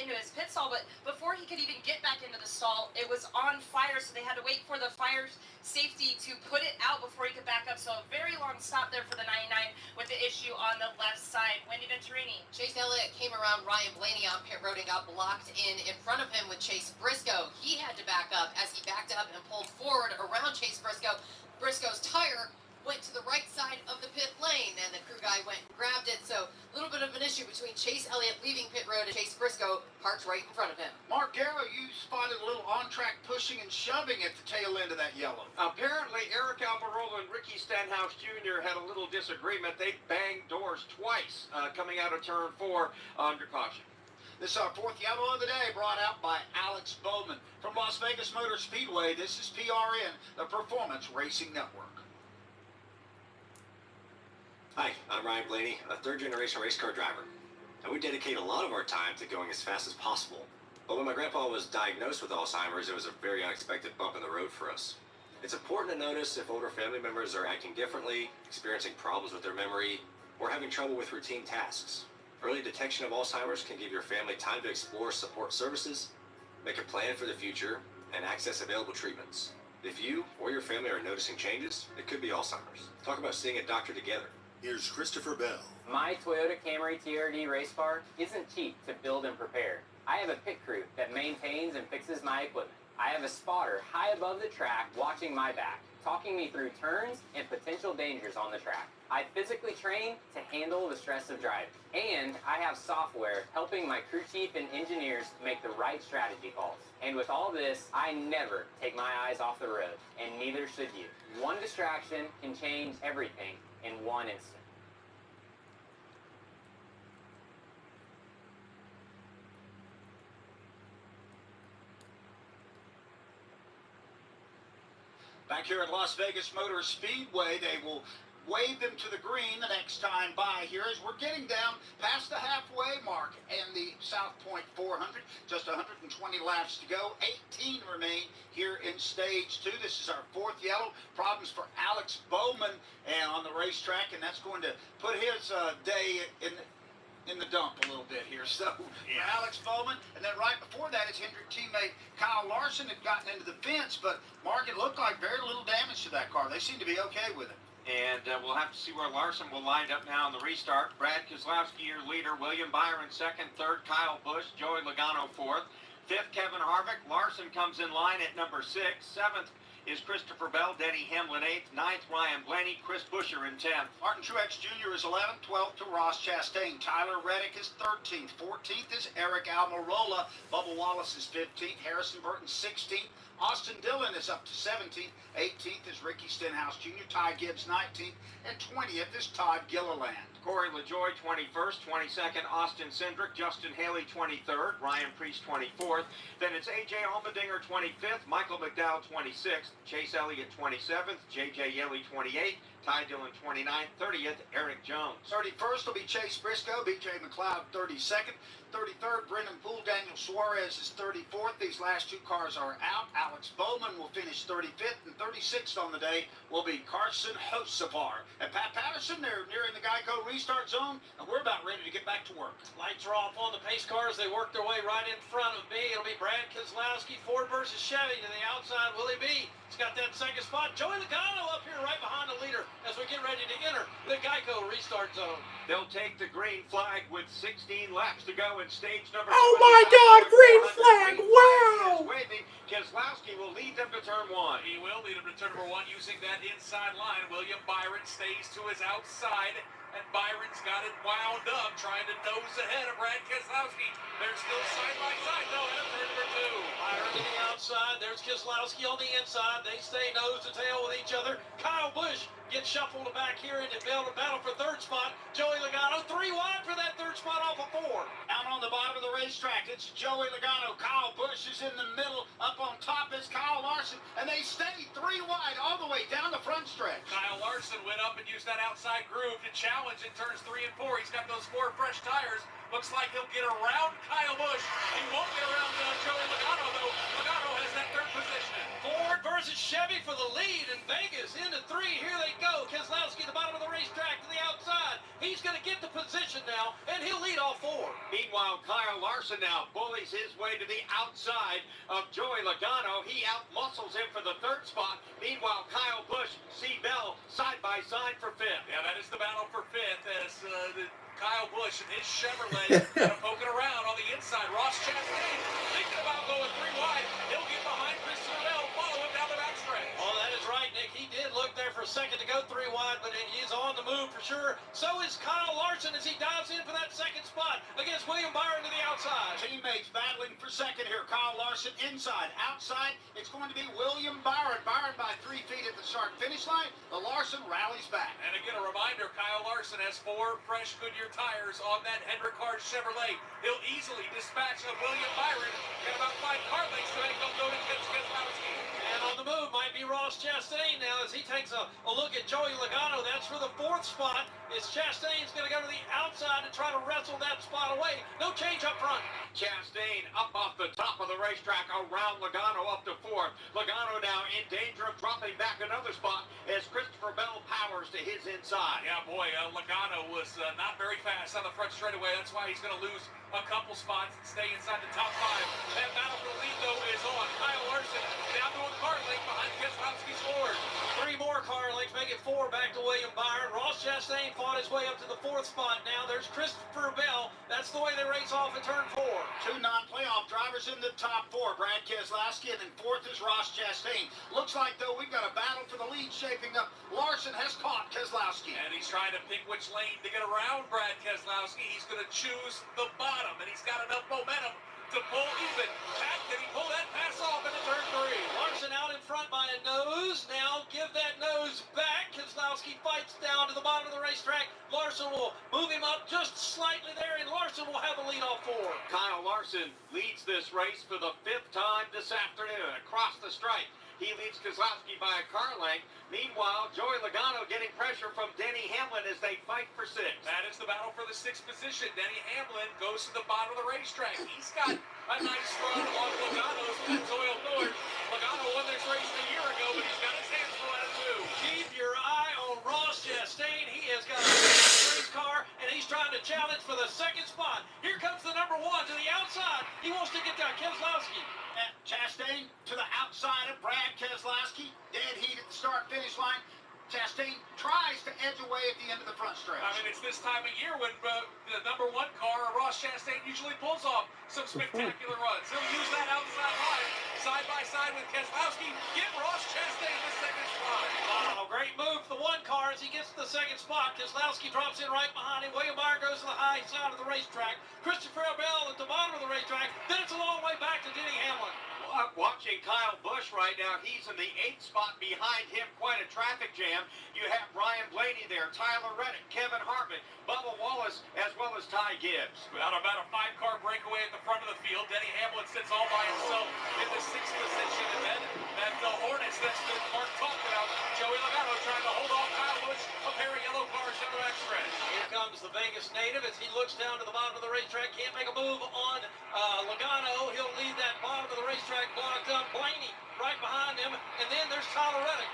into his pit stall, but before he could even get back into the stall, it was on fire, so they had to wait for the fire safety to put it out before he could back up. So a very long stop there for the 99 with the issue on the left side. Wendy Venturini. Chase Elliott came around Ryan Blaney on pit road and got blocked in front of him with Chase Briscoe. He had to back up. As he backed up and pulled forward around Chase Briscoe, Briscoe's tire went to the right side of the pit lane, and the crew guy went and grabbed it. So a little bit of an issue between Chase Elliott leaving pit road and Chase Briscoe parked right in front of him. Mark Garrow, you spotted a little on-track pushing and shoving at the tail end of that yellow. Apparently, Eric Almirola and Ricky Stenhouse Jr. had a little disagreement. They banged doors twice coming out of turn 4 under caution. This is our 4th yellow of the day, brought out by Alex Bowman. From Las Vegas Motor Speedway, this is PRN, the Performance Racing Network. Hi, I'm Ryan Blaney, a 3rd-generation race car driver, and we dedicate a lot of our time to going as fast as possible. But when my grandpa was diagnosed with Alzheimer's, it was a very unexpected bump in the road for us. It's important to notice if older family members are acting differently, experiencing problems with their memory, or having trouble with routine tasks. Early detection of Alzheimer's can give your family time to explore support services, make a plan for the future, and access available treatments. If you or your family are noticing changes, it could be Alzheimer's. Talk about seeing a doctor together. Here's Christopher Bell. My Toyota Camry TRD race car isn't cheap to build and prepare. I have a pit crew that maintains and fixes my equipment. I have a spotter high above the track watching my back, talking me through turns and potential dangers on the track. I physically train to handle the stress of driving. And I have software helping my crew chief and engineers make the right strategy calls. And with all this, I never take my eyes off the road, and neither should you. One distraction can change everything in one instant. Back here at Las Vegas Motor Speedway, they will wave them to the green the next time by here as we're getting down past the halfway mark and the South Point 400. Just 120 laps to go. 18 remain here in stage 2. This is our 4th yellow. Problems for Alex Bowman and on the racetrack, and that's going to put his day in the dump a little bit here. So Alex Bowman, and then right before that his Hendrick teammate Kyle Larson had gotten into the fence, but Mark, it looked like very little damage to that car. They seem to be okay with it. And we'll have to see where Larson will line up now in the restart. Brad Keselowski, your leader. William Byron, 2nd. 3rd, Kyle Busch. Joey Logano, 4th. 5th, Kevin Harvick. Larson comes in line at number 6. 7th is Christopher Bell. Denny Hamlin, 8th. 9th, Ryan Blaney. Chris Buescher in 10th. Martin Truex Jr. is 11th. 12th to Ross Chastain. Tyler Reddick is 13th. 14th is Eric Almirola. Bubba Wallace is 15th. Harrison Burton, 16th. Austin Dillon is up to 17th. 18th is Ricky Stenhouse Jr. Ty Gibbs, 19th. And 20th is Todd Gilliland. Corey LaJoie, 21st. 22nd, Austin Cindric. Justin Haley, 23rd. Ryan Preece, 24th. Then it's A.J. Allmendinger, 25th. Michael McDowell, 26th. Chase Elliott, 27th. J.J. Yeley, 28th. Ty Dillon, 29th. 30th, Eric Jones. 31st will be Chase Briscoe. B.J. McLeod, 32nd. 33rd, Brendan Poole. Daniel Suarez is 34th. These last 2 cars are out. Alex Bowman will finish 35th, and 36th on the day will be Carson Hocevar. And Pat Patterson, they're nearing the Geico restart zone, and we're about ready to get back to work. Lights are off on the pace cars. They work their way right in front of me. It'll be Brad Keselowski, Ford versus Chevy. To the outside, Willie B. He's got that 2nd spot. Joey Logano up here right behind the leader as we get ready to enter the Geico restart zone. They'll take the green flag with 16 laps to go in stage number 2. Oh my God, green flag, wow! Waving. Keselowski will lead them to turn 1. He will lead them to turn number 1 using that inside line. William Byron stays to his outside and Byron's got it wound up, trying to nose ahead of Brad Keselowski. They're still side by side, though, and a turn number 2. Byron to the outside. There's Keselowski on the inside. They stay nose to tail with each other. Kyle Busch gets shuffled back here into battle for third spot. Joey Logano 3 wide for that third spot off of 4. Out on the bottom of the racetrack, it's Joey Logano. Kyle Busch is in the middle. Up on top is Kyle Larson, and they stay 3 wide all the way down the front stretch. Kyle Larson went up and used that outside groove to challenge in turns 3 and 4. He's got those 4 fresh tires. Looks like he'll get around Kyle Busch. He won't get around Joey Logano, though. Logano has that third position. Ford versus Chevy for the lead in Vegas. Into 3. Here they go. Keselowski at the bottom of the racetrack to the outside. He's going to get the position now, and he'll lead all 4. Meanwhile, Kyle Larson now bullies his way to the outside of Joey Logano. He out-muscles him for the third spot. Meanwhile, Kyle Busch, C. Bell, side by side for 5th. Yeah, that is the battle for 5th as Kyle Busch and his Chevrolet kind of poking around on the inside. Ross Chastain thinking about going 3 wide. He'll get behind Christopher Bell, follow him down the backstretch. Oh, that is right, Nick. He did look there for a second to go 3 wide, but he's on the move for sure. So is Kyle Larson as he dives in for that second spot against William Byron to the outside. Teammates battling for second here. Kyle Larson inside. Outside, it's going to be William Byron. Byron by 3 feet at the start-finish line. The Larson rallies back. And again, a reminder, Kyle Larson has 4 fresh Goodyear tires on that Hendrick Cars Chevrolet. He'll easily dispatch of William Byron. Got about 5 car lengths to make him go to Keselowski. And on the move might be Ross Chastain now as he takes a look at Joey Logano. That's for the 4th spot. It's Chastain's going to go to the outside and try to wrestle that spot away. No change up front. Chastain up off the top of the racetrack around Logano up to 4th. Logano now in danger of dropping back another spot as Christopher Bell powers to his inside. Yeah, boy, Logano was not very fast on the front straightaway. That's why he's going to lose a couple spots and stay inside the top 5. That battle for the lead, though, is on. Kyle Larson down to a car length behind Keselowski's Ford. 3 more car lengths, make it 4 back to William Byron. Ross Chastain fought his way up to the 4th spot now. There's Christopher Bell. That's the way they race off in turn 4. 2 non-playoff drivers in the top 4. Brad Keselowski, and then 4th is Ross Chastain. Looks like, though, we've got a battle for the lead shaping up. Larson has caught Keselowski. And he's trying to pick which lane to get around Brad Keselowski. He's going to choose the bottom, and he's got enough momentum to pull even. Pat, can he pull that pass off into turn 3? Larson out in front by a nose. Now give that nose back. Keselowski fights down to the bottom of the racetrack. Larson will move him up just slightly there, and Larson will have the lead off 4. Kyle Larson leads this race for the 5th time this afternoon across the stripe. He leads Keselowski by a car length. Meanwhile, Joey Logano getting pressure from Denny Hamlin as they fight for 6th. That is the battle for the 6th position. Denny Hamlin goes to the bottom of the racetrack. He's got a nice run on Logano's Pennzoil North. Logano won this race a year ago, but he's got his hands full at it too. Keep your eye on Ross Chastain. He has got a race car, and he's trying to challenge for the 2nd spot. Here comes the number 1 to the outside. He wants to get down Keselowski. Chastain to the outside of Brad Keselowski. Dead heat at the start-finish line. Chastain tries to edge away at the end of the front stretch. I mean, it's this time of year when the number 1 car, Ross Chastain, usually pulls off some spectacular runs. He'll use that outside line, side by side with Keselowski. Get Ross Chastain the 2nd spot. Oh, great move for the 1 car as he gets to the 2nd spot. Keselowski drops in right behind him. William Byron goes to the high side of the racetrack. Christopher Bell at the bottom of the racetrack. Then it's a long way back to Denny Hamlin. Watching Kyle Busch right now, he's in the 8th spot. Behind him, quite a traffic jam. You have Ryan Blaney there, Tyler Reddick, Kevin Hartman, Bubba Wallace, as well as Ty Gibbs. About a 5-car breakaway at the front of the field. Denny Hamlin sits all by himself in the 6th position. And then that Hornets that Mark talked about, Joey Logano trying to hold off Kyle Busch, a pair of yellow cars down the backstretch. Here comes the Vegas native as he looks down to the bottom of the racetrack. Can't make a move on Logano. He'll lead that bottom of the racetrack blocked up. Blaney right behind him. And then there's Tyler Reddick.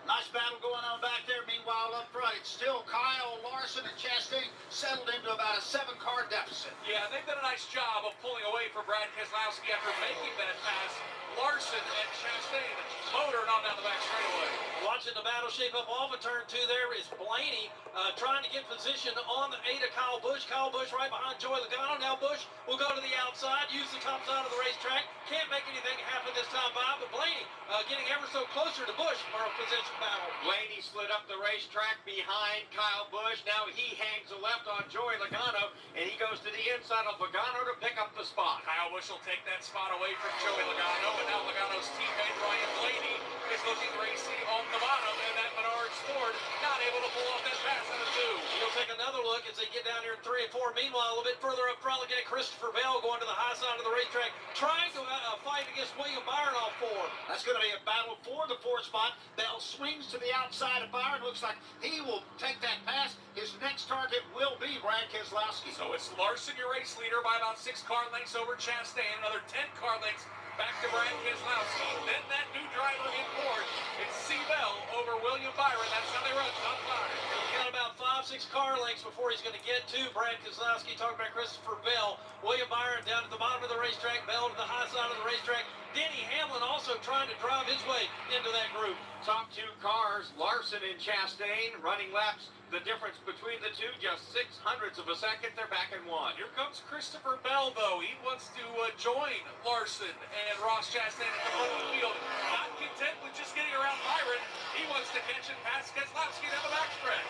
Nice battle going on back there. Meanwhile, up front, it's still Kyle Larson and Chastain settled into about a 7-car deficit. Yeah, they've done a nice job of pulling away from Brad Keselowski after making that pass Larson and Chastain motoring on down the back straightaway. Watching the battle shape up off of turn 2 there is Blaney trying to get position on the 8 of Kyle Busch. Kyle Busch right behind Joey Logano. Now Busch will go to the outside, use the top side of the racetrack. Can't make anything happen this time by, but Blaney getting ever so closer to Busch for a position battle. Blaney slid up the racetrack behind Kyle Busch. Now he hangs a left on Joey Logano, and he goes to the inside of Logano to pick up the spot. Kyle Busch will take that spot away from Joey Logano, and now Logano's teammate Ryan Blaney is looking racy on the bottom, and that Menards Ford not able to pull off that pass out of 2. He'll take another look as they get down here in 3 and 4. Meanwhile, a little bit further up front, looking at Christopher Bell going to the high side of the racetrack, trying to fight against William Byron off 4. That's going to be a battle for the 4th spot. Bell swings to the outside of Byron. Looks like he will take that pass. His next target will be Brad Keselowski. So it's Larson, your race leader, by about 6 car lengths over Chastain. Another 10 car lengths back to Brad Keselowski. Then that new driver in Ford. It's C. Bell over William Byron. That's how they run top 5. He's got about 5-6 car lengths before he's going to get to Brad Keselowski. Talking about Christopher Bell. William Byron down at the bottom of the racetrack. Bell to the high side of the racetrack. Denny Hamlin also trying to drive his way into that group. Top 2 cars, Larson and Chastain, running laps. The difference between the two, just 0.06 of a second. They're back in 1. Here comes Christopher Bell, though. He wants to join Larson and Ross Chastain at the front of the field. Not content with just getting around Byron. He wants to catch and pass Keselowski down the backstretch.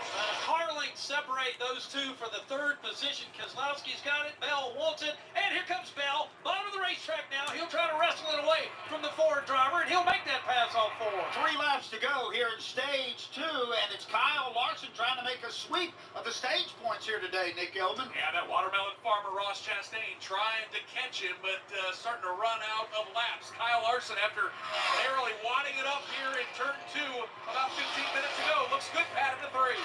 Car lengths separate those two for the 3rd position. Keselowski's got it. Bell wants it. And here comes Bell. Bottom of the racetrack now. He'll try to wrestle it away from the Ford driver, and he'll make that pass off 4. 3 laps to go here in stage 2, and it's Kyle Larson trying to make a sweep of the stage points here today, Nick Eldman. Yeah, that watermelon farmer Ross Chastain trying to catch him, but starting to run out of laps. Kyle Larson, after narrowly wadding it up here in turn 2 about 15 minutes ago, looks good, Pat, at the 3.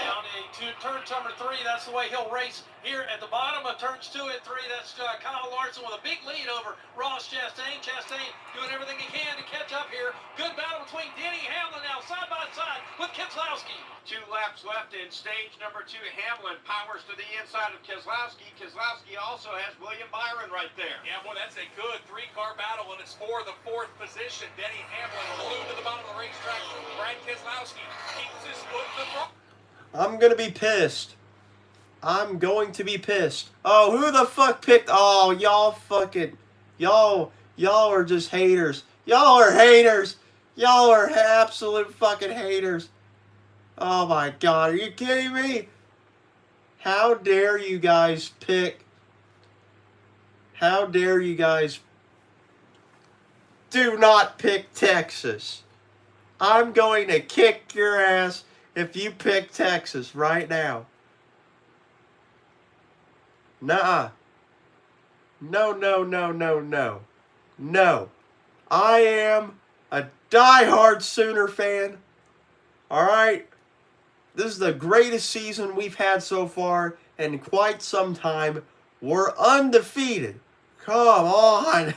Down to turn number 3, that's the way he'll race here at the bottom of turns 2 and 3. That's Kyle Larson with a big lead over Ross Chastain. Chastain doing everything he can to catch up here. Good battle between Denny Hamlin now side by side with Keselowski. 2 laps left in stage number 2. Hamlin powers to the inside of Keselowski. Keselowski also has William Byron right there. Yeah, boy, that's a good 3-car battle, and it's for the 4th position. Denny Hamlin glued to the bottom of the racetrack. Brad Keselowski keeps his foot in the front. I'm going to be pissed. I'm going to be pissed. Oh, who the fuck picked? Oh, y'all fucking... Y'all are just haters. Y'all are haters. Y'all are absolute fucking haters. Oh my God, are you kidding me? How dare you guys pick? How dare you guys? Do not pick Texas. I'm going to kick your ass if you pick Texas right now. Nuh-uh. No. I am a diehard Sooner fan. Alright? This is the greatest season we've had so far in quite some time. We're undefeated. Come on.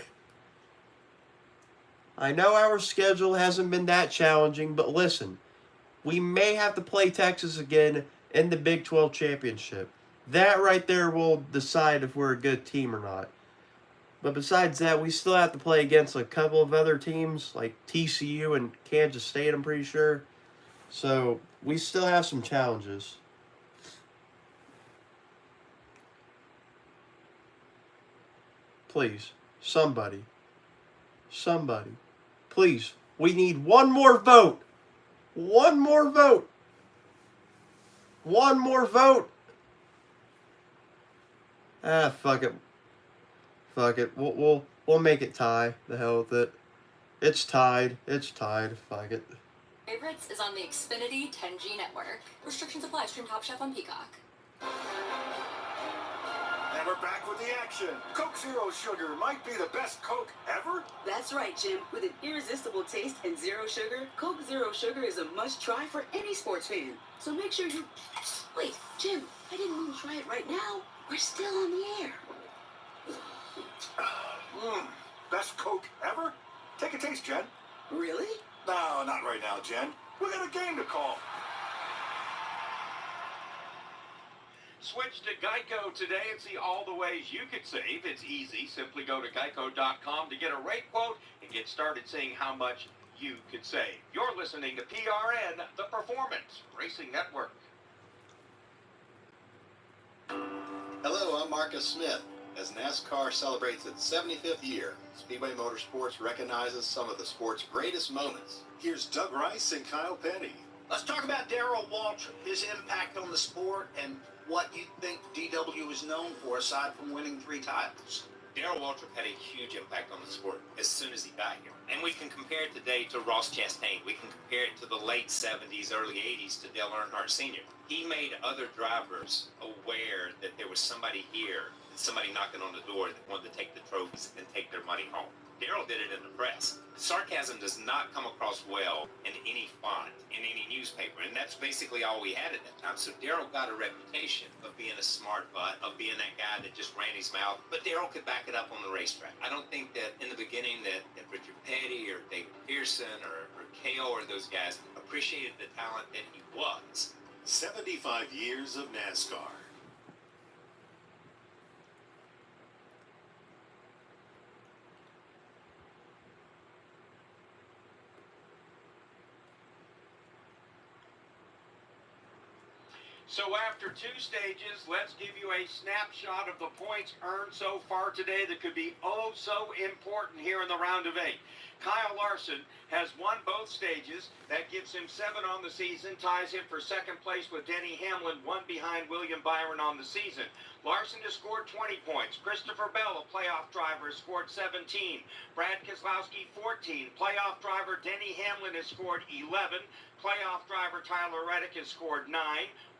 I know our schedule hasn't been that challenging, but listen. We may have to play Texas again in the Big 12 Championship. That right there will decide if we're a good team or not. But besides that, we still have to play against a couple of other teams, like TCU and Kansas State, I'm pretty sure. So, we still have some challenges. Please, somebody. Please, we need one more vote. One more vote. Ah, fuck it. We'll make it tie. The hell with it. It's tied. Fuck it. Favorites is on the Xfinity 10G network. Restrictions apply. Stream Top Chef on Peacock. And we're back with the action. Coke Zero Sugar might be the best Coke ever. That's right, Jim. With an irresistible taste and zero sugar, Coke Zero Sugar is a must-try for any sports fan. So make sure you... Wait, Jim, I didn't mean to try it right now. We're still on the air. Best Coke ever? Take a taste, Jen. Really? No, not right now, Jen. We got a game to call. Switch to Geico today and see all the ways you could save. It's easy. Simply go to geico.com to get a rate quote and get started seeing how much you could save. You're listening to PRN, the Performance Racing Network. Hello, I'm Marcus Smith. As NASCAR celebrates its 75th year, Speedway Motorsports recognizes some of the sport's greatest moments. Here's Doug Rice and Kyle Petty. Let's talk about Darrell Waltrip, his impact on the sport, and what you think DW is known for aside from winning 3 titles. Darrell Waltrip had a huge impact on the sport as soon as he got here. And we can compare it today to Ross Chastain. We can compare it to the late 70s, early 80s to Dale Earnhardt Sr. He made other drivers aware that there was somebody here, somebody knocking on the door that wanted to take the trophies and take their money home. Darrell did it in the press. Sarcasm does not come across well in any font, in any newspaper, and that's basically all we had at that time. So Darrell got a reputation of being a smart butt, of being that guy that just ran his mouth, but Darrell could back it up on the racetrack. I don't think that in the beginning that Richard Petty or David Pearson or Cale or those guys appreciated the talent that he was. 75 years of NASCAR. So after 2 stages, let's give you a snapshot of the points earned so far today that could be oh so important here in the round of 8. Kyle Larson has won both stages. That gives him 7 on the season, ties him for second place with Denny Hamlin, 1 behind William Byron on the season. Larson has scored 20 points. Christopher Bell, a playoff driver, has scored 17. Brad Keselowski, 14. Playoff driver Denny Hamlin has scored 11. Playoff driver Tyler Reddick has scored 9.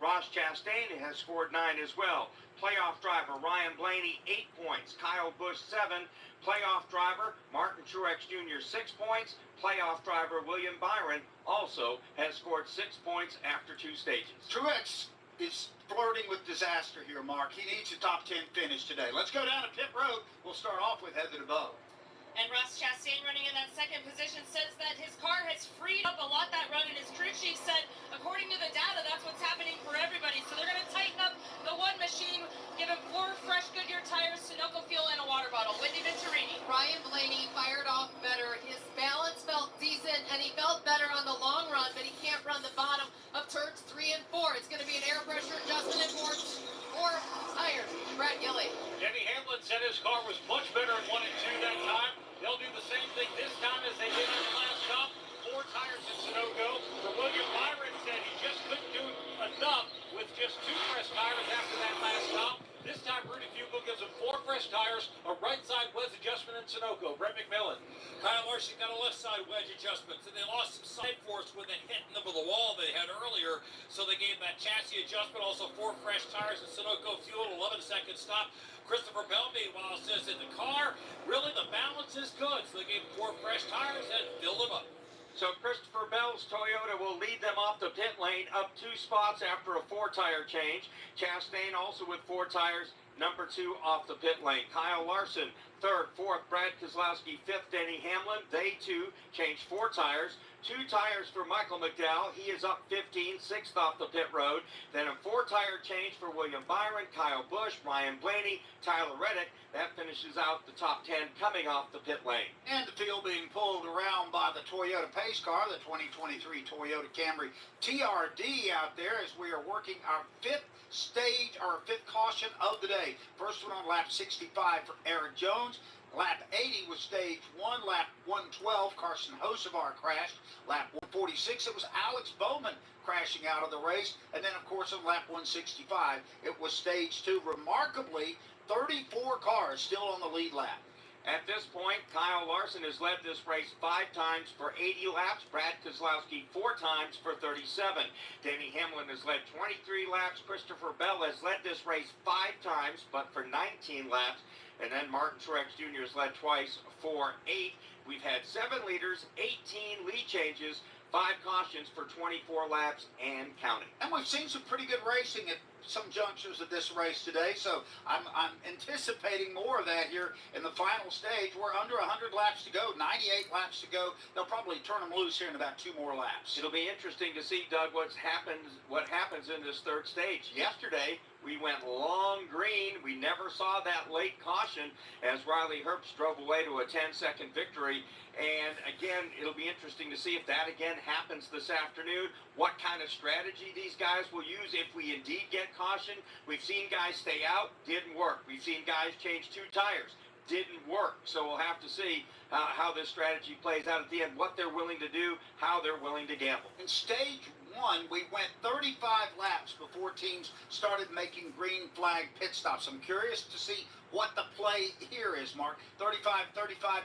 Ross Chastain has scored 9 as well. Playoff driver Ryan Blaney, 8 points. Kyle Busch, 7. Playoff driver Martin Truex Jr., 6 points. Playoff driver William Byron also has scored 6 points after 2 stages. Truex is flirting with disaster here, Mark. He needs a top 10 finish today. Let's go down to pit road. We'll start off with Heather DeVoe. And Ross Chastain running in that second position says that his car has freed up a lot that run, and his crew chief said, according to the data, that's what's happening for everybody. So they're going to tighten up the one machine, give him 4 fresh Goodyear tires, Sunoco fuel, and a water bottle. Wendy Venturini. Ryan Blaney fired off better. His balance felt decent, and he felt better on the long run, but he can't run the bottom of turns 3 and 4. It's going to be an air pressure adjustment in 4 tires. Brad Gilly. Denny Hamlin said his car was much better in 1 and 2 that time. They'll do the same thing this time as they did on the last stop. 4 tires in Sunoco. But William Byron said he just couldn't do enough with just 2 fresh tires after that last stop. This time, Rudy Fugle gives him 4 fresh tires, a right side wedge adjustment in Sunoco. Brett McMillan. Kyle Larson got a left side wedge adjustment, and they lost some side force when they hit the wall they had earlier, so they gave that chassis adjustment, also 4 fresh tires in Sunoco fuel, 11-second stop. Christopher Bell, meanwhile, says in the car, really the balance is good, so they gave him 4 fresh tires and filled them up. So Christopher Bell's Toyota will lead them off the pit lane, up 2 spots after a 4-tire change. Chastain also with 4 tires, number 2 off the pit lane. Kyle Larson, 3rd, 4th, Brad Keselowski, 5th, Denny Hamlin. They too changed 4 tires. 2 tires for Michael McDowell. He is up 15, 6th off the pit road. Then a 4-tire change for William Byron, Kyle Busch, Ryan Blaney, Tyler Reddick. That finishes out the top 10 coming off the pit lane. And the field being pulled around by the Toyota pace car, the 2023 Toyota Camry TRD out there as we are working our 5th stage, our 5th caution of the day. First one on lap 65 for Eric Jones. Lap 80 was stage 1. Lap 112, Carson Hocevar crashed. Lap 146, it was Alex Bowman crashing out of the race. And then, of course, on lap 165, it was stage 2. Remarkably, 34 cars still on the lead lap. At this point, Kyle Larson has led this race 5 times for 80 laps. Brad Keselowski 4 times for 37. Denny Hamlin has led 23 laps. Christopher Bell has led this race 5 times, but for 19 laps. And then Martin Truex Jr. has led twice for 8. We've had 7 leaders, 18 lead changes, 5 cautions for 24 laps and counting. And we've seen some pretty good racing at some junctures of this race today, so I'm anticipating more of that here in the final stage. We're under 100 laps to go, 98 laps to go. They'll probably turn them loose here in about 2 more laps. It'll be interesting to see, Doug, what happens in this 3rd stage. Yesterday, We went long green. We never saw that late caution as Riley Herbst drove away to a 10-second victory. And again, it'll be interesting to see if that again happens this afternoon, what kind of strategy these guys will use if we indeed get caution. We've seen guys stay out, didn't work. We've seen guys change 2 tires. Didn't work. So we'll have to see how this strategy plays out at the end, what they're willing to do, how they're willing to gamble. In stage 1, we went 35 laps before teams started making green flag pit stops. I'm curious to see what the play here is, Mark. 35,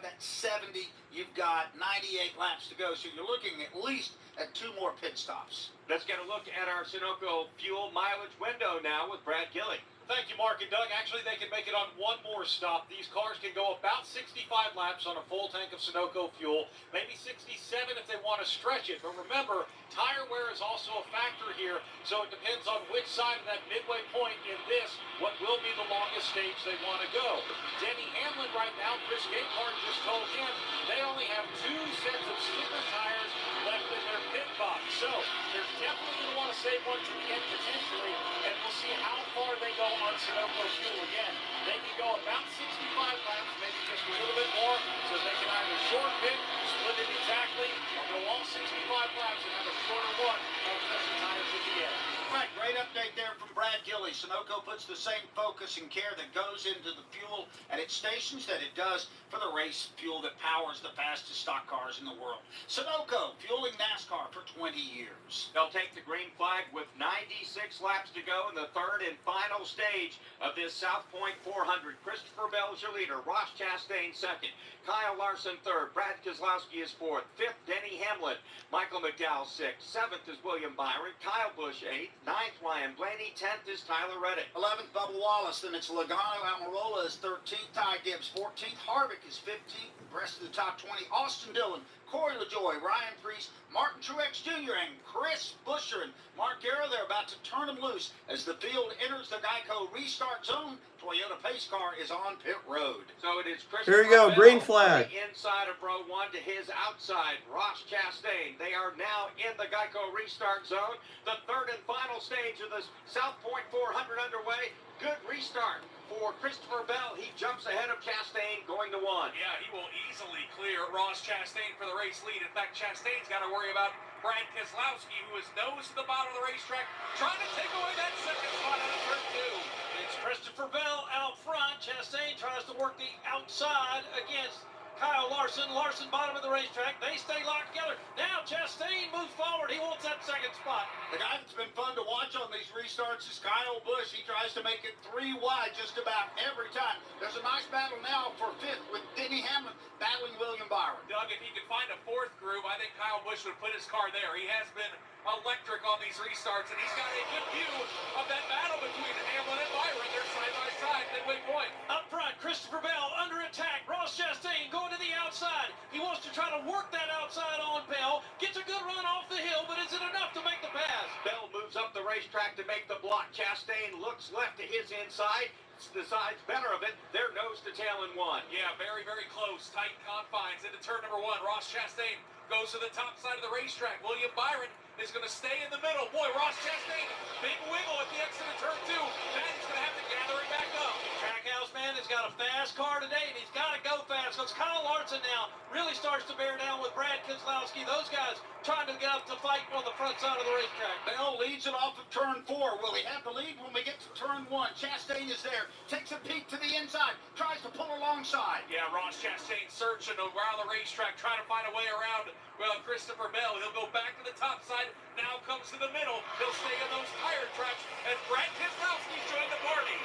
that's 70. You've got 98 laps to go, so you're looking at least at 2 more pit stops. Let's get a look at our Sunoco fuel mileage window now with Brad Gilly. Thank you, Mark and Doug. Actually, they can make it on 1 more stop. These cars can go about 65 laps on a full tank of Sunoco fuel, maybe 67 if they want to stretch it. But remember, tire wear is also a factor here, so it depends on which side of that midway point in this, what will be the longest stage they want to go. Denny Hamlin right now, Chris Gayhart just told him they only have 2 sets of sticker tires left in their pit box. So they're definitely going to want to save one to the end potentially, and we'll see how far they go on Sunoco fuel again. They can go about 65 laps, maybe just a little bit more, so they can either short pit, split it exactly, or go all 65 laps and have a shorter one on special tires at the end. Right, great update there from Brad Gilly. Sunoco puts the same focus and care that goes into the fuel at its stations that it does for the race fuel that powers the fastest stock cars in the world. Sunoco, fueling NASCAR for 20 years. They'll take the green flag with 96 laps to go in the 3rd and final stage of this South Point 400. Christopher Bell's your leader. Ross Chastain 2nd. Kyle Larson 3rd. Brad Keselowski is 4th. 5th, Denny Hamlin. Michael McDowell 6th. 7th is William Byron. Kyle Busch 8th. 9th, Ryan Blaney. 10th is Tyler Reddick. 11th, Bubba Wallace. Then it's Logano. Almirola is 13th. Ty Gibbs 14th. Harvick is 15th. The rest of the top 20. Austin Dillon, Corey LaJoie, Ryan Preece, Martin Truex Jr., and Chris Buescher and Mark Garrow. They're about to turn them loose as the field enters the Geico restart zone. Toyota pace car is on pit road. So it is Chris. Here you go, green flag. The inside of row 1 to his outside, Ross Chastain. They are now in the Geico restart zone. The 3rd and final stage of the South Point 400 underway. Good restart for Christopher Bell. He jumps ahead of Chastain going to 1. Yeah, he will easily clear Ross Chastain for the race lead. In fact, Chastain's got to worry about Brad Keselowski, who is nose to the bottom of the racetrack, trying to take away that 2nd spot out of turn 2. It's Christopher Bell out front. Chastain tries to work the outside against Kyle Larson. Larson bottom of the racetrack. They stay locked together. Now Chastain moves forward. He wants that 2nd spot. The guy that's been fun to watch on these restarts is Kyle Busch. He tries to make it 3 wide just about every time. There's a nice battle now for 5th with Denny Hamlin battling William Byron. Doug, if he could find a 4th groove, I think Kyle Busch would put his car there. He has been electric on these restarts, and he's got a good view of that battle between Hamlin and Byron. They're side by side, midway point. Up front, Christopher Bell under attack. Ross Chastain going to the outside. He wants to try to work that outside on Bell. Gets a good run off the hill, but is it enough to make the pass? Bell moves up the racetrack to make the block. Chastain looks left to his inside. Decides better of it. They're nose to tail in 1. Yeah, very, very close. Tight confines into turn number 1. Ross Chastain goes to the top side of the racetrack. William Byron is going to stay in the middle. Boy, Ross Chastain, big wiggle at the exit of turn 2. Then he's going to have to gather it back up. Trackhouse man has got a fast car today, and he's got to go fast. Because Kyle Larson now really starts to bear down with Brad Keselowski. Those guys trying to get up to fight on the front side of the racetrack. Bell leads it off of turn 4. Will he have the lead when we get to turn 1? Chastain is there. Takes a peek to the inside. Tries to pull alongside. Yeah, Ross Chastain searching around the racetrack, trying to find a way around Christopher Bell. He'll go back to the top side. Now comes to the middle. He'll stay on those tire tracks. And Brad Keselowski's joined the party.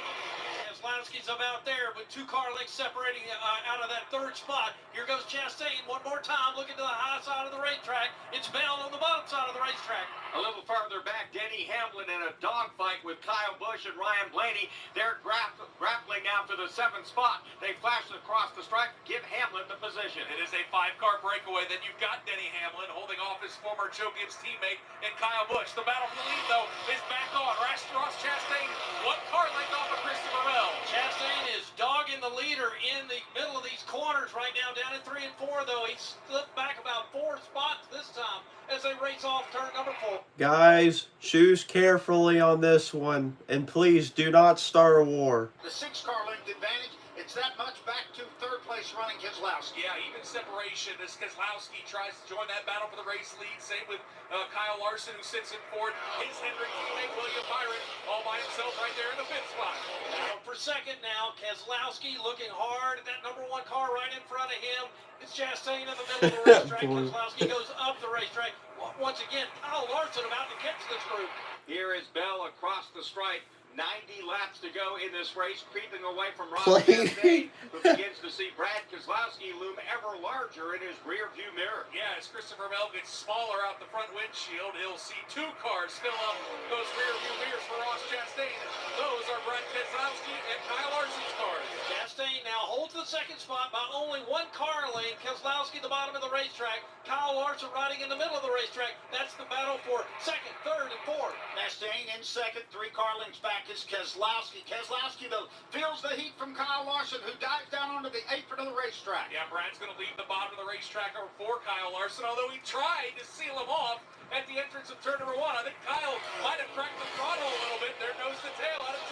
Keselowski's about there with 2 car lengths separating out of that 3rd spot. Here goes Chastain one more time, looking to the high side of the racetrack. It's Bell on the bottom side of the racetrack. A little farther back, Denny Hamlin in a dogfight with Kyle Busch and Ryan Blaney. They're grappling now for the 7th spot. They flash across the stripe, give Hamlin the position. It is a 5-car breakaway. Then you've got Denny Hamlin holding off his former Joe Gibbs teammate and Kyle Busch. The battle for the lead, though, is back on. Ross Chastain, 1 car length off of Christopher Bell. Chastain is dogging the leader in the middle of these corners right now, down at 3 and 4, though. He slipped back about 4 spots this time as they race off turn number 4. Guys, choose carefully on this one, and please do not start a war. The 6-car length advantage, it's that much back to third place running Keselowski. Yeah, even separation as Keselowski tries to join that battle for the race lead. Same with Kyle Larson, who sits in fourth. His Hendrick teammate William Byron all by himself right there in the fifth spot. Down for second now. Keselowski looking hard at that number 1 car right in front of him. It's Chastain in the middle of the racetrack. Keselowski goes up the racetrack. Once again, Kyle Larson about to catch this group. Here is Bell across the stripe. 90 laps to go in this race, creeping away from Ross Chastain, who begins to see Brad Keselowski loom ever larger in his rear-view mirror. Yeah, as Christopher Bell gets smaller out the front windshield, he'll see 2 cars fill up those rear-view mirrors for Ross Chastain. Those are Brad Keselowski and Kyle Larson's cars. Chastain now holds the second spot by only 1 car length. Keselowski the bottom of the racetrack. Kyle Larson riding in the middle of the racetrack. That's the battle for second, third, and fourth. Chastain in second, 3 car lengths back is Keselowski. Keselowski, though, feels the heat from Kyle Larson, who dives down onto the apron of the racetrack. Yeah, Brad's going to leave the bottom of the racetrack over for Kyle Larson, although he tried to seal him off at the entrance of turn number 1. I think Kyle might have cracked the throttle a little bit there, nose to tail out of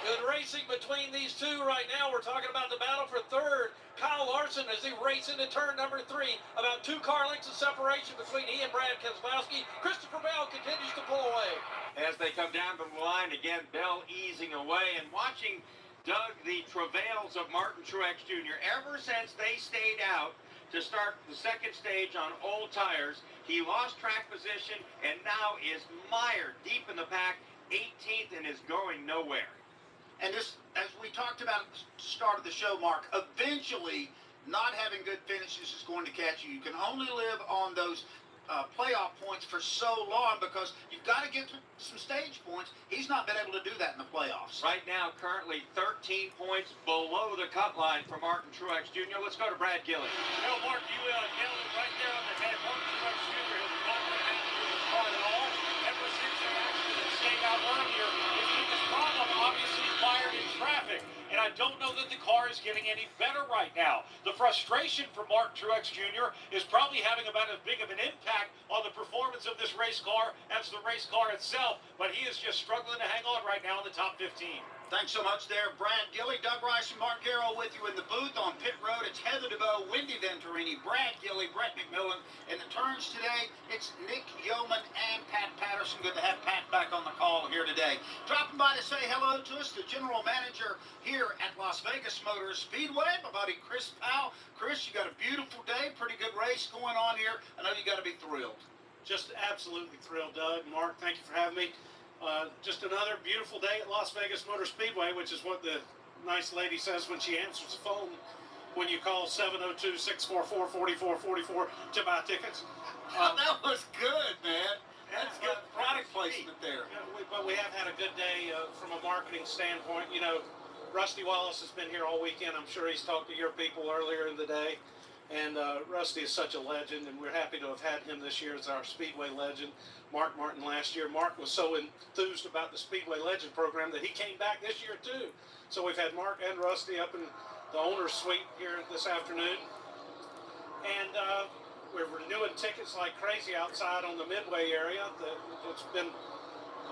2. Good racing between these two right now. We're talking about the battle for third. Kyle Larson as he races into turn number 3. About 2 car lengths of separation between he and Brad Keselowski. Christopher Bell continues to pull away. As they come down the line, again, Bell easing away and watching, Doug, the travails of Martin Truex Jr. Ever since they stayed out to start the second stage on old tires, he lost track position and now is mired deep in the pack, 18th, and is going nowhere. And this, as we talked about at the start of the show, Mark, eventually not having good finishes is going to catch you. You can only live on those playoff points for so long because you've got to get some stage points. He's not been able to do that in the playoffs. Right now, currently 13 points below the cut line for Martin Truex Jr. Let's go to Brad Gilly. Well, Mark, you nailed it right there on the head. Martin Truex Jr. has not been happy with his car at all. Ever since they actually stayed out earlier, his biggest problem, obviously, is mired in traffic. And I don't know that the car is getting any better right now. The frustration for Martin Truex Jr. is probably having about as big of an impact on the performance of this race car as the race car itself, but he is just struggling to hang on right now in the top 15. Thanks so much there, Brad Gilly. Doug Rice and Mark Garrow with you in the booth on pit road. It's Heather DeVoe, Wendy Venturini, Brad Gilly, Brett McMillan. In the turns today, it's Nick Yeoman and Pat Patterson. Good to have Pat back on the call here today. Dropping by to say hello to us, the general manager here at Las Vegas Motor Speedway, my buddy Chris Powell. Chris, you got a beautiful day, pretty good race going on here. I know you got to be thrilled. Just absolutely thrilled, Doug. Mark, thank you for having me. Just another beautiful day at Las Vegas Motor Speedway, which is what the nice lady says when she answers the phone when you call 702-644-4444 to buy tickets. That was good, man. That's good product placement there. But we have had a good day from a marketing standpoint. You know, Rusty Wallace has been here all weekend. I'm sure he's talked to your people earlier in the day. And Rusty is such a legend, and we're happy to have had him this year as our Speedway legend. Mark Martin last year. Mark was so enthused about the Speedway Legend program that he came back this year too. So we've had Mark and Rusty up in the owner's suite here this afternoon. And we're renewing tickets like crazy outside on the Midway area. It's been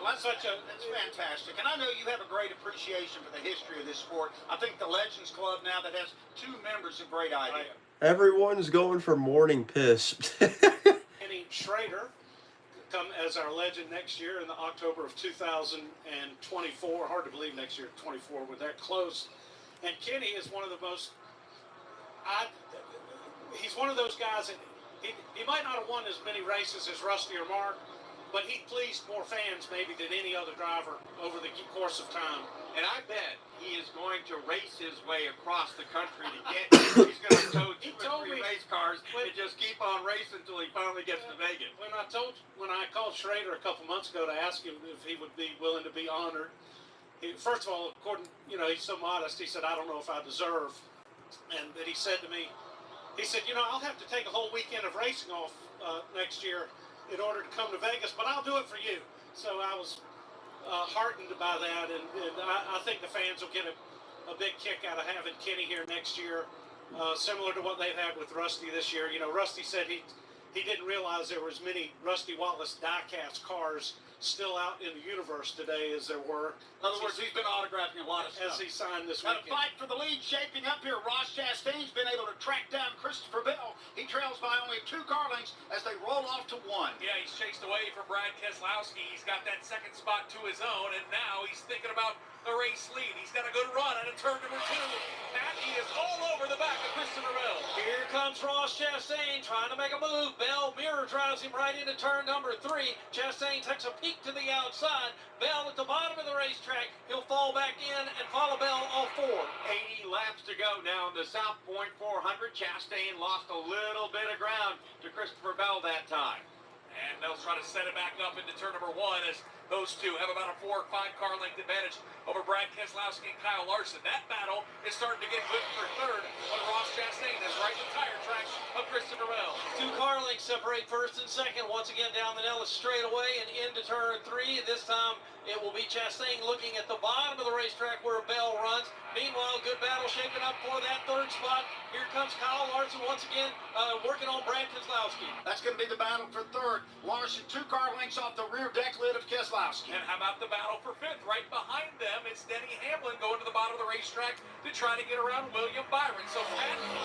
That's fantastic. And I know you have a great appreciation for the history of this sport. I think the Legends Club now that has 2 members, a great idea. Everyone's going for morning piss. Kenny Schrader come as our legend next year in the October of 2024. Hard to believe next year, 24, we're that close. And Kenny is one of the most, he's one of those guys that he might not have won as many races as Rusty or Mark, but he pleased more fans maybe than any other driver over the course of time. And I bet he is going to race his way across the country to get here. He's going to tow 2 or 3 race cars and just keep on racing until he finally gets to Vegas. When I called Schrader a couple months ago to ask him if he would be willing to be honored, first of all, he's so modest, he said, I don't know if I deserve. And then he said to me, I'll have to take a whole weekend of racing off next year in order to come to Vegas, but I'll do it for you. So I was heartened by that, and I think the fans will get a a big kick out of having Kenny here next year, similar to what they've had with Rusty this year. You know, Rusty said he didn't realize there were as many Rusty Wallace die-cast cars still out in the universe today as there were. In other words, he's been autographing a lot of stuff. As he signed this Got a weekend. fight for the lead shaping up here. Ross Chastain's been able to track down Christopher Bell. He trails by only 2 car lengths as they roll off to 1. Yeah, he's chased away from Brad Keselowski. He's got that second spot to his own, and now he's thinking about the race lead. He's got a good run out of turn number 2. And he is all over the back of Christopher Bell. Here comes Ross Chastain trying to make a move. Bell mirror drives him right into turn number 3. Chastain takes a peek to the outside. Bell at the bottom of the racetrack. He'll fall back in and follow Bell off 4. 80 laps to go now in the South Point 400. Chastain lost a little bit of ground to Christopher Bell that time. And Bell's trying to set it back up into turn number 1 as those two have about a 4 or 5 car length advantage over Brad Keselowski and Kyle Larson. That battle is starting to get good for third, but Ross Chastain is right in the tire tracks of Christopher Bell. 2 car lengths separate first and second. Once again down the Nellis straightaway and into turn 3. This time it will be Chastain looking at the bottom of the racetrack where Bell runs. Meanwhile, good battle shaping up for that 3rd spot. Here comes Kyle Larson once again working on Brad Keselowski. That's going to be the battle for 3rd. Larson 2 car lengths off the rear deck lid of Keselowski. And how about the battle for 5th? Right behind them, it's Denny Hamlin going to the bottom of the racetrack to try to get around William Byron. So,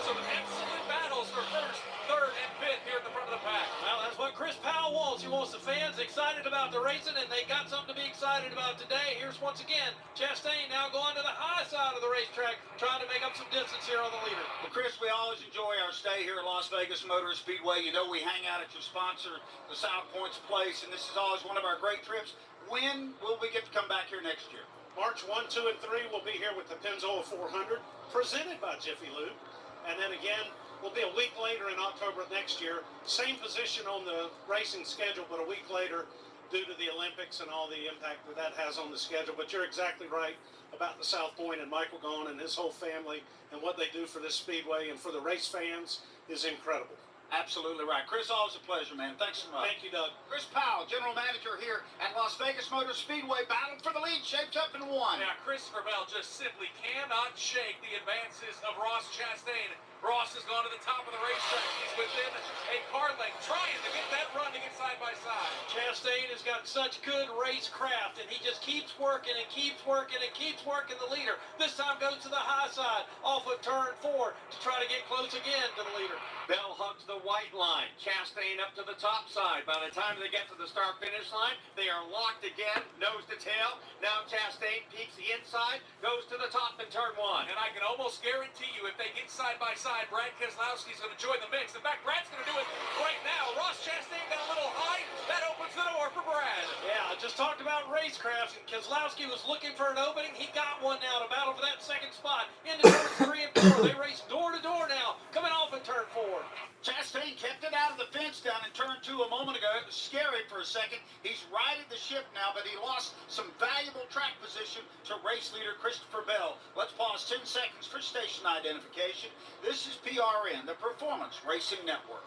some excellent battles for 1st, 3rd, and 5th here at the front of the pack. Well, that's what Chris Powell wants. He wants the fans excited about the racing, and they got something to be excited about today. Here's once again Chastain now going to the high side of the racetrack, trying to make up some distance here on the leader. Well, Chris, we always enjoy our stay here at Las Vegas Motor Speedway. You know we hang out at your sponsor, the South Points Place, and this is always one of our great trips. When will we get to come back here next year? March 1, 2, and 3 will be here with the Pennzoil 400, presented by Jiffy Lube. And then again, we'll be a week later in October of next year. Same position on the racing schedule, but a week later due to the Olympics and all the impact that has on the schedule. But you're exactly right about the South Point, and Michael Gaughan and his whole family and what they do for this speedway and for the race fans is incredible. Absolutely right. Chris, always a pleasure, man. Thanks so much. Thank you, Doug. Chris Powell, General Manager here at Las Vegas Motor Speedway, battled for the lead, shaped up in 1. Now, Christopher Bell just simply cannot shake the advances of Ross Chastain. Ross has gone to the top of the racetrack. He's within a car length, trying to get that run to get side by side. Chastain has got such good racecraft, and he just keeps working and keeps working and keeps working the leader. This time goes to the high side off of turn 4 to try to get close again to the leader. Bell hugs the white line. Chastain up to the top side. By the time they get to the start-finish line, they are locked again, nose to tail. Now Chastain peeks the inside, goes to the top in turn 1. And I can almost guarantee you, if they get side by side, Brad Keselowski's going to join the mix. In fact, Brad's going to do it right now. Ross Chastain got a little high. That opens the door for Brad. Yeah, I just talked about racecraft, and Keselowski was looking for an opening. He got one now to battle for that 2nd spot. Into turns 3 and 4. They race door to door now, coming off in turn 4. Chastain kept it out of the fence down in turn 2 a moment ago. It was scary for a second. He's righted the ship now, but he lost some valuable track position to race leader Christopher Bell. Let's pause 10 seconds for station identification. This is PRN, the Performance Racing Network.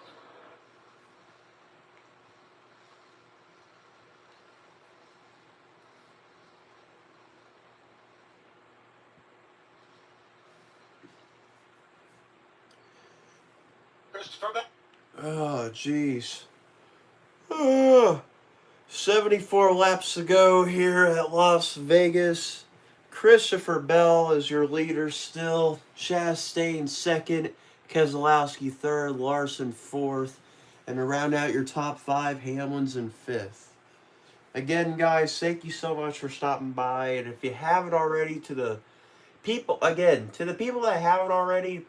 Christopher Bell. Oh, jeez. 74 laps to go here at Las Vegas. Christopher Bell is your leader still. Chastain 2nd. Keselowski 3rd. Larson 4th. And to round out your top 5, Hamlin's in 5th. Again, guys, thank you so much for stopping by. And if you haven't already, to the people that haven't already,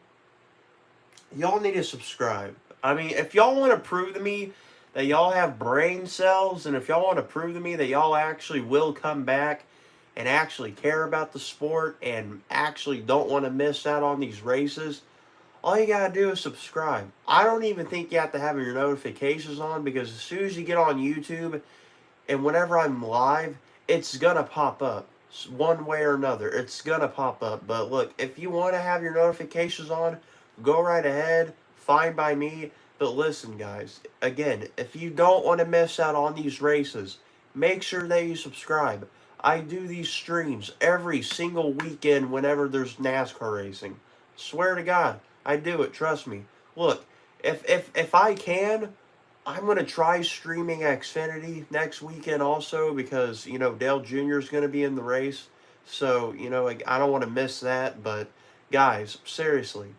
y'all need to subscribe. I mean, if y'all want to prove to me that y'all have brain cells, and if y'all want to prove to me that y'all actually will come back and actually care about the sport and actually don't want to miss out on these races, all you got to do is subscribe. I don't even think you have to have your notifications on, because as soon as you get on YouTube and whenever I'm live, it's going to pop up. One way or another, it's going to pop up. But look, if you want to have your notifications on, go right ahead. Fine by me. But listen, guys, again, if you don't want to miss out on these races, make sure that you subscribe. I do these streams every single weekend whenever there's NASCAR racing. Swear to God, I do it. Trust me. Look, if I can, I'm gonna try streaming Xfinity next weekend also because you know Dale Jr. is gonna be in the race, so you know like, I don't want to miss that. But guys, seriously,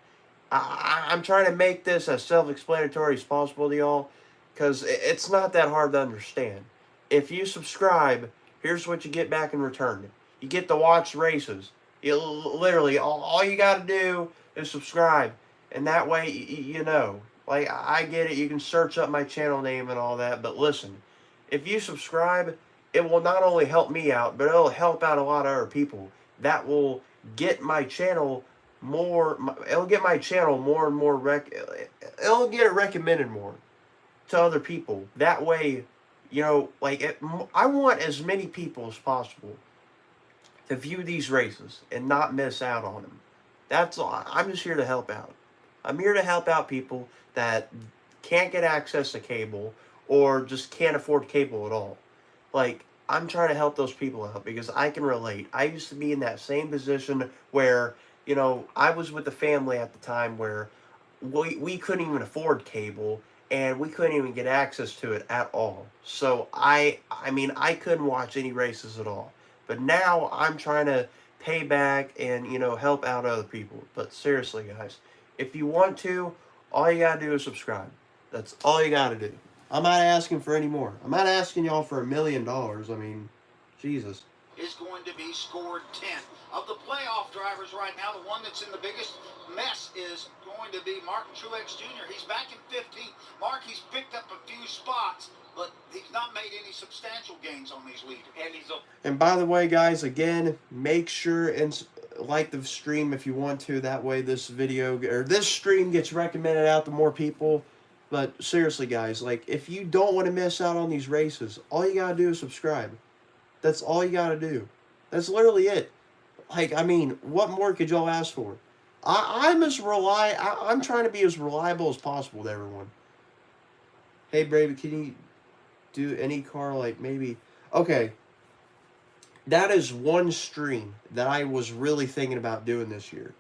I'm trying to make this as self-explanatory as possible to y'all because it's not that hard to understand. If you subscribe, here's what you get back in return. You get to watch races. You literally all you got to do is subscribe, and that way you know. Like, I get it, you can search up my channel name and all that, but listen, if you subscribe, it will not only help me out, but it'll help out a lot of other people. That will get my channel more, it'll get my channel more and more, it'll get it recommended more to other people. That way, you know, like, I want as many people as possible to view these races and not miss out on them. That's all. I'm just here to help out. I'm here to help out people that can't get access to cable or just can't afford cable at all. Like, I'm trying to help those people out because I can relate. I used to be in that same position where, you know, I was with a family at the time where we couldn't even afford cable and we couldn't even get access to it at all. So I mean, I couldn't watch any races at all. But now I'm trying to pay back and, you know, help out other people. But seriously, guys, if you want to, all you gotta do is subscribe. That's all you gotta do. I'm not asking for any more. I'm not asking y'all for $1 million. I mean, Jesus. Is going to be scored 10. Of the playoff drivers right now, the one that's in the biggest mess is going to be Martin Truex Jr. He's back in 15th. Mark, he's picked up a few spots, but he's not made any substantial gains on these leaders. And by the way, guys, again, make sure and like the stream if you want to. That way this video, or this stream, gets recommended out to more people. But seriously, guys, like, if you don't want to miss out on these races, all you gotta do is subscribe. That's all you gotta do. That's literally it. Like, I mean, what more could y'all ask for? I'm trying to be as reliable as possible to everyone. Hey, Brave, can you do any car, like, maybe... Okay. That is one stream that I was really thinking about doing this year.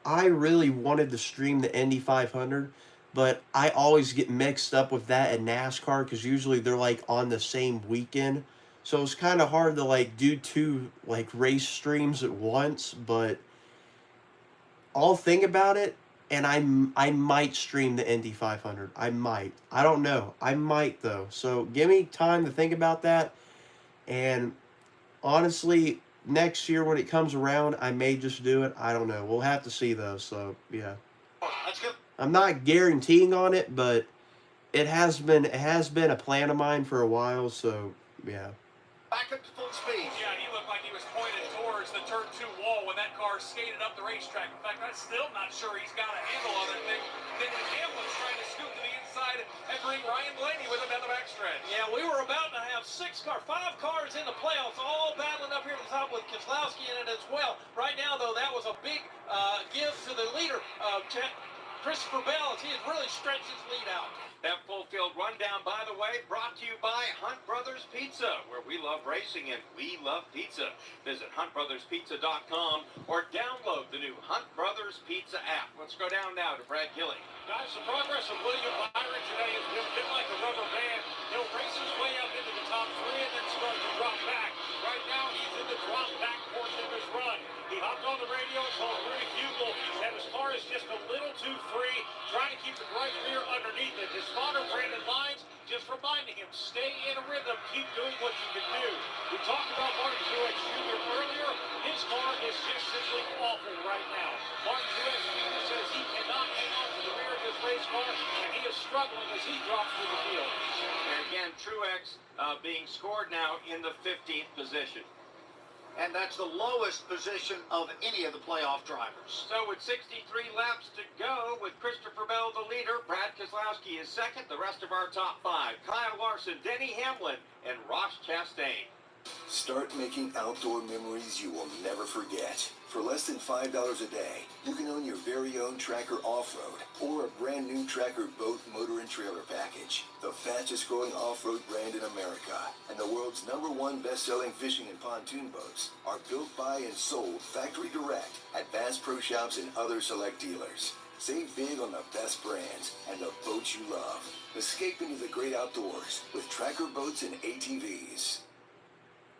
I really wanted to stream the Indy 500, but I always get mixed up with that and NASCAR because usually they're, like, on the same weekend. So it's kind of hard to, like, do two, like, race streams at once, but I'll think about it, and I might stream the Indy 500. I might. I don't know. I might, though. So give me time to think about that, and honestly, next year when it comes around, I may just do it. I don't know. We'll have to see, though, so, yeah. I'm not guaranteeing on it, but it has been a plan of mine for a while, so, yeah. Back up to full speed. Yeah, he looked like he was pointed towards the turn 2 wall when that car skated up the racetrack. In fact, I'm still not sure he's got a handle on that thing. Denny Hamlin's trying to scoot to the inside and bring Ryan Blaney with him down the backstretch. Yeah, we were about to have 5 cars in the playoffs, all battling up here at the top with Keselowski in it as well. Right now, though, that was a big give to the leader, Christopher Bell, as he has really stretched his lead out. That full field rundown, by the way, brought to you by Hunt Brothers Pizza, where we love racing and we love pizza. Visit huntbrotherspizza.com or download the new Hunt Brothers Pizza app. Let's go down now to Brad Gilly. Guys, the progress of William Byron today has been a bit like a rubber band. He'll race his way up into the top 3 and then start to drop back. Right now, he's in the drop back portion of his run. He hopped on the radio and told Rudy Bugle that his car is just a little too free, trying to keep the right rear underneath it. His spotter, Brandon Lyons, just reminding him, stay in a rhythm, keep doing what you can do. We talked about Martin Truex Jr. earlier. His car is just simply awful right now. Martin Truex Jr. says he cannot hang on to the rear of his race car, and he is struggling as he drops through the field. And again, Truex being scored now in the 15th position. And that's the lowest position of any of the playoff drivers. So with 63 laps to go, with Christopher Bell the leader, Brad Keselowski is second, the rest of our top 5, Kyle Larson, Denny Hamlin, and Ross Chastain. Start making outdoor memories you will never forget. For less than $5 a day, you can own your very own Tracker Off-Road or a brand new Tracker boat, motor, and trailer package. The fastest growing off-road brand in America and the world's #1 best-selling fishing and pontoon boats are built by and sold factory direct at Bass Pro Shops and other select dealers. Save big on the best brands and the boats you love. Escape into the great outdoors with Tracker boats and ATVs.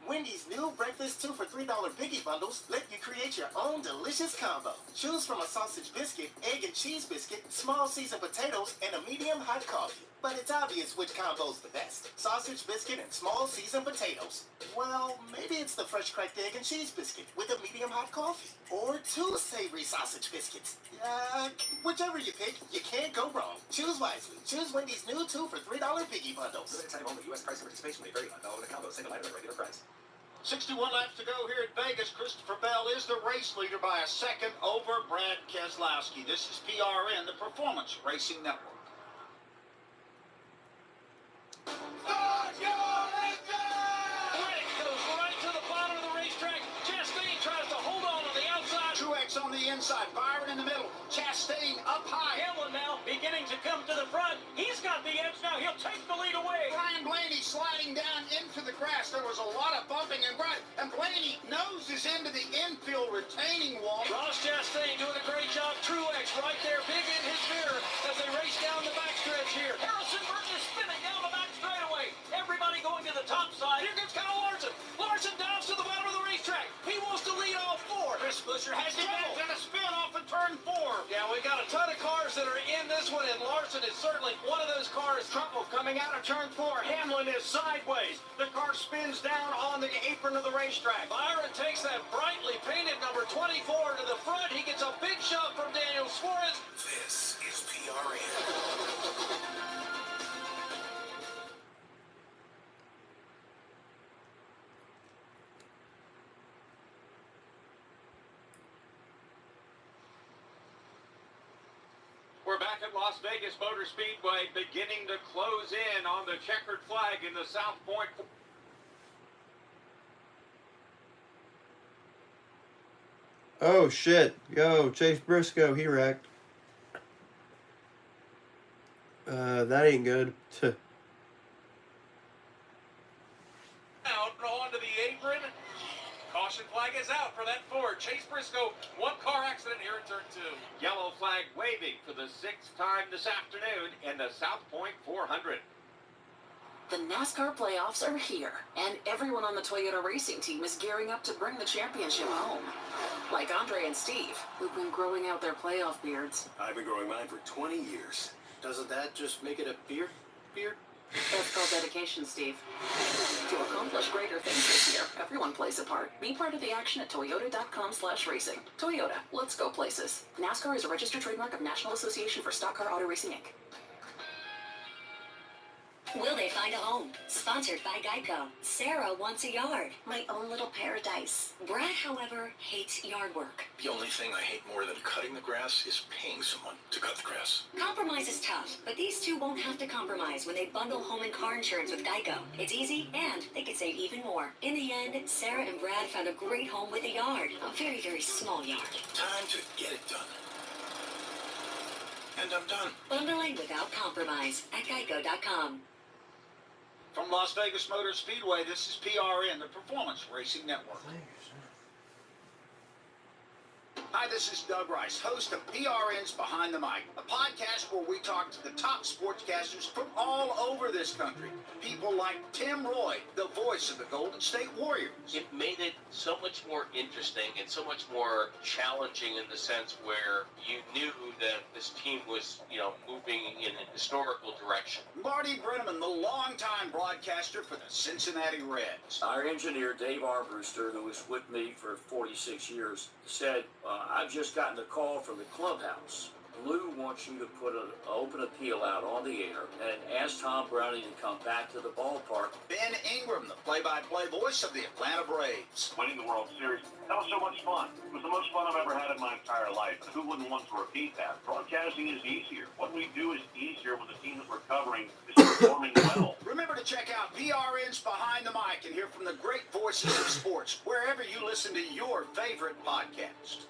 Wendy's new breakfast 2 for $3 Biggie Bundles let you create your own delicious combo. Choose from a sausage biscuit, egg and cheese biscuit, small seasoned potatoes, and a medium hot coffee. But it's obvious which combo's the best. Sausage biscuit and small seasoned potatoes. Well, maybe it's the fresh cracked egg and cheese biscuit with a medium hot coffee. Or 2 savory sausage biscuits. Whichever you pick, you can't go wrong. Choose wisely. Choose Wendy's new 2 for $3 Biggie Bundles. Limited time only. U.S. price and participation may vary. $1 with a combo. Single item at regular price. 61 laps to go here at Vegas. Christopher Bell is the race leader by a second over Brad Keselowski. This is PRN, the Performance Racing Network. Riddick goes right to the bottom of the racetrack. Chastain tries to hold on the outside. Truex on the inside, Byron in the middle, Chastain up high. Hamlin now beginning to come to the front. He's got the edge now. He'll take the lead away. Ryan Blaney sliding down into the grass. There was a lot of bumping and grinding, and Blaney noses into the infield retaining wall. Ross Chastain doing a great job. Truex right there, big in his mirror as they race down the backstretch here. Harrison Burton is spinning down the back straightaway. Everybody going to the top side. Here comes Kyle Larson. Larson dives to the bottom of the racetrack. He wants to lead all 4. Chris Buescher has it back and a spin off of turn 4. Yeah, we got a ton of cars that are in this one, and Larson is certainly one of those cars. Trouble coming out of turn 4. Hamlin is sideways. The car spins down on the apron of the racetrack. Byron takes that brightly painted number 24 to the front. He gets a big shove from Daniel Suarez. This is PRN. We're back at Las Vegas Motor Speedway, beginning to close in on the checkered flag in the South Point. Oh shit. Yo, Chase Briscoe, he wrecked. That ain't good. Out onto the apron. Caution flag is out for that Ford. Chase Briscoe, 1 car accident here in turn 2. Yellow flag waving for the 6th time this afternoon in the South Point 400. The NASCAR playoffs are here, and everyone on the Toyota racing team is gearing up to bring the championship home. Like Andre and Steve, who've been growing out their playoff beards. I've been growing mine for 20 years. Doesn't that just make it a beard? That's called dedication, Steve. To accomplish greater things this year, everyone plays a part. Be part of the action at toyota.com/racing. Toyota, let's go places. NASCAR is a registered trademark of National Association for Stock Car Auto Racing, Inc. Will they find a home? Sponsored by Geico. Sarah wants a yard. My own little paradise. Brad, however, hates yard work. The only thing I hate more than cutting the grass is paying someone to cut the grass. Compromise is tough, but these two won't have to compromise when they bundle home and car insurance with Geico. It's easy, and they could save even more. In the end, Sarah and Brad found a great home with a yard. A very, very small yard. Time to get it done. And I'm done. Bundling without compromise at geico.com. From Las Vegas Motor Speedway, this is PRN, the Performance Racing Network. Hi, this is Doug Rice, host of PRN's Behind the Mic, a podcast where we talk to the top sportscasters from all over this country. People like Tim Roy, the voice of the Golden State Warriors. It made it so much more interesting and so much more challenging in the sense where you knew that this team was, moving in a historical direction. Marty Brenneman, the longtime broadcaster for the Cincinnati Reds. Our engineer, Dave Armbruster, who was with me for 46 years, said, I've just gotten a call from the clubhouse. Lou wants you to put an open appeal out on the air and ask Tom Browning to come back to the ballpark. Ben Ingram, the play-by-play voice of the Atlanta Braves. Winning the World Series, that was so much fun. It was the most fun I've ever had in my entire life. And who wouldn't want to repeat that? Broadcasting is easier. What we do is easier when the team that we're covering is performing well. Remember to check out PRN's Behind the Mic and hear from the great voices of sports wherever you listen to your favorite podcast.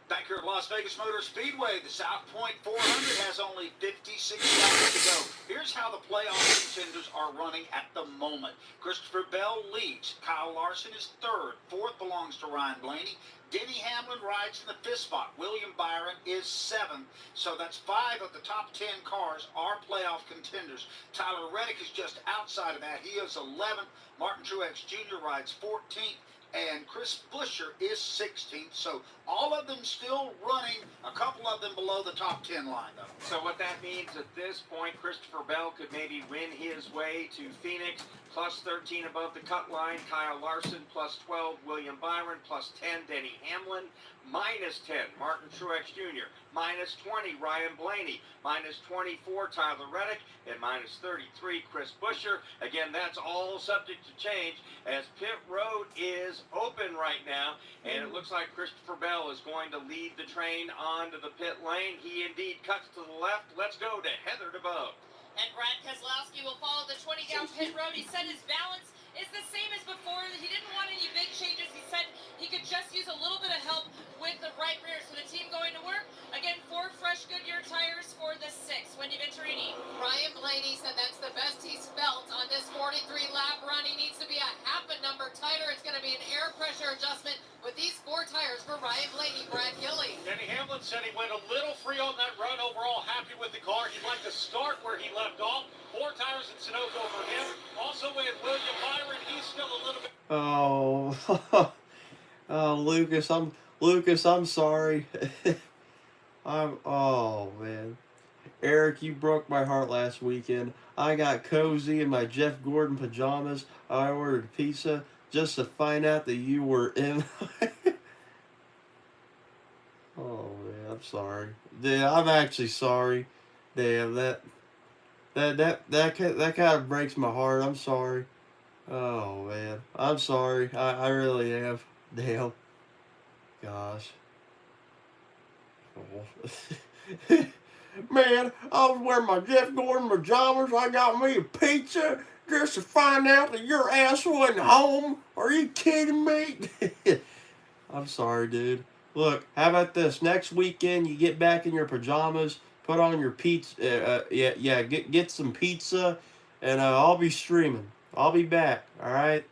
Back here at Las Vegas Motor Speedway, the South Point 400 has only 56 laps to go. Here's how the playoff contenders are running at the moment. Christopher Bell leads. Kyle Larson is third. Fourth belongs to Ryan Blaney. Denny Hamlin rides in the fifth spot. William Byron is seventh. So that's 5 of the top 10 cars are playoff contenders. Tyler Reddick is just outside of that. He is 11th. Martin Truex Jr. rides 14th. And Chris Buescher is 16th. So all of them still running, a couple of them below the top 10 line, though. So what that means at this point, Christopher Bell could maybe win his way to Phoenix, plus 13 above the cut line. Kyle Larson, plus 12. William Byron, plus 10. Denny Hamlin, minus 10. Martin Truex Jr., minus 20. Ryan Blaney, minus 24. Tyler Reddick, and minus 33. Chris Buescher. Again, that's all subject to change as pit road is open right now, and it looks like Christopher Bell is going to lead the train onto the pit lane. He indeed cuts to the left. Let's go to Heather DeVoe. And Brad Keselowski will follow the 20 down pit road. He said his balance is the same as before. He didn't want any big changes. He said he could just use a little bit of help with the right rear. So the team going to work. Again, 4 fresh Goodyear tires for the 6. Wendy Venturini. Ryan Blaney said that's the best he's felt on this 43-lap run. He needs to be a half a number tighter. It's going to be an air pressure adjustment with these 4 tires for Ryan Blaney. Brad Gilly. Denny Hamlin said he went a little free on that run. Overall, happy with the car. He'd like to start where he left off. 4 tires in Sunoco for him. Also with William Byron, he's still a little bit. Oh, oh, Lucas, I'm sorry. Oh man, Eric, you broke my heart last weekend. I got cozy in my Jeff Gordon pajamas. I ordered pizza just to find out that you were in. Oh man, I'm sorry. Yeah, I'm actually sorry. Damn, that kind of breaks my heart. I'm sorry. Oh man, I'm sorry. I really am. Damn. Gosh. Oh. Man, I was wearing my Jeff Gordon pajamas. I got me a pizza just to find out that your ass wasn't home. Are you kidding me? I'm sorry, dude. Look, how about this? Next weekend, you get back in your pajamas, put on your pizza. Get some pizza, and I'll be streaming. I'll be back. All right,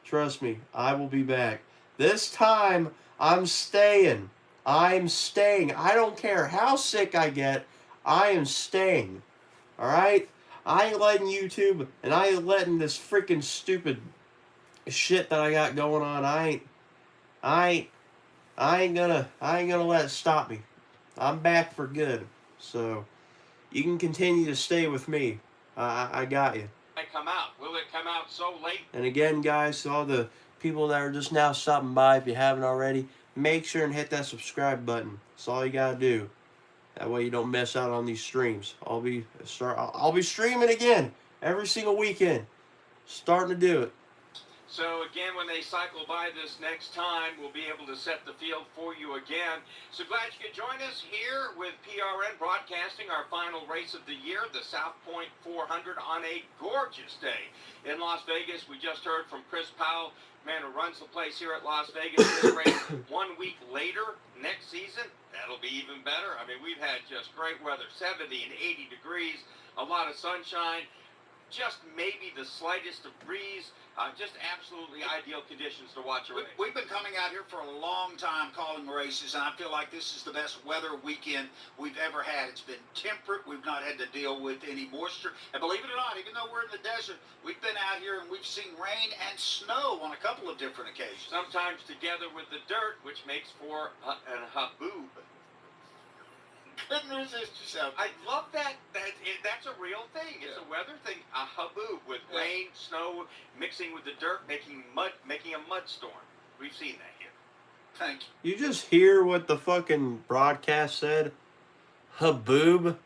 trust me, I will be back. This time, I'm staying. I'm staying. I don't care how sick I get. I am staying. All right. I ain't letting YouTube, and I ain't letting this freaking stupid shit that I got going on. I ain't gonna let it stop me. I'm back for good. So you can continue to stay with me. I got you. Come out. Will it come out so late? And again, guys, to all the people that are just now stopping by, if you haven't already, make sure and hit that subscribe button. That's all you gotta do. That way you don't miss out on these streams. I'll be streaming again every single weekend. Starting to do it. So again, when they cycle by this next time, we'll be able to set the field for you again. So glad you could join us here with PRN broadcasting our final race of the year, the South Point 400, on a gorgeous day in Las Vegas. We just heard from Chris Powell, man who runs the place here at Las Vegas. This race 1 week later, next season, that'll be even better. I mean, we've had just great weather, 70 and 80 degrees, a lot of sunshine, just maybe the slightest of breeze. Just absolutely ideal conditions to watch a race. We've been coming out here for a long time calling races, and I feel like this is the best weather weekend we've ever had. It's been temperate. We've not had to deal with any moisture. And believe it or not, even though we're in the desert, we've been out here and we've seen rain and snow on a couple of different occasions. Sometimes together with the dirt, which makes for a haboob. Couldn't resist yourself. I love that. That's a real thing. It's a weather thing. A haboob with rain, snow, mixing with the dirt, making a mud storm. We've seen that here. Thank you. You just hear what the fucking broadcast said? Haboob?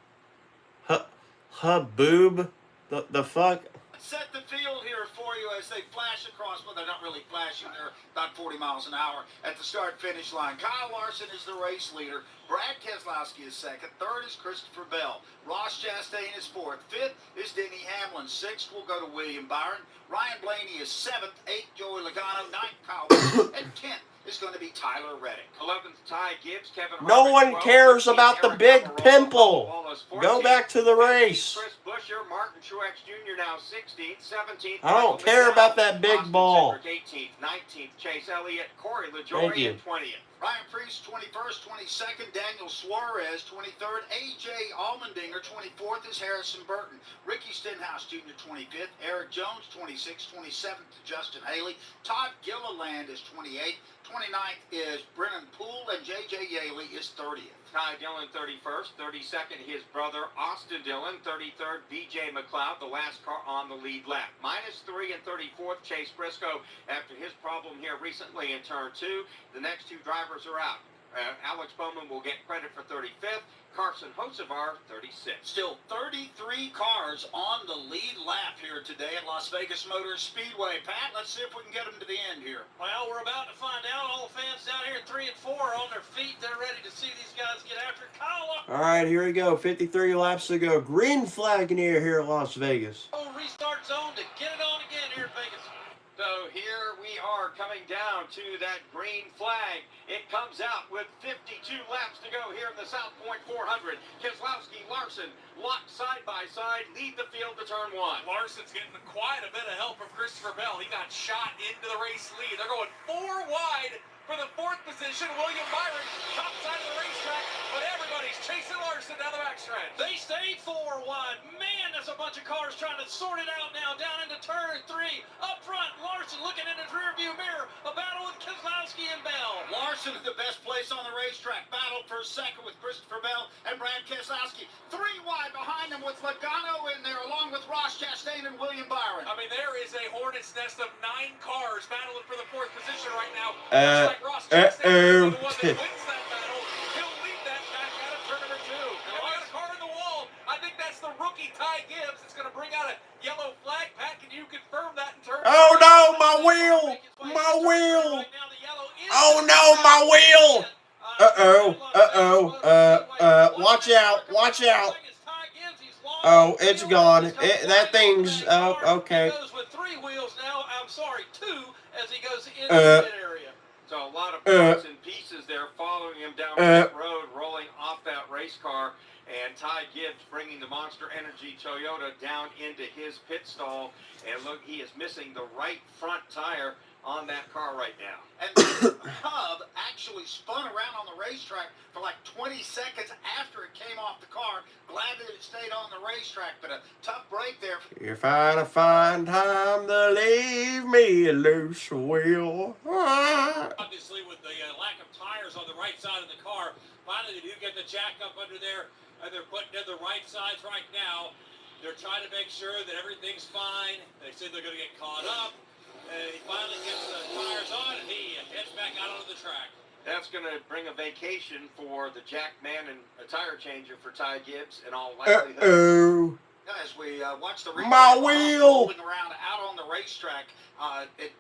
Haboob? The fuck? Set the field here for you as they flash across. Well, they're not really flashing. They're about 40 miles an hour at the start-finish line. Kyle Larson is the race leader. Brad Keselowski is second. Third is Christopher Bell. Ross Chastain is fourth. Fifth is Denny Hamlin. Sixth will go to William Byron. Ryan Blaney is seventh. Eighth, Joey Logano. Ninth, Kyle Larson. And 10th is going to be Tyler Reddick. 11th, Ty Gibbs. Kevin No Harvick, one 12th, cares about the Eric big Almirola, pimple. Wallace, Go 14th, back to the 15th, race. Chris Buescher, Martin Truex Jr. now 16th, 17th. I don't Michael care McDowell, about that big Austin ball. Cindric, 18th, 19th, Chase Elliott, Corey Thank LaJoie, you. and 20th. Ryan Preece, 21st, 22nd, Daniel Suarez, 23rd, A.J. Allmendinger, 24th is Harrison Burton, Ricky Stenhouse Jr., 25th, Eric Jones, 26th, 27th to Justin Haley, Todd Gilliland is 28th, 29th is Brennan Poole, and J.J. Yaley is 30th. Ty Dillon, 31st. 32nd, his brother, Austin Dillon. 33rd, B.J. McLeod, the last car on the lead lap. -3 and 34th, Chase Briscoe, after his problem here recently in Turn 2. The next two drivers are out. Alex Bowman will get credit for 35th. Carson Hocevar, 36th. Still 33 cars on the lead lap here today at Las Vegas Motor Speedway. Pat, let's see if we can get them to the end here. Well, we're about to find out. All the fans down here at 3 and 4 are on their feet. They're ready to see these guys get after it. Kyle Larson. All right, here we go. 53 laps to go. Green flag in the air here at Las Vegas. Restart zone to get it on again here at Vegas. So here we are coming down to that green flag. It comes out with 52 laps to go here in the South Point 400. Keselowski, Larson, locked side by side, lead the field to turn 1. Larson's getting quite a bit of help from Christopher Bell. He got shot into the race lead. They're going 4 wide for the 4th position. William Byron, top side of the racetrack, but everybody's chasing Larson down the backstretch. They stayed 4 wide. Man, there's a bunch of cars trying to sort it out now. Down into turn 3. Up front, Larson looking in his rearview mirror. A battle with Keselowski and Bell. Larson is the best place on the racetrack. Battle for second with Christopher Bell and Brad Keselowski. 3 wide behind them with Logano in there, along with Ross Chastain and William Byron. I mean, there is a hornet's nest of 9 cars battling for the 4th position right now. Ross Chastain is the one that wins that battle. He'll lead that back out of turn number 2. And we got a car in the wall. I think that's the rookie Ty Gibbs. It's going to bring out a yellow flag. Pat, can you confirm that in turn? Oh no, my wheel! My wheel! Oh no, my wheel! Watch out, watch out. Oh, it's gone. That thing's, okay. He goes with 3 wheels now. I'm sorry, 2 as he goes into the pit area. So a lot of parts and pieces there following him down pit road, rolling off that race car. And Ty Gibbs bringing the Monster Energy Toyota down into his pit stall. And look, he is missing the right front tire on that car right now. And the hub actually spun around on the racetrack for like 20 seconds after it came off the car. Glad that it stayed on the racetrack, but a tough break there. If I'd find time to leave me a loose wheel. Obviously, with the lack of tires on the right side of the car, finally they do get the jack up under there, and they're putting in the right sides right now. They're trying to make sure that everything's fine. They said they're going to get caught up. He finally gets the tires on, and he heads back out onto the track. That's going to bring a vacation for the Jack Manning, a tire changer for Ty Gibbs in all likelihood. As we watch the replay, My wheel! Rolling around out on the racetrack, it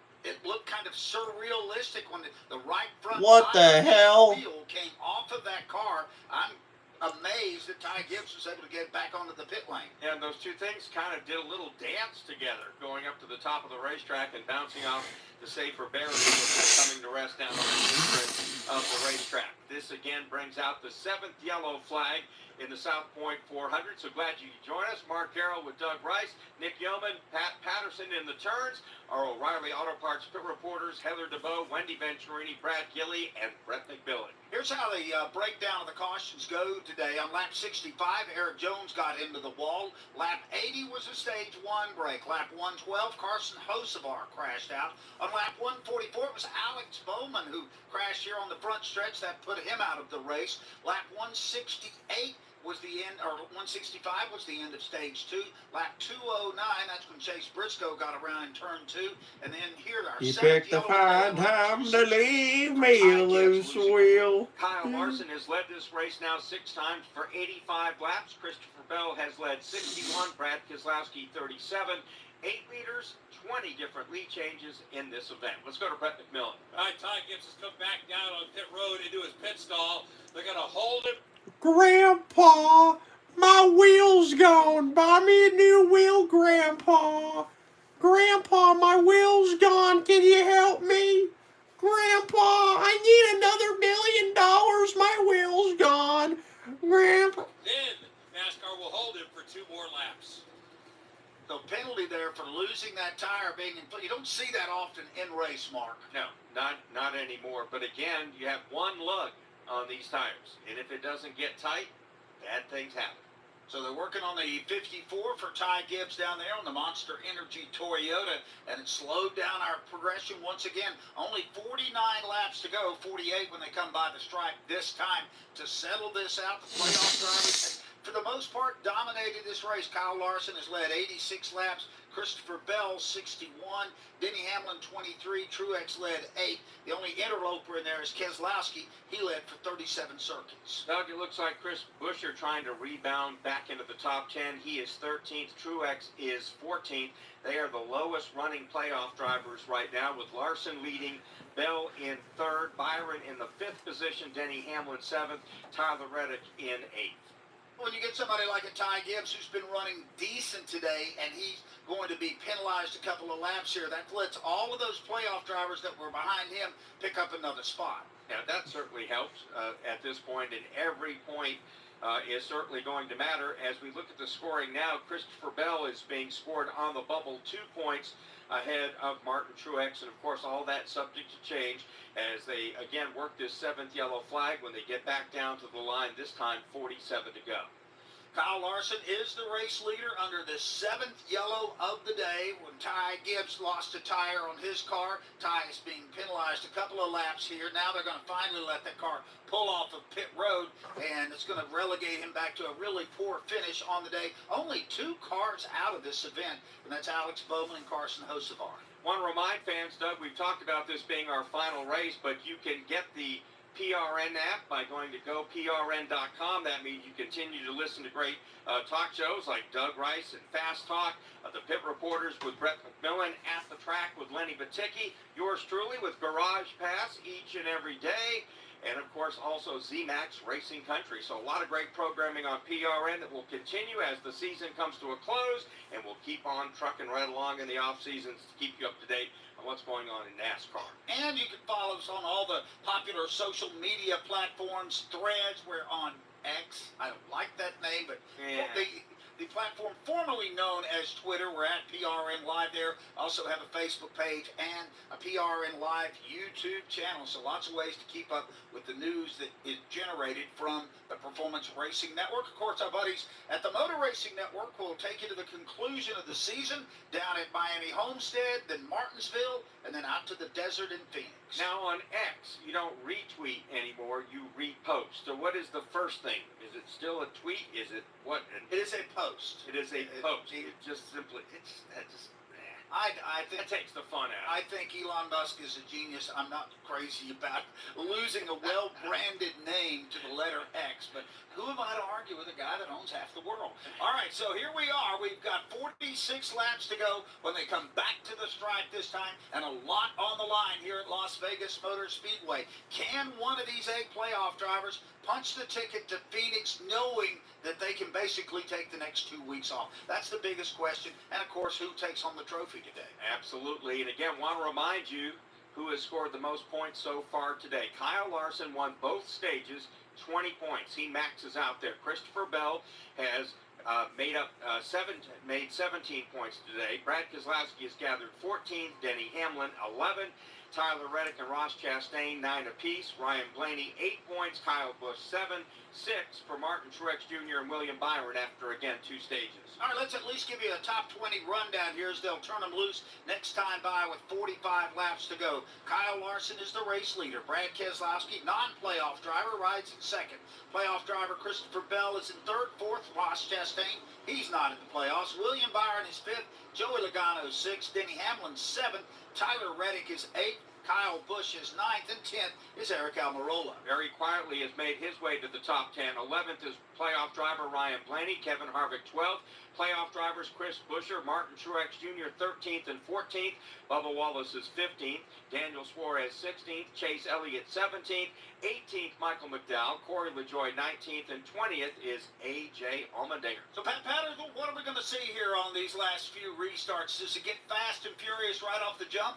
looked kind of surrealistic when the right front What the hell? wheel came off of that car. I'm amazed that Ty Gibbs was able to get back onto the pit lane. And those two things kind of did a little dance together, going up to the top of the racetrack and bouncing off the safer barriers before coming to rest down on the apron of the racetrack. This again brings out the 7th yellow flag in the South Point 400. So glad you could join us. Mark Carroll with Doug Rice, Nick Yeoman, Pat Patterson in the turns, our O'Reilly Auto Parts pit reporters, Heather DeBoe, Wendy Venturini, Brad Gilley, and Brett McMillan. Here's how the breakdown of the cautions go today. On lap 65, Eric Jones got into the wall. Lap 80 was a stage 1 break. Lap 112, Carson Hocevar crashed out. On lap 144, it was Alex Bowman who crashed here on the front stretch. That put him out of the race. Lap 168 was the end, or 165 was the end of stage 2. Lap 209, that's when Chase Briscoe got around in turn 2. And then here our You seventh picked the yellow fine flag, time to leave me a loose wheel. Kyle Larson has led this race now 6 times for 85 laps. Christopher Bell has led 61, Brad Keselowski 37, 8 leaders, 20 different lead changes in this event. Let's go to Brett McMillan. All right, Ty Gibbs has come back down on pit road into his pit stall. They're going to hold him. Grandpa, my wheel's gone. Buy me a new wheel, Grandpa. Grandpa, my wheel's gone. Can you help me? Grandpa, I need another $1 million. My wheel's gone. Grandpa. Then NASCAR will hold him for 2 more laps. The penalty there for losing that tire being in, you don't see that often in race, Mark. No, not anymore. But again, you have one lug on these tires. And if it doesn't get tight, bad things happen. So they're working on the 54 for Ty Gibbs down there on the Monster Energy Toyota, and it slowed down our progression once again. Only 49 laps to go, 48 when they come by the stripe this time to settle this out. The playoff drivers, for the most part, dominated this race. Kyle Larson has led 86 laps. Christopher Bell, 61. Denny Hamlin, 23. Truex led 8. The only interloper in there is Keselowski. He led for 37 circuits. Doug, it looks like Chris Buescher trying to rebound back into the top 10. He is 13th. Truex is 14th. They are the lowest running playoff drivers right now, with Larson leading, Bell in 3rd, Byron in the 5th position, Denny Hamlin 7th, Tyler Reddick in 8th. When you get somebody like a Ty Gibbs who's been running decent today and he's going to be penalized a couple of laps here, that lets all of those playoff drivers that were behind him pick up another spot. Now, that certainly helps at this point, and every point is certainly going to matter. As we look at the scoring now, Christopher Bell is being scored on the bubble 2 points ahead of Martin Truex, and of course all that subject to change as they again work this 7th yellow flag when they get back down to the line, this time 47 to go. Kyle Larson is the race leader under the 7th yellow of the day when Ty Gibbs lost a tire on his car. Ty is being penalized a couple of laps here. Now they're going to finally let that car pull off of pit road, and it's going to relegate him back to a really poor finish on the day. Only 2 cars out of this event, and that's Alex Bowman and Carson Hocevar. Want to remind fans, Doug, we've talked about this being our final race, but you can get the PRN app by going to goprn.com. That means you continue to listen to great talk shows like Doug Rice and Fast Talk, the Pit Reporters with Brett McMillan, At the Track with Lenny Baticki, yours truly with Garage Pass each and every day, and of course also ZMAX Racing Country. So a lot of great programming on PRN that will continue as the season comes to a close, and we'll keep on trucking right along in the off seasons to keep you up to date on what's going on in NASCAR. And you can follow us on all the popular social media platforms. Threads, we're on X. I don't like that name, but Yeah. the platform formerly known as Twitter. We're at PRN Live there. Also have a Facebook page and a PRN Live YouTube channel. So lots of ways to keep up with the news that is generated from the Performance Racing Network. Of course, our buddies at the Motor Racing Network will take you to the conclusion of the season down at Miami Homestead, then Martinsville, and then out to the desert in Phoenix. Now on X, you don't retweet anymore, you repost. So what is the first thing? Is it still a tweet? Is it what? It is a post. It is a post. It just simply, I think that takes the fun out. I think Elon Musk is a genius. I'm not crazy about losing a well-branded name to the letter X, but who am I to argue with a guy that owns half the world? All right, so here we are. We've got 46 laps to go when they come back to the stripe this time, and a lot on the line here at Las Vegas Motor Speedway. Can one of these 8 playoff drivers punch the ticket to Phoenix knowing that they can basically take the next 2 weeks off? That's the biggest question. And, of course, who takes home the trophy today? Absolutely. And again, want to remind you who has scored the most points so far today. Kyle Larson won both stages, 20 points. He maxes out there. Christopher Bell has made 17 points today. Brad Keselowski has gathered 14. Denny Hamlin, 11. Tyler Reddick and Ross Chastain, 9 apiece. Ryan Blaney, 8 points. Kyle Busch, 7. 6 for Martin Truex Jr. and William Byron after, again, 2 stages. All right, let's at least give you a top 20 rundown here as they'll turn them loose next time by with 45 laps to go. Kyle Larson is the race leader. Brad Keselowski, non-playoff driver, rides in 2nd. Playoff driver Christopher Bell is in 3rd. 4th, Ross Chastain. He's not in the playoffs. William Byron is 5th. Joey Logano is 6th. Denny Hamlin 7th. Tyler Reddick is 8th. Kyle Busch is 9th, and 10th is Eric Almirola. Very quietly has made his way to the top 10. 11th is playoff driver Ryan Blaney, Kevin Harvick 12th. Playoff drivers Chris Buescher, Martin Truex Jr. 13th and 14th. Bubba Wallace is 15th. Daniel Suarez 16th. Chase Elliott 17th. 18th, Michael McDowell. Corey LaJoie 19th. And 20th is A.J. Allmendinger. So, Pat, what are we going to see here on these last few restarts? Does it get fast and furious right off the jump?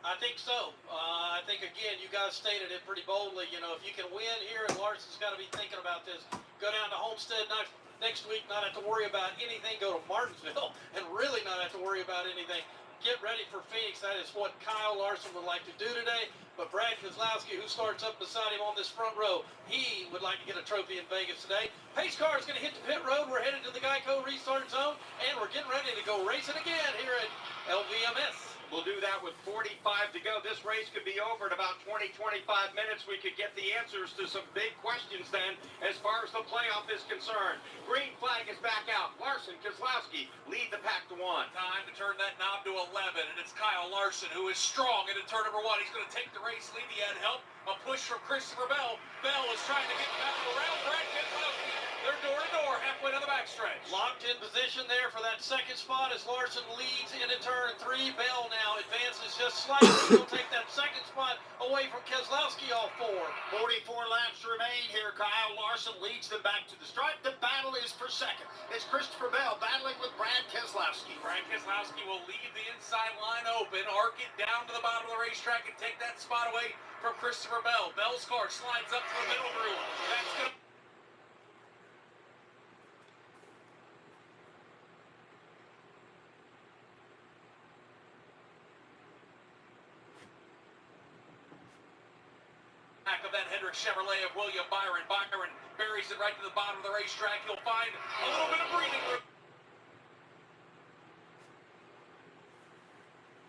I think so. I think, again, you guys stated it pretty boldly. You know, if you can win here, and Larson's got to be thinking about this, go down to Homestead next week, not have to worry about anything, go to Martinsville, and really not have to worry about anything. Get ready for Phoenix. That is what Kyle Larson would like to do today. But Brad Keselowski, who starts up beside him on this front row, he would like to get a trophy in Vegas today. Pace car is going to hit the pit road. We're headed to the Geico restart zone, and we're getting ready to go racing again here at LVMS. We'll do that with 45 to go. This race could be over in about 20-25 minutes. We could get the answers to some big questions then as far as the playoff is concerned. Green flag is back out. Larson, Keselowski lead the pack to 1. Time to turn that knob to 11, and it's Kyle Larson who is strong into turn number 1. He's going to take the race lead. He had help. A push from Christopher Bell. Bell is trying to get back around Brad Keselowski. They're door to door, halfway to the backstretch. Locked in position there for that second spot as Larson leads into turn 3. Bell now advances just slightly. He'll take that second spot away from Keselowski off 4. 44 laps remain here. Kyle Larson leads them back to the stripe. The battle is for second. It's Christopher Bell battling with Brad Keselowski. Brad Keselowski will leave the inside line open, arc it down to the bottom of the racetrack, and take that spot away from Christopher Bell. Bell's car slides up to the middle groove. That's going to... back of that Hendrick Chevrolet of William Byron. Byron buries it right to the bottom of the racetrack. He'll find a little bit of breathing room.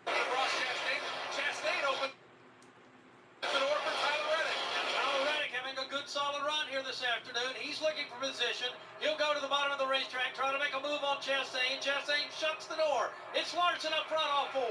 Ross Chastain opens the door for Tyler Reddick. Tyler Reddick having a good solid run here this afternoon. He's looking for position. He'll go to the bottom of the racetrack, trying to make a move on Chastain. Chastain shuts the door. It's Larson up front off 4.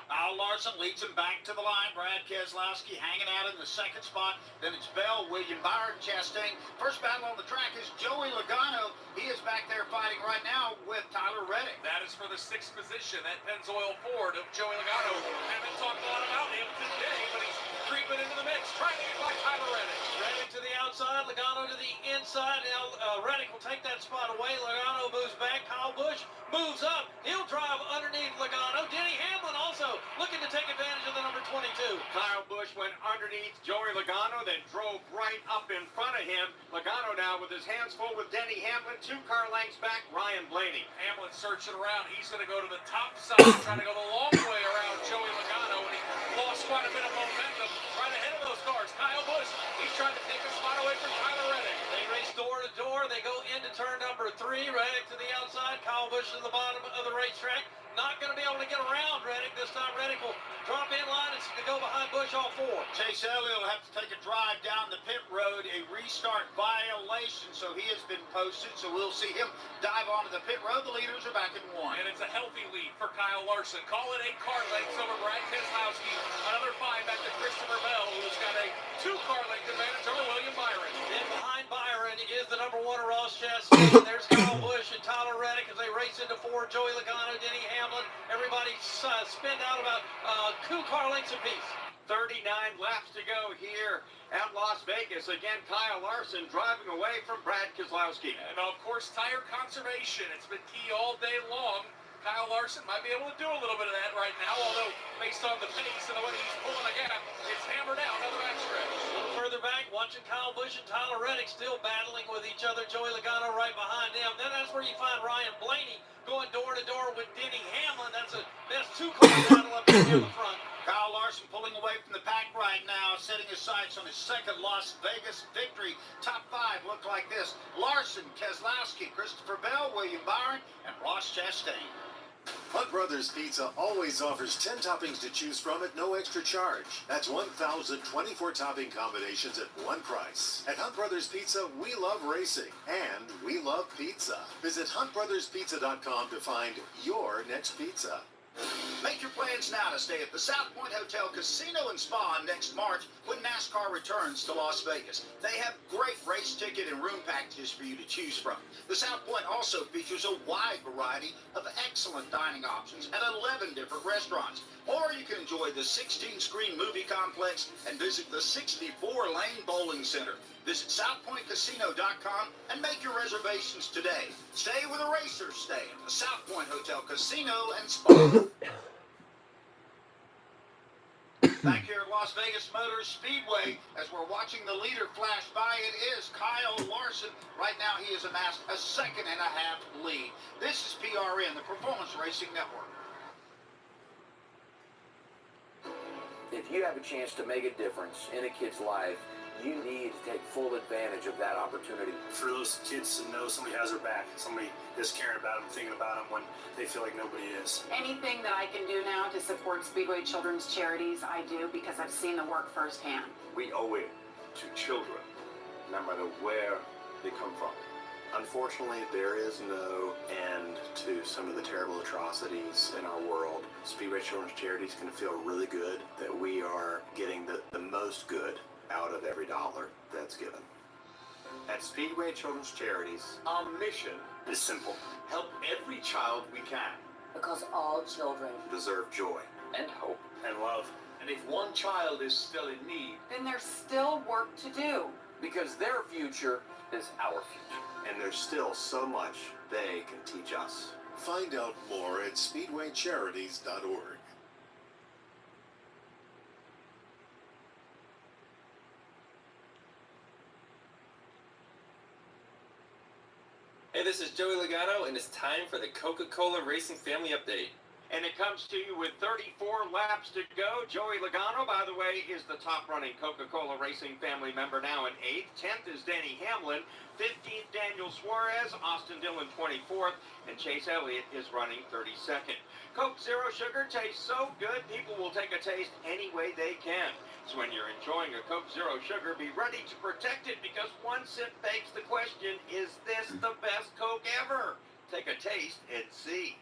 Kyle Larson leads him back to the line. Brad Keselowski hanging out in the second spot. Then it's Bell, William Byron, Chastain. First battle on the track is Joey Logano. He is back there fighting right now with Tyler Reddick. That is for the 6th position. That Pennzoil Ford of Joey Logano. Haven't talked a lot about him today, but he's creeping into the mix, trying to get by Tyler Reddick. Reddick to the outside, Logano to the inside. Now Reddick will take that spot away. Logano moves back. Kyle Busch moves up. He'll drive underneath Logano. Denny Hamlin also looking to take advantage of the number 22. Kyle Busch went underneath Joey Logano, then drove right up in front of him. Logano now with his hands full with Denny Hamlin. 2 car lengths back, Ryan Blaney. Hamlin searching around. He's going to go to the top side, trying to go the long way around Joey Logano, and he lost quite a bit of momentum right ahead of those cars. Kyle Busch, he's trying to take a spot away from Tyler Reddick. They race door to door. They go into turn number 3. Reddick to the outside. Kyle Busch to the bottom of the racetrack. Not going to be able to get around Reddick. This time Reddick will drop in line and go behind Busch all 4. Chase Elliott will have to take a drive down the pit road, a restart violation, so he has been posted, so we'll see him dive onto the pit road. The leaders are back in 1. And it's a healthy lead for Kyle Larson. Call it 8 car lengths over Brad Keselowski. Another 5 back to Christopher Bell, who's got a 2 car length advantage over William Byron. Then behind Byron is the number 1 Ross Chastain. There's Kyle Busch and Tyler Reddick as they race into 4. Joey Logano, Denny Hamlin. Everybody spin out about 2 car lengths apiece. 39 laps to go here at Las Vegas. Again, Kyle Larson driving away from Brad Keselowski. And of course, tire conservation. It's been key all day long. Kyle Larson might be able to do a little bit of that right now, although based on the pace and the way he's pulling the gap, it's hammered out on the backstretch. A little further back, watching Kyle Busch and Tyler Reddick still battling with each other. Joey Logano right behind them. Then that's where you find Ryan Blaney going door to door with Denny Hamlin. That's a best 2-car battle up here in the front. Kyle Larson pulling away from the pack right now, setting his sights on his second Las Vegas victory. Top 5 look like this: Larson, Keselowski, Christopher Bell, William Byron, and Ross Chastain. Hunt Brothers Pizza always offers 10 toppings to choose from at no extra charge. That's 1,024 topping combinations at one price. At Hunt Brothers Pizza, we love racing and we love pizza. Visit huntbrotherspizza.com to find your next pizza. Make your plans now to stay at the South Point Hotel Casino and Spa next March when NASCAR returns to Las Vegas. They have great race ticket and room packages for you to choose from. The South Point also features a wide variety of excellent dining options at 11 different restaurants. Or you can enjoy the 16-screen movie complex and visit the 64-lane bowling center. Visit SouthPointCasino.com and make your reservations today. Stay where the racers stay at the South Point Hotel Casino and Spa. Back here at Las Vegas Motor Speedway, as we're watching the leader flash by, it is Kyle Larson. Right now, he has amassed a 2.5 lead. This is PRN, the Performance Racing Network. If you have a chance to make a difference in a kid's life, you need to take full advantage of that opportunity. For those kids to know somebody has their back, somebody is caring about them, thinking about them when they feel like nobody is. Anything that I can do now to support Speedway Children's Charities, I do because I've seen the work firsthand. We owe it to children, no matter where they come from. Unfortunately, there is no end to some of the terrible atrocities in our world. Speedway Children's Charities can feel really good that we are getting the most good out of every dollar that's given. At Speedway Children's Charities, Our mission is simple. Help every child we can. Because all children deserve joy And hope. And love. And if one child is still in need, Then there's still work to do. Because their future is our future. and there's still so much they can teach us. Find out more at SpeedwayCharities.org. Hey, this is Joey Logano, and it's time for the Coca-Cola Racing Family Update. And it comes to you with 34 laps to go. Joey Logano, by the way, is the top-running Coca-Cola Racing family member now in 8th. 10th is Denny Hamlin. 15th, Daniel Suarez. Austin Dillon, 24th. And Chase Elliott is running 32nd. Coke Zero Sugar tastes so good, people will take a taste any way they can. So when you're enjoying a Coke Zero Sugar, be ready to protect it because one sip begs the question, is this the best Coke ever? Take a taste and see.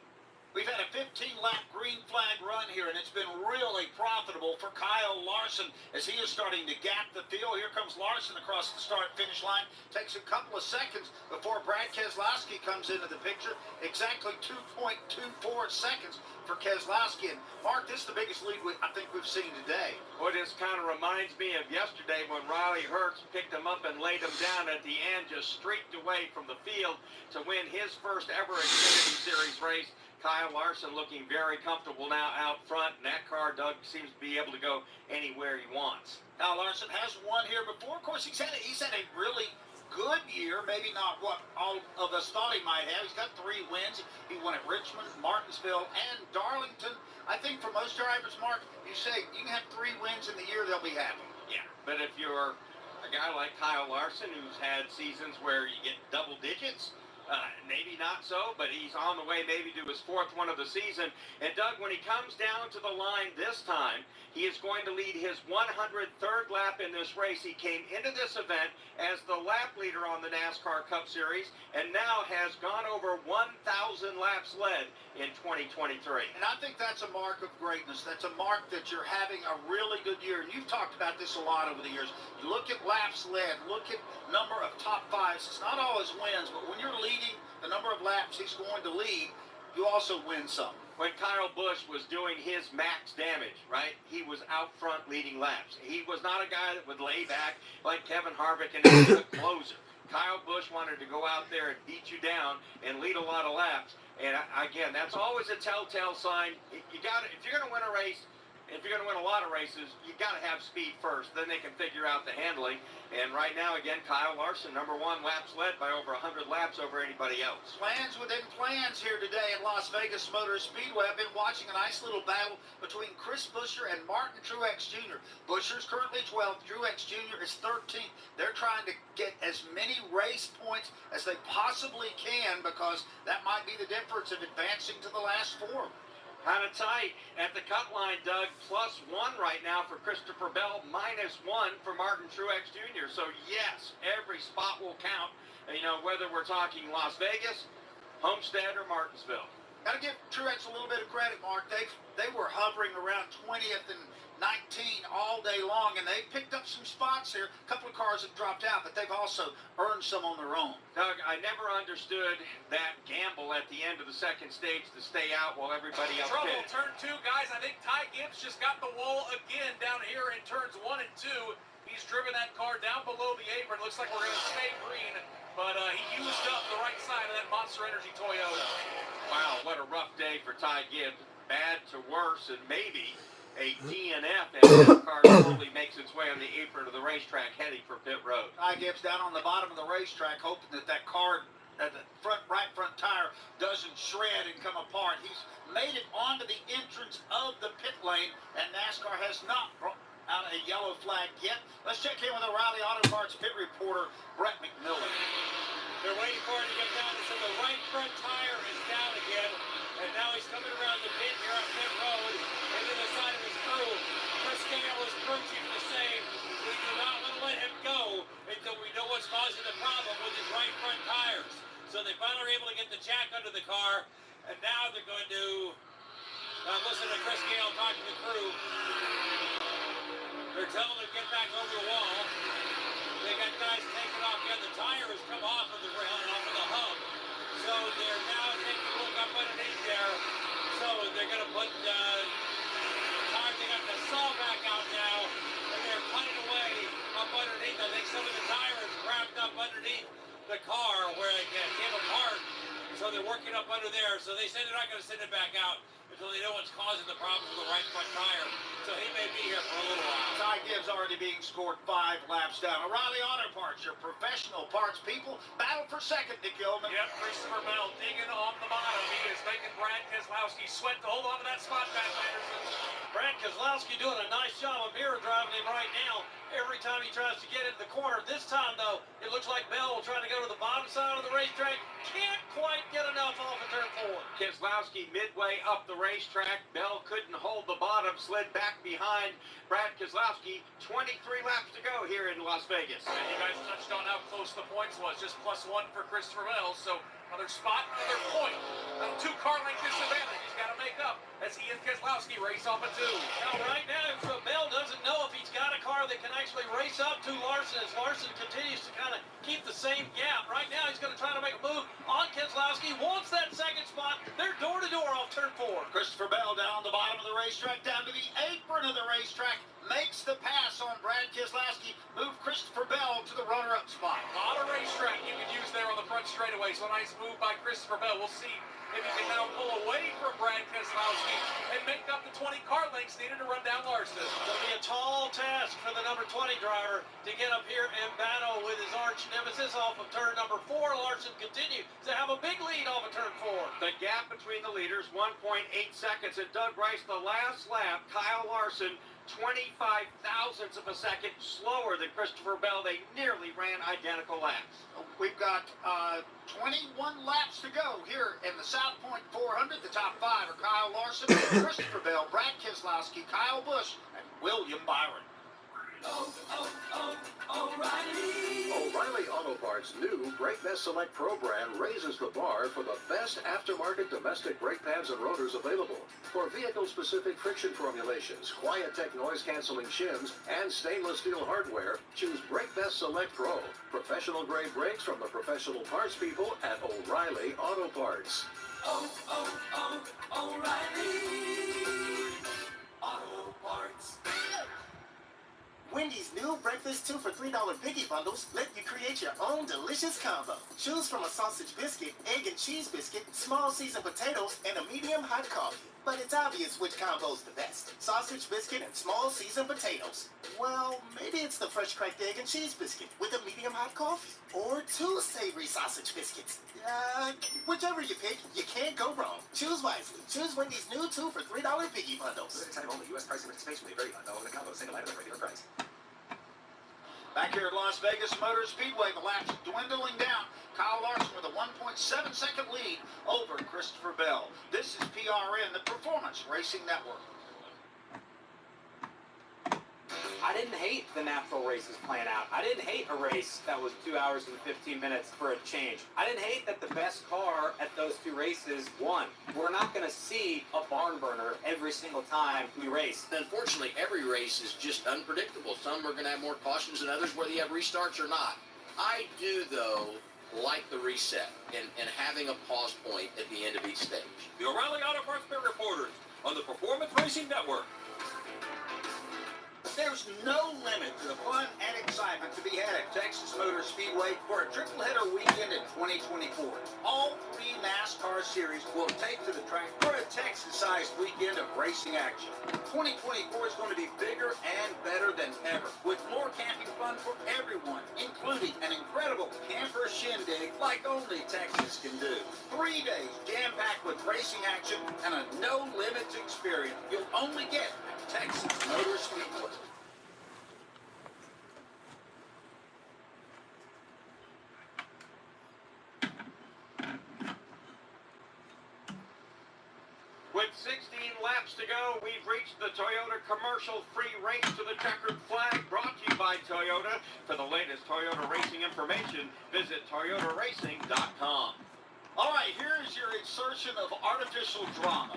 We've had a 15-lap green flag run here, and it's been really profitable for Kyle Larson as he is starting to gap the field. Here comes Larson across the start-finish line. Takes a couple of seconds before Brad Keselowski comes into the picture. Exactly 2.24 seconds for Keselowski. And Mark, this is the biggest lead I think we've seen today. Well, this kind of reminds me of yesterday when Riley Hurts picked him up and laid him down at the end, just streaked away from the field to win his first ever Xfinity Series race. Kyle Larson looking very comfortable now out front, and that car, Doug, seems to be able to go anywhere he wants. Kyle Larson has won here before. Of course, he's had a really good year, maybe not what all of us thought he might have. He's got 3 wins. He won at Richmond, Martinsville, and Darlington. I think for most drivers, Mark, you say you can have 3 wins in the year, they'll be happy. Yeah, but if you're a guy like Kyle Larson who's had seasons where you get double digits, maybe not so, but he's on the way maybe to his 4th one of the season. And Doug, when he comes down to the line this time, he is going to lead his 103rd lap in this race. He came into this event as the lap leader on the NASCAR Cup Series and now has gone over 1,000 laps led in 2023. And I think that's a mark of greatness. That's a mark that you're having a really good year. And you've talked about this a lot over the years. You look at laps led, look at number of top 5s. It's not always wins, but when you're leading the number of laps he's going to lead, you also win some. When Kyle Busch was doing his max damage, right, he was out front leading laps. He was not a guy that would lay back like Kevin Harvick and be a closer. Kyle Busch wanted to go out there and beat you down and lead a lot of laps. And again, that's always a telltale sign. You got if you're going to win a race, if you're going to win a lot of races, you got to have speed first. Then they can figure out the handling. And right now, again, Kyle Larson, number 1, laps led by over 100 laps over anybody else. Plans within plans here today at Las Vegas Motor Speedway. I've been watching a nice little battle between Chris Buescher and Martin Truex Jr. Buescher's currently 12th. Truex Jr. is 13th. They're trying to get as many race points as they possibly can because that might be the difference of advancing to the last 4. Kind of tight at the cut line, Doug. +1 right now for Christopher Bell, -1 for Martin Truex Jr. So, yes, every spot will count, you know, whether we're talking Las Vegas, Homestead, or Martinsville. Got to give Truex a little bit of credit, Mark. They were hovering around 20th and 19 all day long, and they picked up some spots here. A couple of cars have dropped out, but they've also earned some on their own. Doug, I never understood that gamble at the end of the second stage to stay out while everybody else Trouble, did. turn 2, guys. I think Ty Gibbs just got the wall again down here in turns 1 and 2. He's driven that car down below the apron. Looks like we're going to stay green, but he used up the right side of that Monster Energy Toyota. Wow, what a rough day for Ty Gibbs. Bad to worse, and maybe a DNF as the car slowly makes its way on the apron of the racetrack heading for pit road. Ty Gibbs down on the bottom of the racetrack, hoping that car at the right front tire doesn't shred and come apart. He's made it onto the entrance of the pit lane, and NASCAR has not brought out a yellow flag yet. Let's check in with O'Reilly Auto Parts pit reporter Brett McMillan. They're waiting for it to get down. So the right front tire is down again, and now he's coming around the pit here on pit road into the side of his crew. Chris Gale is crouching the same. We do not want to let him go until we know what's causing the problem with his right front tires. So they finally were able to get the jack under the car, and now they're going to listen to Chris Gale talk to the crew. They're telling them to get back over the wall. They got guys taking off. Yeah, the tire has come off of the rail and off of the hub. So they're now taking a look up underneath there. So they're going to put the tires. They got the saw back out now, and they're cutting away up underneath. I think some of the tire is wrapped up underneath the car where it came apart. So they're working up under there. So they said they're not going to send it back out until they know what's causing the problem with the right front tire. So he may be here for a little while. Ty Gibbs already being scored 5 laps down. O'Reilly Auto Parts, your professional parts people. Battle for second, Nick Gilman. Yep, Christopher Bell digging on the bottom. He is making Brad Keselowski sweat to hold on to that spot back, Anderson. Brad Keselowski doing a nice job of mirror driving him right now. Every time he tries to get into the corner. This time, though, it looks like Bell will try to go to the bottom side of the racetrack. Can't quite get enough off of turn 4. Keselowski midway up the racetrack. Bell couldn't hold the bottom, slid back behind Brad Keselowski. 23 laps to go here in Las Vegas. And you guys touched on how close the points was. Just +1 for Christopher Bell. So another spot, another point. A 2-car length disadvantage he's got to make up as he and Keselowski race off a 2. Now, right now, Bell doesn't know if he's got a car that can actually race up to Larson as Larson continues to kind of keep the same gap. Right now, he's going to try to make a move on Keselowski. Wants that second spot. They're door-to-door off turn 4. Christopher Bell down on the bottom of the racetrack, down to the apron of the racetrack. Makes the pass on Brad Keselowski. Move Christopher Bell to the runner-up spot. A lot of racetrack you can use there on the front straightaway. So a nice move by Christopher Bell. We'll see if he can now pull away from Brad Keselowski and make up the 20 car lengths needed to run down Larson. It'll be a tall task for the number 20 driver to get up here and battle with his arch nemesis off of turn number 4. Larson continues to have a big lead off of turn 4. The gap between the leaders, 1.8 seconds. And Doug Rice, the last lap, Kyle Larson, 25 thousandths of a second slower than Christopher Bell. They nearly ran identical laps. We've got 21 laps to go here in the South Point 400. The top 5 are Kyle Larson, Christopher Bell, Brad Keselowski, Kyle Busch, and William Byron. O'Reilly Auto Parts' new Brake Best Select Pro brand raises the bar for the best aftermarket domestic brake pads and rotors available. For vehicle-specific friction formulations, Quiet-Tech noise-canceling shims, and stainless steel hardware, choose Brake Best Select Pro. Professional-grade brakes from the professional parts people at O'Reilly Auto Parts. O'Reilly Auto Parts. Wendy's new breakfast 2 for $3 Biggie Bundles let you create your own delicious combo. Choose from a sausage biscuit, egg and cheese biscuit, small seasoned potatoes, and a medium hot coffee. But it's obvious which combo's the best. Sausage biscuit and small seasoned potatoes. Well, maybe it's the fresh cracked egg and cheese biscuit with a medium hot coffee. Or 2 savory sausage biscuits. Whichever you pick, you can't go wrong. Choose wisely. Choose Wendy's new 2 for $3 Biggie Bundles. Limited time only. U.S. pricing participation may vary by $1 in a combo. Single item at regular price. Back here at Las Vegas Motor Speedway, the laps dwindling down. Kyle Larson with a 1.7-second lead over Christopher Bell. This is PRN, the Performance Racing Network. I didn't didn't hate the natural races playing out. I didn't hate a race that was 2 hours and 15 minutes for a change. I didn't hate that the best car at those two races won. We're not going to see a barn burner every single time we race. Unfortunately, every race is just unpredictable. Some are going to have more cautions than others, whether you have restarts or not. I do, though, like the reset and having a pause point at the end of each stage. The O'Reilly Auto Parts Pit Reporters on the Performance Racing Network. There's no limit to the fun and excitement to be had at Texas Motor Speedway for a triple-header weekend in 2024. All three NASCAR series will take to the track for a Texas-sized weekend of racing action. 2024 is going to be bigger and better than ever, with more camping fun for everyone, including an incredible camper shindig like only Texas can do. 3 days jam-packed with racing action and a no-limits experience you'll only get at Texas Motor Speedway. With 16 laps to go, we've reached the Toyota commercial free race to the checkered flag, brought to you by Toyota. For the latest Toyota racing information, visit toyotaracing.com. All right, here's your insertion of artificial drama.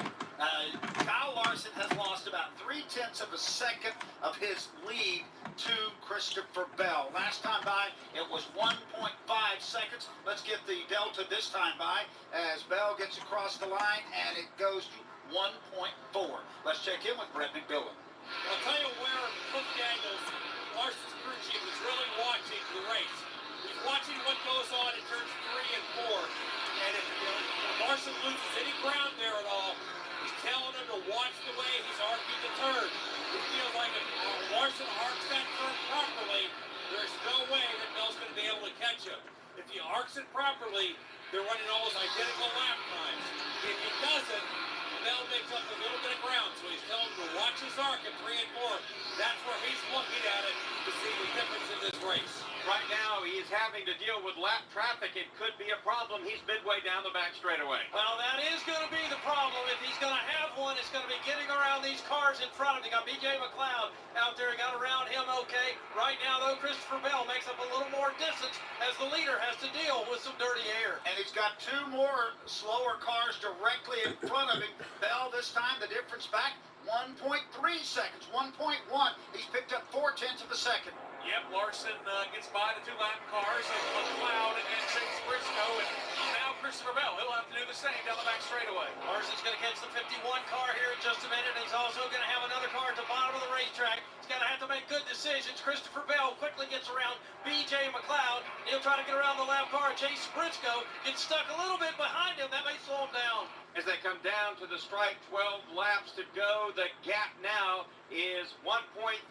Kyle Larson has lost about 0.3 of a second of his lead to Christopher Bell. Last time by, it was 1.5 seconds. Let's get the delta this time by as Bell gets across the line, and it goes to 1.4. Let's check in with Brett McMillan. I'll tell you where Cliff Daniels, Larson's crew chief, is really watching the race. He's watching what goes on in turns 3 and 4. And if Larson loses any ground there at all, he's telling him to watch the way he's arcing the turn. It feels like if Larson arcs that turn properly, there's no way that Bell's going to be able to catch him. If he arcs it properly, they're running almost identical lap times. If he doesn't, Bell makes up a little bit of ground, so he's telling him to watch his arc at 3 and 4. That's where he's looking at it to see the difference in this race. Right now, he's having to deal with lap traffic. It could be a problem. He's midway down the back straightaway. Well, that is going to be the problem. If he's going to have one, it's going to be getting around these cars in front of him. You got B.J. McLeod out there. Got around him okay. Right now, though, Christopher Bell makes up a little more distance as the leader has to deal with some dirty air. And he's got 2 more slower cars directly in front of him. Bell this time, the difference back, 1.3 seconds, 1.1. He's picked up 0.4 of a second. Yep, Larson gets by the 2 lap cars of McLeod and Chase Briscoe, and now Christopher Bell. He'll have to do the same down the back straightaway. Larson's going to catch the 51 car here in just a minute, and he's also going to have another car at the bottom of the racetrack. He's going to have to make good decisions. Christopher Bell quickly gets around B.J. McLeod. He'll try to get around the lap car. Chase Briscoe gets stuck a little bit behind him. That may slow him down. As they come down to the stripe, 12 laps to go. The gap now is 1.3.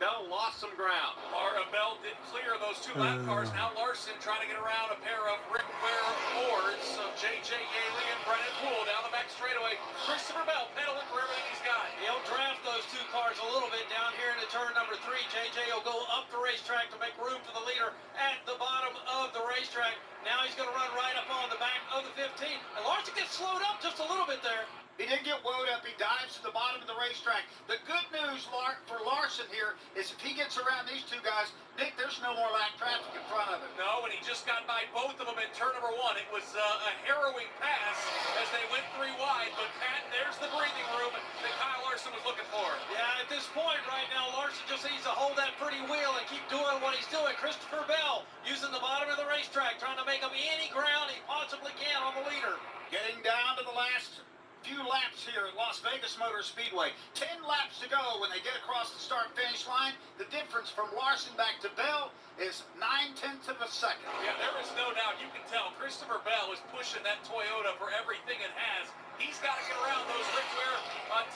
Bell lost some ground. Bell did clear those 2 lap cars. Now Larson trying to get around a pair of Rick Ware Fords of J.J. Yaley and Brennan Poole down the back straightaway. Christopher Bell pedaling for everything he's got. He'll draft those 2 cars a little bit down here into turn number 3. J.J. will go up the racetrack to make room for the leader at the bottom of the racetrack. Now he's going to run right up on the back of the 15. And Larson gets slowed up just a little bit there. He didn't get woed up. He dives to the bottom of the racetrack. The good news for Larson here is if he gets around these 2 guys, Nick, there's no more lap traffic in front of him. No, and he just got by both of them in turn number 1. It was a harrowing pass as they went 3 wide, but Pat, there's the breathing room that Kyle Larson was looking for. Yeah, at this point right now, Larson just needs to hold that pretty wheel and keep doing what he's doing. Christopher Bell using the bottom of the racetrack, trying to make up any ground he possibly can on the leader. Getting down to the last few laps here at Las Vegas Motor Speedway. 10 laps to go when they get across the start-finish line. The difference from Larson back to Bell is 0.9 of a second. Yeah, there is no doubt. You can tell Christopher Bell is pushing that Toyota for everything it has. He's got to get around those Rick Ware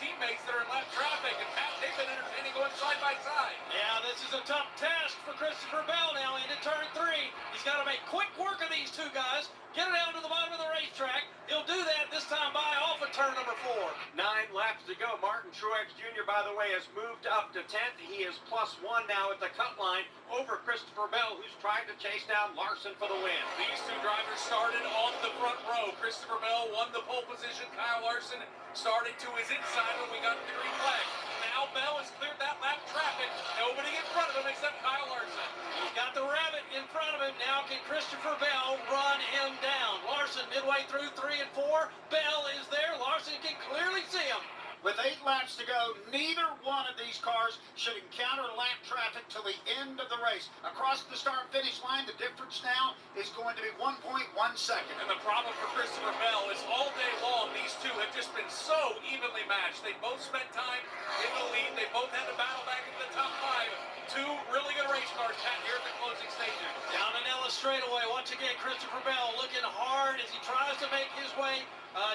teammates that are in lap traffic, and Pat, they've been entertaining going side by side. Yeah, this is a tough task for Christopher Bell now into turn 3. He's got to make quick work of these 2 guys, get it down to the bottom of the racetrack. He'll do that this time by off of turn number 4. 9 laps to go. Martin Truex Jr., by the way, has moved up to 10th. He is +1 now at the cut line over Christopher Bell, who's trying to chase down Larson for the win. These 2 drivers started on the front row. Christopher Bell won the pole position. Kyle Larson started to his inside when we got the green flag. Now Bell has cleared that lap traffic. Nobody in chase up Kyle Larson. He's got the rabbit in front of him. Now can Christopher Bell run him down? Larson midway through 3 and 4. Bell is there. Larson can clearly see him. With 8 laps to go, neither one of these cars should encounter lap traffic till the end of the race. Across the start-finish line, the difference now is going to be 1.1 second. And the problem for Christopher Bell is all day long, these two have just been so evenly matched. They both spent time in the lead. They both had to battle back into the top 5. 2 really good race cars, Pat, here at the closing stages. Down in Ellis straightaway, once again, Christopher Bell looking hard as he tries to make his way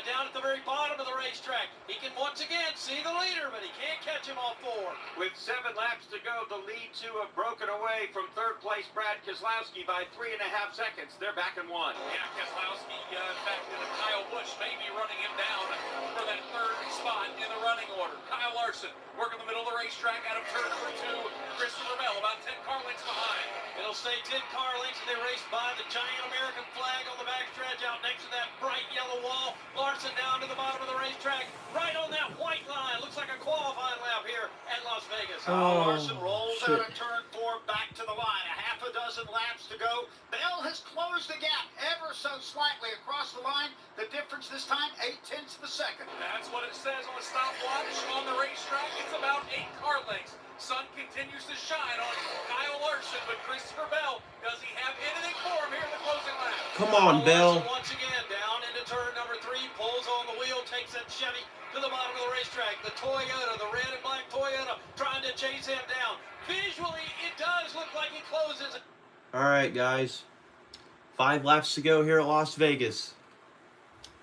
down at the very bottom of the racetrack. He can once again see the leader, but he can't catch him off 4. With 7 laps to go, the lead 2 have broken away from third place Brad Keselowski by 3.5 seconds. They're back in 1. Yeah, Keselowski, in fact, Kyle Busch may be running him down for that 3rd spot in the running order. Kyle Larson working the middle of the racetrack out of turn number 2. Christopher Bell about 10 car lengths behind. It'll stay 10 car lengths as they race by the giant American flag on the backstretch out next to that bright yellow wall. Larson down to the bottom of the racetrack, right on that white line. Looks like a qualifying lap here at Las Vegas. Larson rolls out of turn 4 back to the line. A half a dozen laps to go. Bell has closed the gap ever so slightly across the line. The difference this time, 0.8 of a second. That's what it says on the stopwatch on the racetrack. It's about 8 car lengths. Sun continues to shine on Kyle Larson, but Christopher Bell, does he have anything for him here in the closing lap? Come on, Bell. Once again, down into turn number 3, pulls on the wheel, takes that Chevy to the bottom of the racetrack. The Toyota, the red and black Toyota, trying to chase him down. Visually, it does look like he closes. All right, guys. 5 laps to go here at Las Vegas.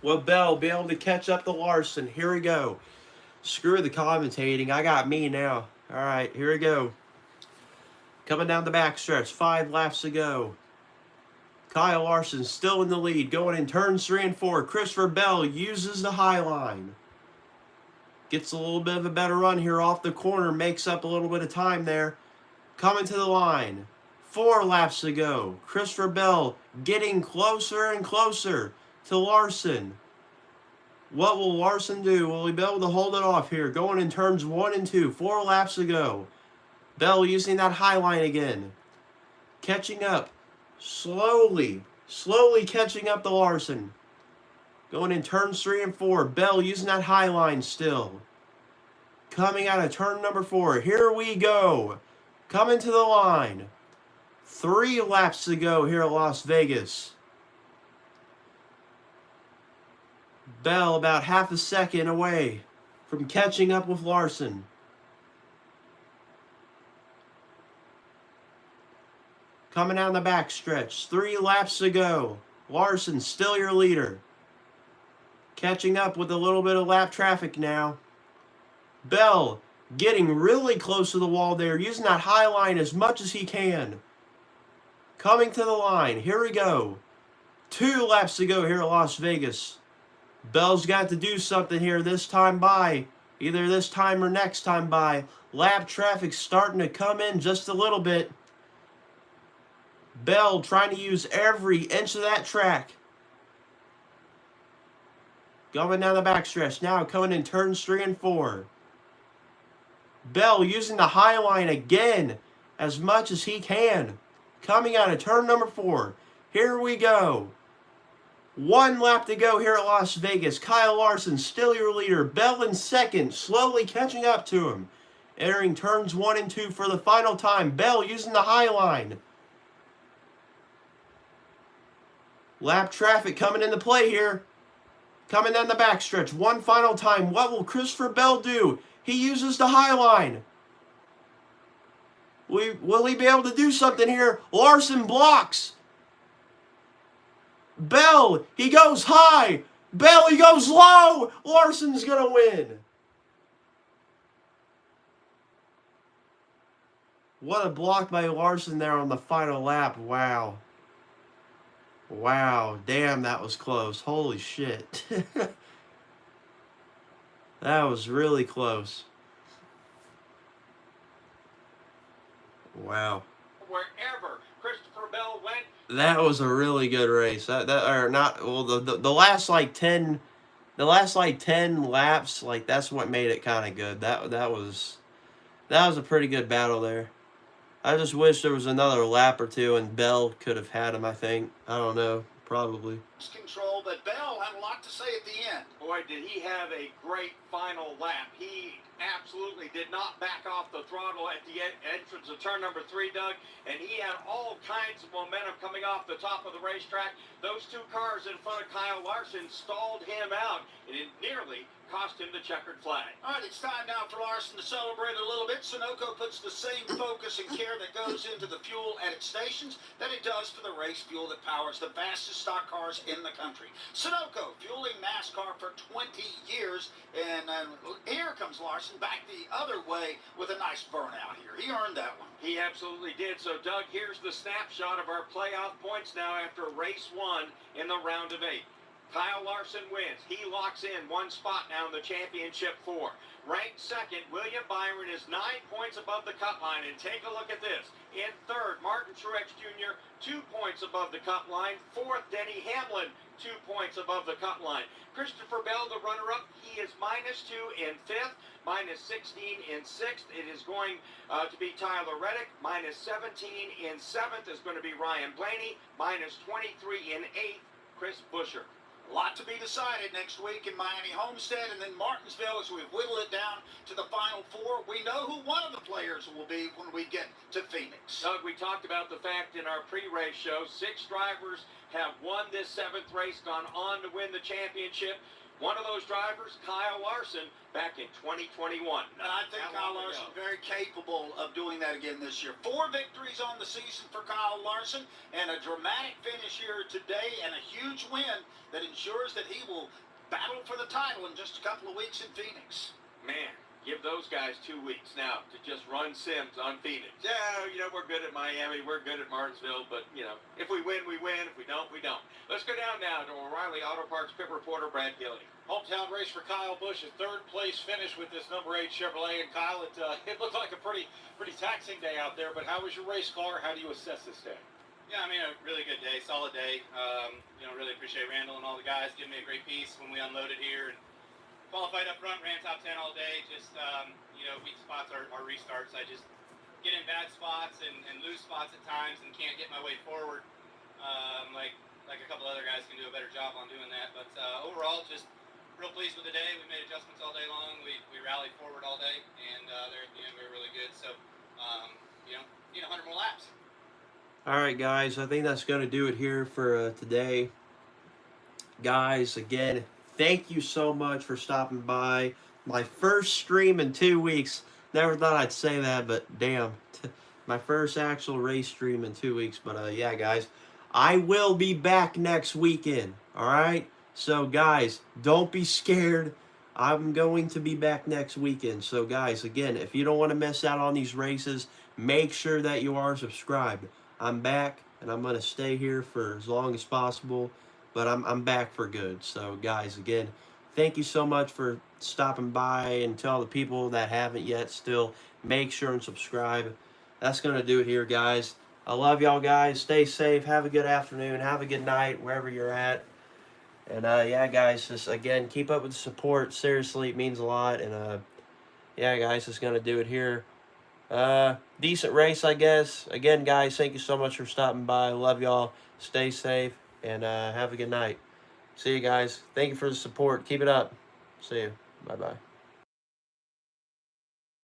Will Bell be able to catch up to Larson? Here we go. Screw the commentating. I got me now. All right, here we go. Coming down the backstretch. 5 laps to go. Kyle Larson still in the lead. Going in turns 3 and 4. Christopher Bell uses the high line. Gets a little bit of a better run here off the corner. Makes up a little bit of time there. Coming to the line. 4 laps to go. Christopher Bell getting closer and closer to Larson. What will Larson do? Will he be able to hold it off here? Going in turns 1 and 2. 4 laps to go. Bell using that high line again. Catching up. Slowly catching up to Larson. Going in turns 3 and 4. Bell using that high line still. Coming out of turn number 4. Here we go. Coming to the line. 3 laps to go here at Las Vegas. Bell about half a second away from catching up with Larson. Coming down the backstretch. 3 laps to go. Larson still your leader. Catching up with a little bit of lap traffic now. Bell getting really close to the wall there. Using that high line as much as he can. Coming to the line. Here we go. 2 laps to go here at Las Vegas. Bell's got to do something here this time by. Either this time or next time by. Lap traffic starting to come in just a little bit. Bell trying to use every inch of that track. Going down the backstretch. Now coming in turns 3 and 4. Bell using the high line again as much as he can. Coming out of turn number 4. Here we go. 1 lap to go here at Las Vegas. Kyle Larson still your leader. Bell in second, slowly catching up to him. Entering turns 1 and 2 for the final time. Bell using the high line. Lap traffic coming into play here. Coming down the backstretch. 1 final time. What will Christopher Bell do? He uses the high line. Will he be able to do something here? Larson blocks. Bell, he goes high. Bell, he goes low. Larson's going to win. What a block by Larson there on the final lap. Wow. Wow. Damn, that was close. Holy shit. That was really close. Wow. Wherever Christopher Bell went. That was a really good race. The last like 10 laps, like that's what made it kind of good. That was a pretty good battle there. I just wish there was another lap or two and Bell could have had him, I think. I don't know. Probably. Control, but Bell had a lot to say at the end. Boy, did he have a great final lap. He absolutely did not back off the throttle at the entrance of turn number 3, Doug, and he had all kinds of momentum coming off the top of the racetrack. Those two cars in front of Kyle Larson stalled him out, and it nearly cost him the checkered flag. All right, it's time now for Larson to celebrate a little bit. Sunoco puts the same focus and care that goes into the fuel at its stations that it does to the race fuel that powers the fastest stock cars in the country. Sunoco, fueling NASCAR for 20 years. And here comes Larson back the other way with a nice burnout here. He earned that one. He absolutely did. So, Doug, here's the snapshot of our playoff points now after race 1 in the round of 8. Kyle Larson wins. He locks in one spot now in the championship 4. Ranked second, William Byron is 9 points above the cut line. And take a look at this. In third, Martin Truex Jr., 2 points above the cut line. Fourth, Denny Hamlin, 2 points above the cut line. Christopher Bell, the runner-up, he is -2 in 5th, -16 in 6th. It is going to be Tyler Reddick. -17 in 7th is going to be Ryan Blaney. -23 in 8th, Chris Buescher. A lot to be decided next week in Miami Homestead and then Martinsville as we whittle it down to the final 4. We know who one of the players will be when we get to Phoenix. Doug, we talked about the fact in our pre-race show, 6 drivers have won this 7th race, gone on to win the championship. One of those drivers, Kyle Larson, back in 2021. And I think Kyle Larson very capable of doing that again this year. 4 victories on the season for Kyle Larson and a dramatic finish here today and a huge win that ensures that he will battle for the title in just a couple of weeks in Phoenix. Man, give those guys 2 weeks now to just run sims on Phoenix. Yeah, we're good at Miami, we're good at Martinsville, but, if we win, we win. If we don't, we don't. Let's go down now to O'Reilly Auto Parts pit reporter Brad Gilly. Hometown race for Kyle Busch, a 3rd place finish with this number 8 Chevrolet. And Kyle, it looked like a pretty taxing day out there, but how was your race car? How do you assess this day? Yeah, I mean, a really good day, solid day. Really appreciate Randall and all the guys giving me a great piece when we unloaded here. And qualified up front, ran top 10 all day. Just, weak spots are restarts. I just get in bad spots and lose spots at times and can't get my way forward. Like a couple other guys can do a better job on doing that. But overall, just real pleased with the day. We made adjustments all day long. We rallied forward all day, and there at the end we were really good. So, need 100 more laps. All right, guys. I think that's going to do it here for today. Guys, again, thank you so much for stopping by. My first stream in 2 weeks. Never thought I'd say that, but damn. My first actual race stream in 2 weeks. But yeah, guys, I will be back next weekend. All right? So, guys, don't be scared. I'm going to be back next weekend. So, guys, again, if you don't want to miss out on these races, make sure that you are subscribed. I'm back, and I'm going to stay here for as long as possible. But I'm back for good. So, guys, again, thank you so much for stopping by. And to all the people that haven't yet still, make sure and subscribe. That's going to do it here, guys. I love y'all, guys. Stay safe. Have a good afternoon. Have a good night wherever you're at. And, yeah, guys, just, again, keep up with the support. Seriously, it means a lot. And, yeah, guys, that's going to do it here. Decent race, I guess. Again, guys, thank you so much for stopping by. Love y'all. Stay safe. And have a good night. See you guys. Thank you for the support. Keep it up. See you. Bye-bye.